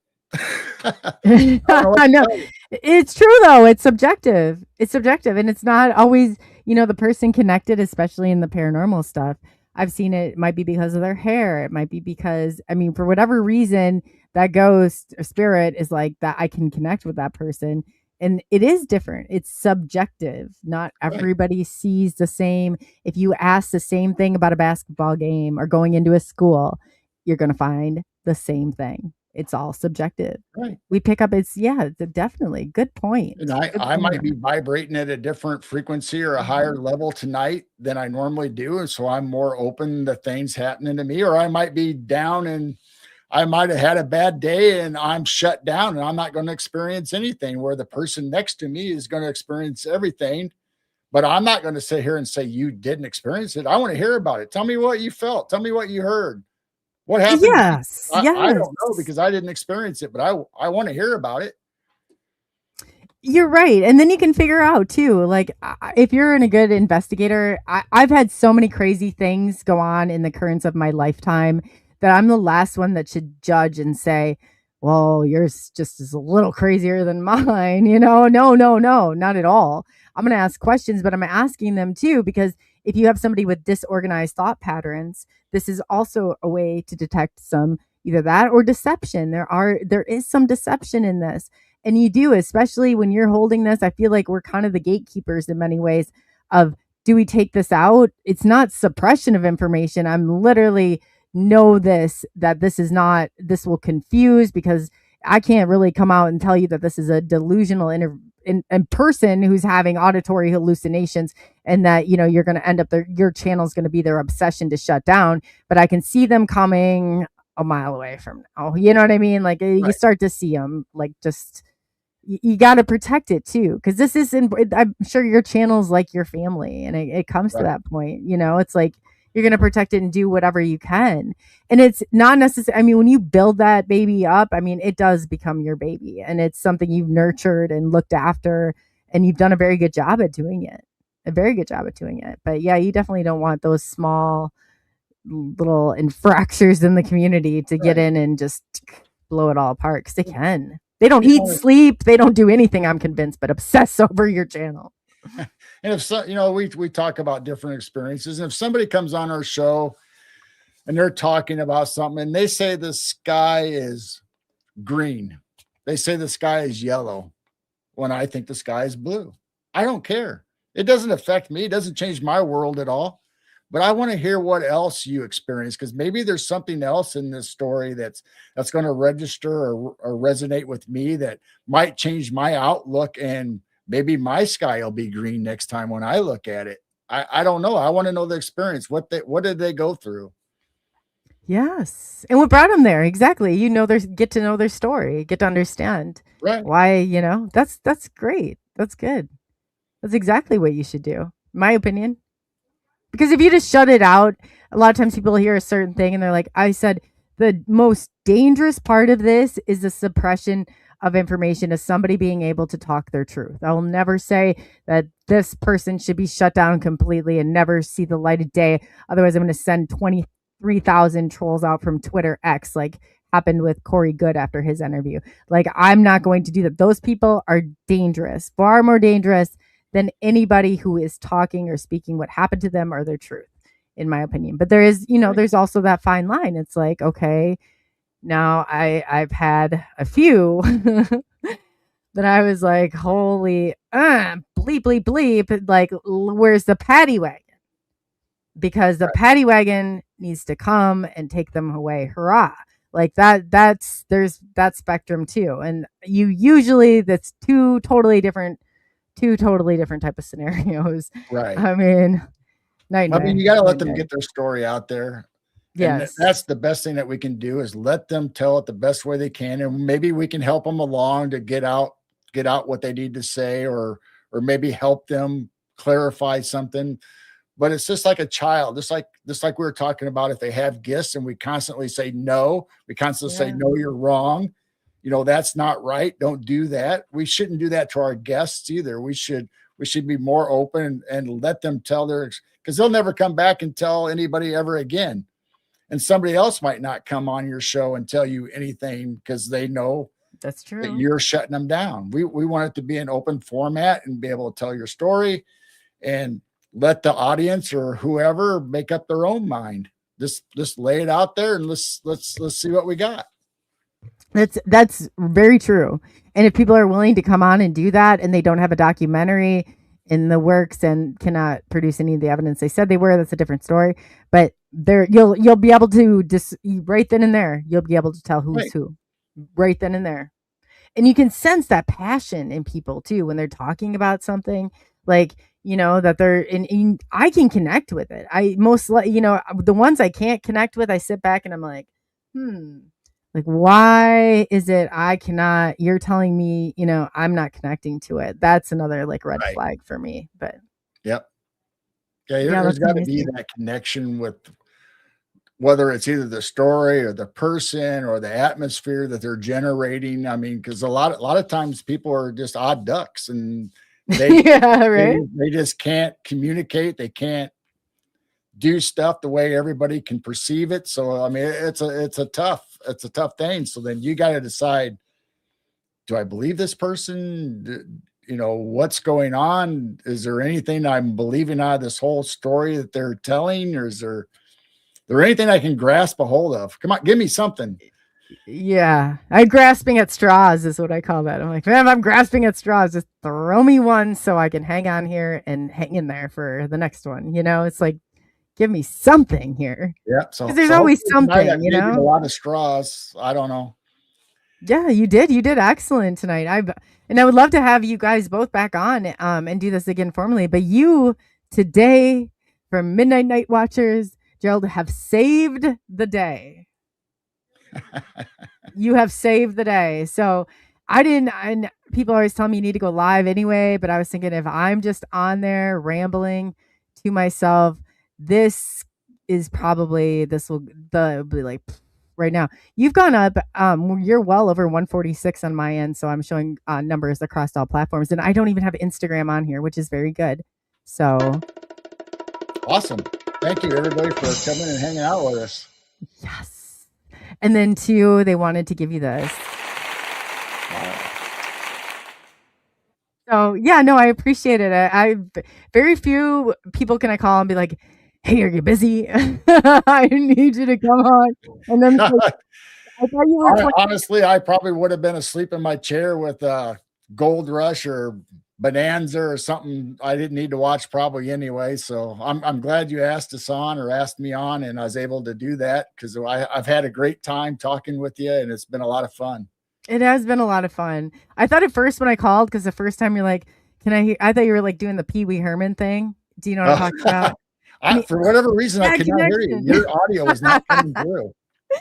I know. It's true though. It's subjective. And it's not always, the person connected, especially in the paranormal stuff. I've seen it might be because of their hair. It might be because, for whatever reason, that ghost or spirit is like that. I can connect with that person. And it is different. It's subjective. Not everybody sees the same. If you ask the same thing about a basketball game or going into a school, you're going to find the same thing. It's all subjective. Right. We pick up definitely good point. And I might be vibrating at a different frequency or a higher level tonight than I normally do. And so I'm more open to things happening to me, or I might be down and I might have had a bad day and I'm shut down and I'm not going to experience anything, where the person next to me is going to experience everything. But I'm not going to sit here and say, you didn't experience it. I want to hear about it. Tell me what you felt. Tell me what you heard. What happened? Yes. I don't know, because I didn't experience it, but I want to hear about it. You're right. And then you can figure out too, like if you're a good investigator, I've had so many crazy things go on in the currents of my lifetime that I'm the last one that should judge and say, well, yours just is a little crazier than mine. No, not at all. I'm going to ask questions, but I'm asking them too, because if you have somebody with disorganized thought patterns, this is also a way to detect some, either that or deception. There is some deception in this. And you do, especially when you're holding this. I feel like we're kind of the gatekeepers in many ways of, do we take this out? It's not suppression of information. I'm literally know that this will confuse, because I can't really come out and tell you that this is a delusional in person who's having auditory hallucinations, and that you're going to end up your channel is going to be their obsession to shut down. But I can see them coming a mile away from now. You know what I mean? Like you start to see them, like, just you got to protect it too, because this isn't. I'm sure your channel's like your family, and it comes to that point. It's like you're going to protect it and do whatever you can. And it's not necessary. When you build that baby up, it does become your baby, and it's something you've nurtured and looked after, and you've done a very good job at doing it. But yeah, you definitely don't want those small little infractors in the community to get in and just blow it all apart, because they can. They don't eat, sleep. They don't do anything, I'm convinced, but obsess over your channel. And if so, we talk about different experiences, and if somebody comes on our show and they're talking about something and they say the sky is green, they say the sky is yellow, when I think the sky is blue, I don't care. It doesn't affect me. It doesn't change my world at all. But I want to hear what else you experience, because maybe there's something else in this story that's going to register or resonate with me that might change my outlook, and maybe my sky will be green next time when I look at it. I don't know. I want to know the experience. What did they go through? Yes. And what brought them there? Exactly. Get to know their story, get to understand why, that's great. That's good. That's exactly what you should do. My opinion. Because if you just shut it out, a lot of times people hear a certain thing and they're like, I said, the most dangerous part of this is the suppression of information, is somebody being able to talk their truth. I will never say that this person should be shut down completely and never see the light of day. Otherwise, I'm going to send 23,000 trolls out from Twitter X, like happened with Corey Good after his interview. Like, I'm not going to do that. Those people are dangerous, far more dangerous than anybody who is talking or speaking what happened to them or their truth, in my opinion. But there is, there's also that fine line. It's like, okay, now I've had a few that I was like, holy, bleep, bleep, bleep. Like, where's the paddy wagon? Because the paddy wagon needs to come and take them away. Hurrah. Like there's that spectrum too. And usually that's two totally different type of scenarios. Right. I mean, you got to let them get their story out there. Yes. And that's the best thing that we can do, is let them tell it the best way they can. And maybe we can help them along to get out what they need to say, or maybe help them clarify something. But it's just like a child, just like we were talking about, if they have gifts and we constantly say no, say, no, you're wrong. That's not right. Don't do that. We shouldn't do that to our guests either. We should be more open and let them tell because they'll never come back and tell anybody ever again. And somebody else might not come on your show and tell you anything because they know that's true, that you're shutting them down. We want it to be an open format and be able to tell your story and let the audience or whoever make up their own mind. Just lay it out there and let's see what we got. That's very true. And if people are willing to come on and do that, and they don't have a documentary in the works and cannot produce any of the evidence they said they were, that's a different story. But you'll be able to just right then and there, you'll be able to tell who's who right then and there. And you can sense that passion in people too when they're talking about something, like, that they're in. I can connect with it. The ones I can't connect with, I sit back and I'm like, like, why is it I cannot, you're telling me, I'm not connecting to it. That's another like red flag for me. But yep. Yeah, there's got to be that connection with, whether it's either the story or the person or the atmosphere that they're generating. I mean, because a lot of times people are just odd ducks, and they they just can't communicate. They can't do stuff the way everybody can perceive it. So I mean, it's a tough thing. So then you got to decide, do I believe this person? What's going on? Is there anything I'm believing out of this whole story that they're telling, or is there anything I can grasp a hold of? Come on, give me something. Yeah, I'm grasping at straws is what I call that. I'm like, man, I'm grasping at straws. Just throw me one so I can hang on here and hang in there for the next one. It's like, give me something here. Yeah, so there's always something. A lot of straws. I don't know. Yeah, you did excellent tonight. I would love to have you guys both back on and do this again formally. But you today, from Midnight Night Watchers, Geryl, have saved the day. You have saved the day. So and people always tell me you need to go live anyway, but I was thinking, if I'm just on there rambling to myself, this will be like right now. You've gone up, you're well over 146 on my end, so I'm showing numbers across all platforms, and I don't even have Instagram on here, which is very good. So awesome. Thank you everybody for coming and hanging out with us. Yes. And then too, they wanted to give you this. So yeah, no, I appreciate it. I very few people can I call and be like, hey, are you busy? I need you to come on. And then like, I thought you were honestly, I probably would have been asleep in my chair with Gold Rush or Bonanza or something I didn't need to watch probably anyway. So I'm glad you asked us on, or asked me on, and I was able to do that, because I've had a great time talking with you, and it's been a lot of fun. It has been a lot of fun. I thought at first when I called, because the first time you're like, can I hear? I thought you were like doing the Pee Wee Herman thing. Do you know what I'm talking about? For whatever reason, I could not hear you. Your audio is not coming through.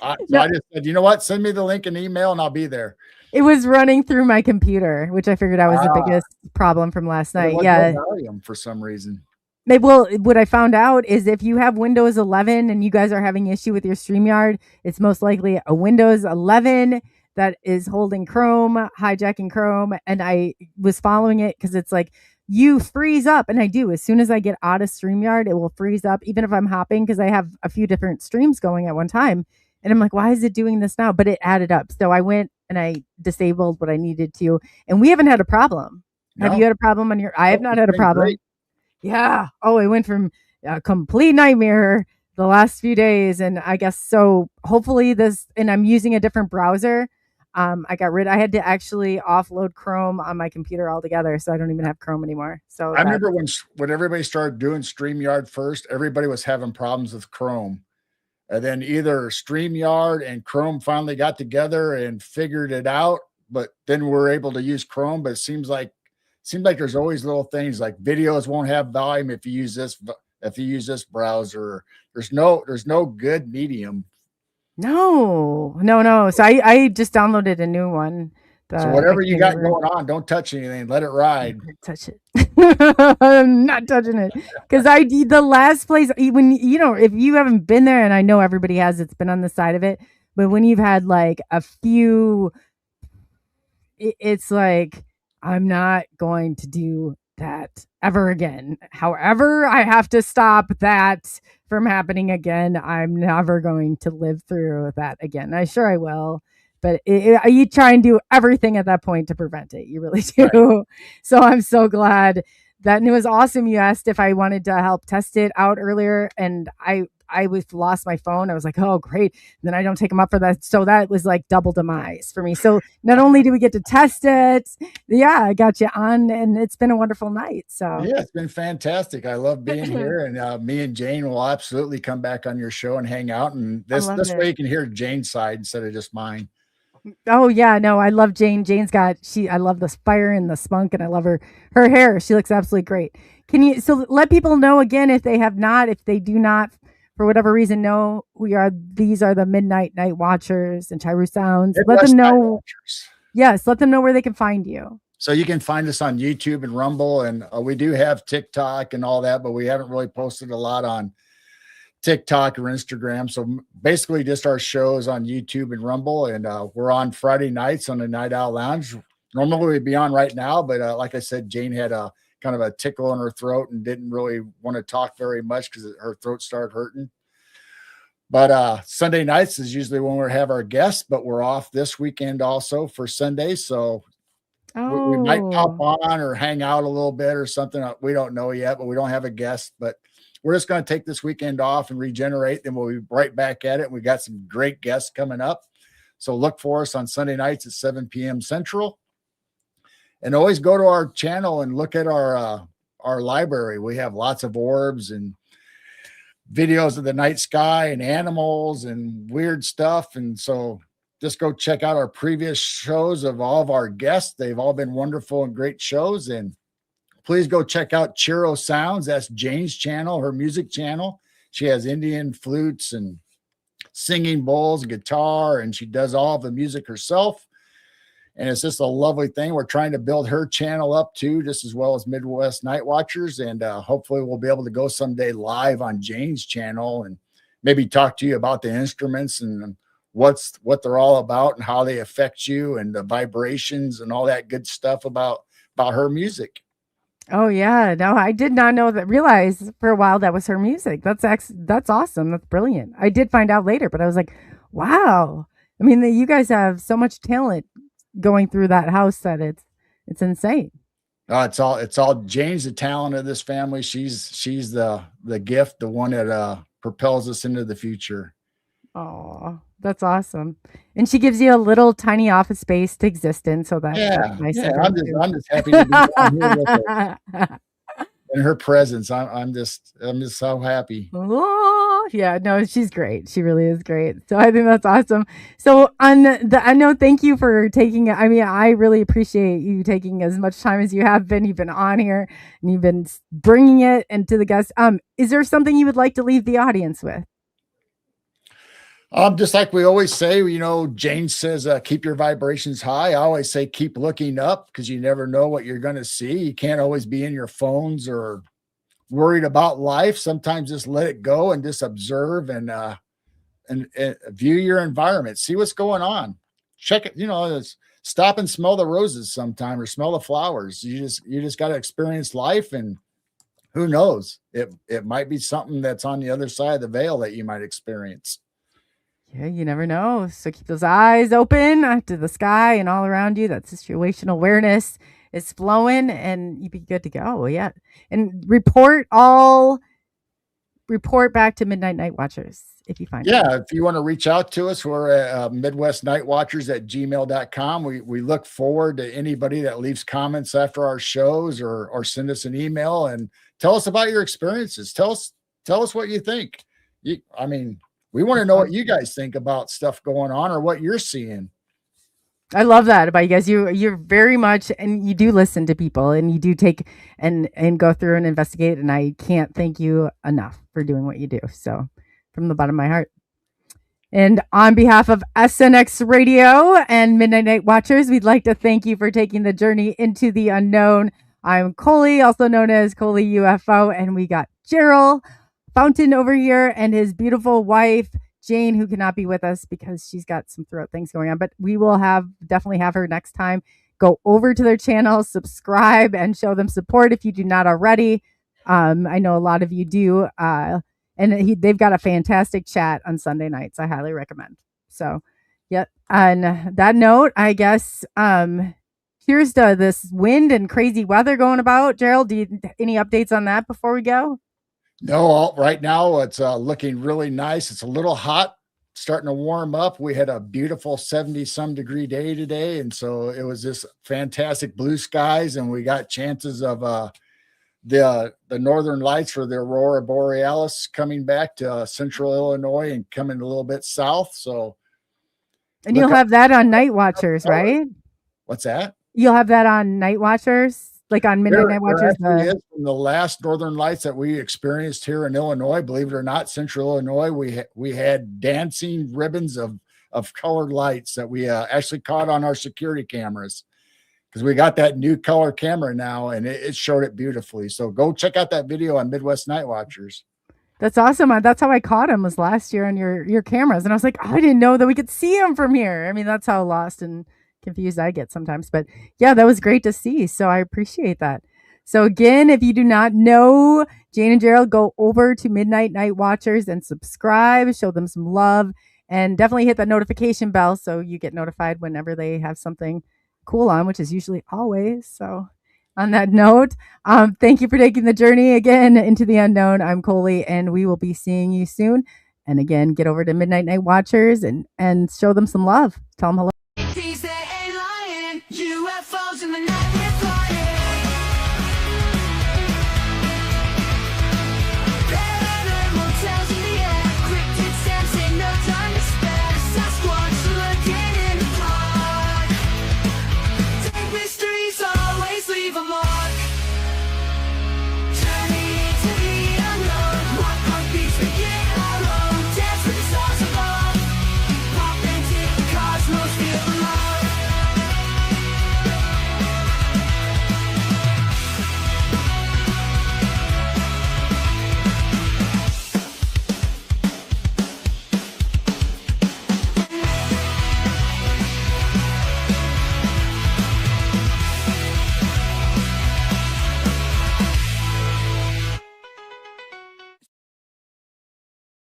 I just said, you know what? Send me the link and email, and I'll be there. It was running through my computer, which I figured out was the biggest problem from last night. Yeah, no volume for some reason. Well, what I found out is if you have Windows 11 and you guys are having issue with your StreamYard, it's most likely a Windows 11 that is holding Chrome, hijacking Chrome. And I was following it because it's like, you freeze up, and I do. As soon as I get out of StreamYard, it will freeze up, even if I'm hopping, because I have a few different streams going at one time. And I'm like, why is it doing this now? But it added up. So I went and I disabled what I needed to, and we haven't had a problem. No. Have you had a problem on your? I have not had a problem. Great. Yeah. Oh, it went from a complete nightmare the last few days, and I guess so. Hopefully this, and I'm using a different browser. I had to actually offload Chrome on my computer altogether, so I don't even have Chrome anymore. So I remember when everybody started doing StreamYard first, everybody was having problems with Chrome. And then either StreamYard and Chrome finally got together and figured it out, but then we're able to use Chrome. But it seems like there's always little things like videos won't have volume if you use this browser. There's no good medium. No. So I just downloaded a new one. So whatever you got going on, don't touch anything. Let it ride. Touch it. I'm not touching it because the last place when if you haven't been there, and I know everybody has, it's been on the side of it, but when you've had like a few, it's like I'm not going to do that ever again. However, I have to stop that from happening again. I'm never going to live through that again. I will. But you try and do everything at that point to prevent it. You really do. Right. So I'm so glad that, and it was awesome. You asked if I wanted to help test it out earlier, and I lost my phone. I was like, oh, great. And then I don't take them up for that. So that was like double demise for me. So not only do we get to test it, I got you on, and it's been a wonderful night. So yeah, it's been fantastic. I love being here, and me and Jane will absolutely come back on your show and hang out. And this way you can hear Jane's side instead of just mine. Oh yeah, no, I love Jane. I love the fire and the spunk, and I love her hair. She looks absolutely great. So let people know again, if they do not, for whatever reason, know these are the Midnight Night Watchers and Chiru Sounds. Let them know. Yes, let them know where they can find you. So you can find us on YouTube and Rumble, and we do have TikTok and all that, but we haven't really posted a lot on TikTok or Instagram. So basically just our shows on YouTube and Rumble, and we're on Friday nights on the Night Owl Lounge. Normally we'd be on right now, but like I said, Jane had a kind of a tickle in her throat and didn't really want to talk very much because her throat started hurting. But Sunday nights is usually when we have our guests, but we're off this weekend also for Sunday. So we might pop on or hang out a little bit or something. We don't know yet, but we don't have a guest, but we're just going to take this weekend off and regenerate. Then we'll be right back at it. We got some great guests coming up. So look for us on Sunday nights at 7 p.m. Central. And always go to our channel and look at our library. We have lots of orbs and videos of the night sky and animals and weird stuff. And so just go check out our previous shows of all of our guests. They've all been wonderful and great shows. And please go check out Geryl Sounds. That's Jane's channel, her music channel. She has Indian flutes and singing bowls and guitar, and she does all of the music herself. And it's just a lovely thing. We're trying to build her channel up too, just as well as Midwest Night Watchers. And hopefully we'll be able to go someday live on Jane's channel and maybe talk to you about the instruments and what they're all about and how they affect you and the vibrations and all that good stuff about her music. Oh yeah, no, I did not realize for a while that was her music. That's awesome. That's brilliant. I did find out later, but I was like, wow. I mean, you guys have so much talent going through that house that it's insane. It's all Jane's the talent of this family. She's the gift, the one that propels us into the future. Oh, that's awesome. And she gives you a little tiny office space to exist in. So that's nice. Yeah, I'm just happy to be down here with her. In her presence. I'm just so happy. Oh, yeah, no, she's great. She really is great. So I think that's awesome. So I know, thank you for taking, I really appreciate you taking as much time as you have been. You've been on here and you've been bringing it into the guests. Is there something you would like to leave the audience with? Just like we always say, Jane says, keep your vibrations high. I always say, keep looking up because you never know what you're going to see. You can't always be in your phones or worried about life. Sometimes just let it go and just observe and view your environment. See what's going on. Check it. Stop and smell the roses sometime or smell the flowers. You just got to experience life, and who knows? It might be something that's on the other side of the veil that you might experience. Yeah, you never know. So keep those eyes open to the sky and all around you. That situational awareness is flowing, and you'd be good to go. Yeah. And report back to Midnight Night Watchers if you find it. If you want to reach out to us, we're at midwestnightwatchers@gmail.com. We look forward to anybody that leaves comments after our shows or send us an email and tell us about your experiences. Tell us what you think. We want to know what you guys think about stuff going on or what you're seeing. I love that about you guys. You're very much, and you do listen to people, and you do take and go through and investigate. And I can't thank you enough for doing what you do. So from the bottom of my heart. And on behalf of SNX Radio and Midnight Night Watchers, we'd like to thank you for taking the journey into the unknown. I'm Coley, also known as Coley UFO, and we got Geryl Fountain over here and his beautiful wife, Jane, who cannot be with us because she's got some throat things going on, but we will definitely have her next time. Go over to their channel, subscribe, and show them support if you do not already. I know a lot of you do. And they've got a fantastic chat on Sunday nights. I highly recommend. So, yep. On that note, I guess, here's to this wind and crazy weather going about. Geryl, any updates on that before we go? No, right now it's looking really nice. It's a little hot, starting to warm up. We had a beautiful 70-some degree day today. And so it was just fantastic blue skies. And we got chances of the northern lights for the aurora borealis coming back to central Illinois and coming a little bit south. So, and you'll have that on Night Watchers, right? What's that? You'll have that on Night Watchers, like on Midnight Night Watchers. Is from the last northern lights that we experienced here in Illinois. Believe it or not, central Illinois, we had dancing ribbons of colored lights that we actually caught on our security cameras. Because we got that new color camera now, and it showed it beautifully. So go check out that video on Midwest Night Watchers. That's awesome. That's how I caught him, was last year on your cameras. And I was like, I didn't know that we could see him from here. I mean, that's how lost and confused I get sometimes. But yeah, that was great to see. So I appreciate that. So again, if you do not know Jane and Geryl, go over to Midnight Night Watchers and subscribe, show them some love, and definitely hit that notification bell so you get notified whenever they have something cool on, which is usually always. So on that note, thank you for taking the journey again into the unknown. I'm Coley, and we will be seeing you soon. And again, get over to Midnight Night Watchers and show them some love. Tell them hello.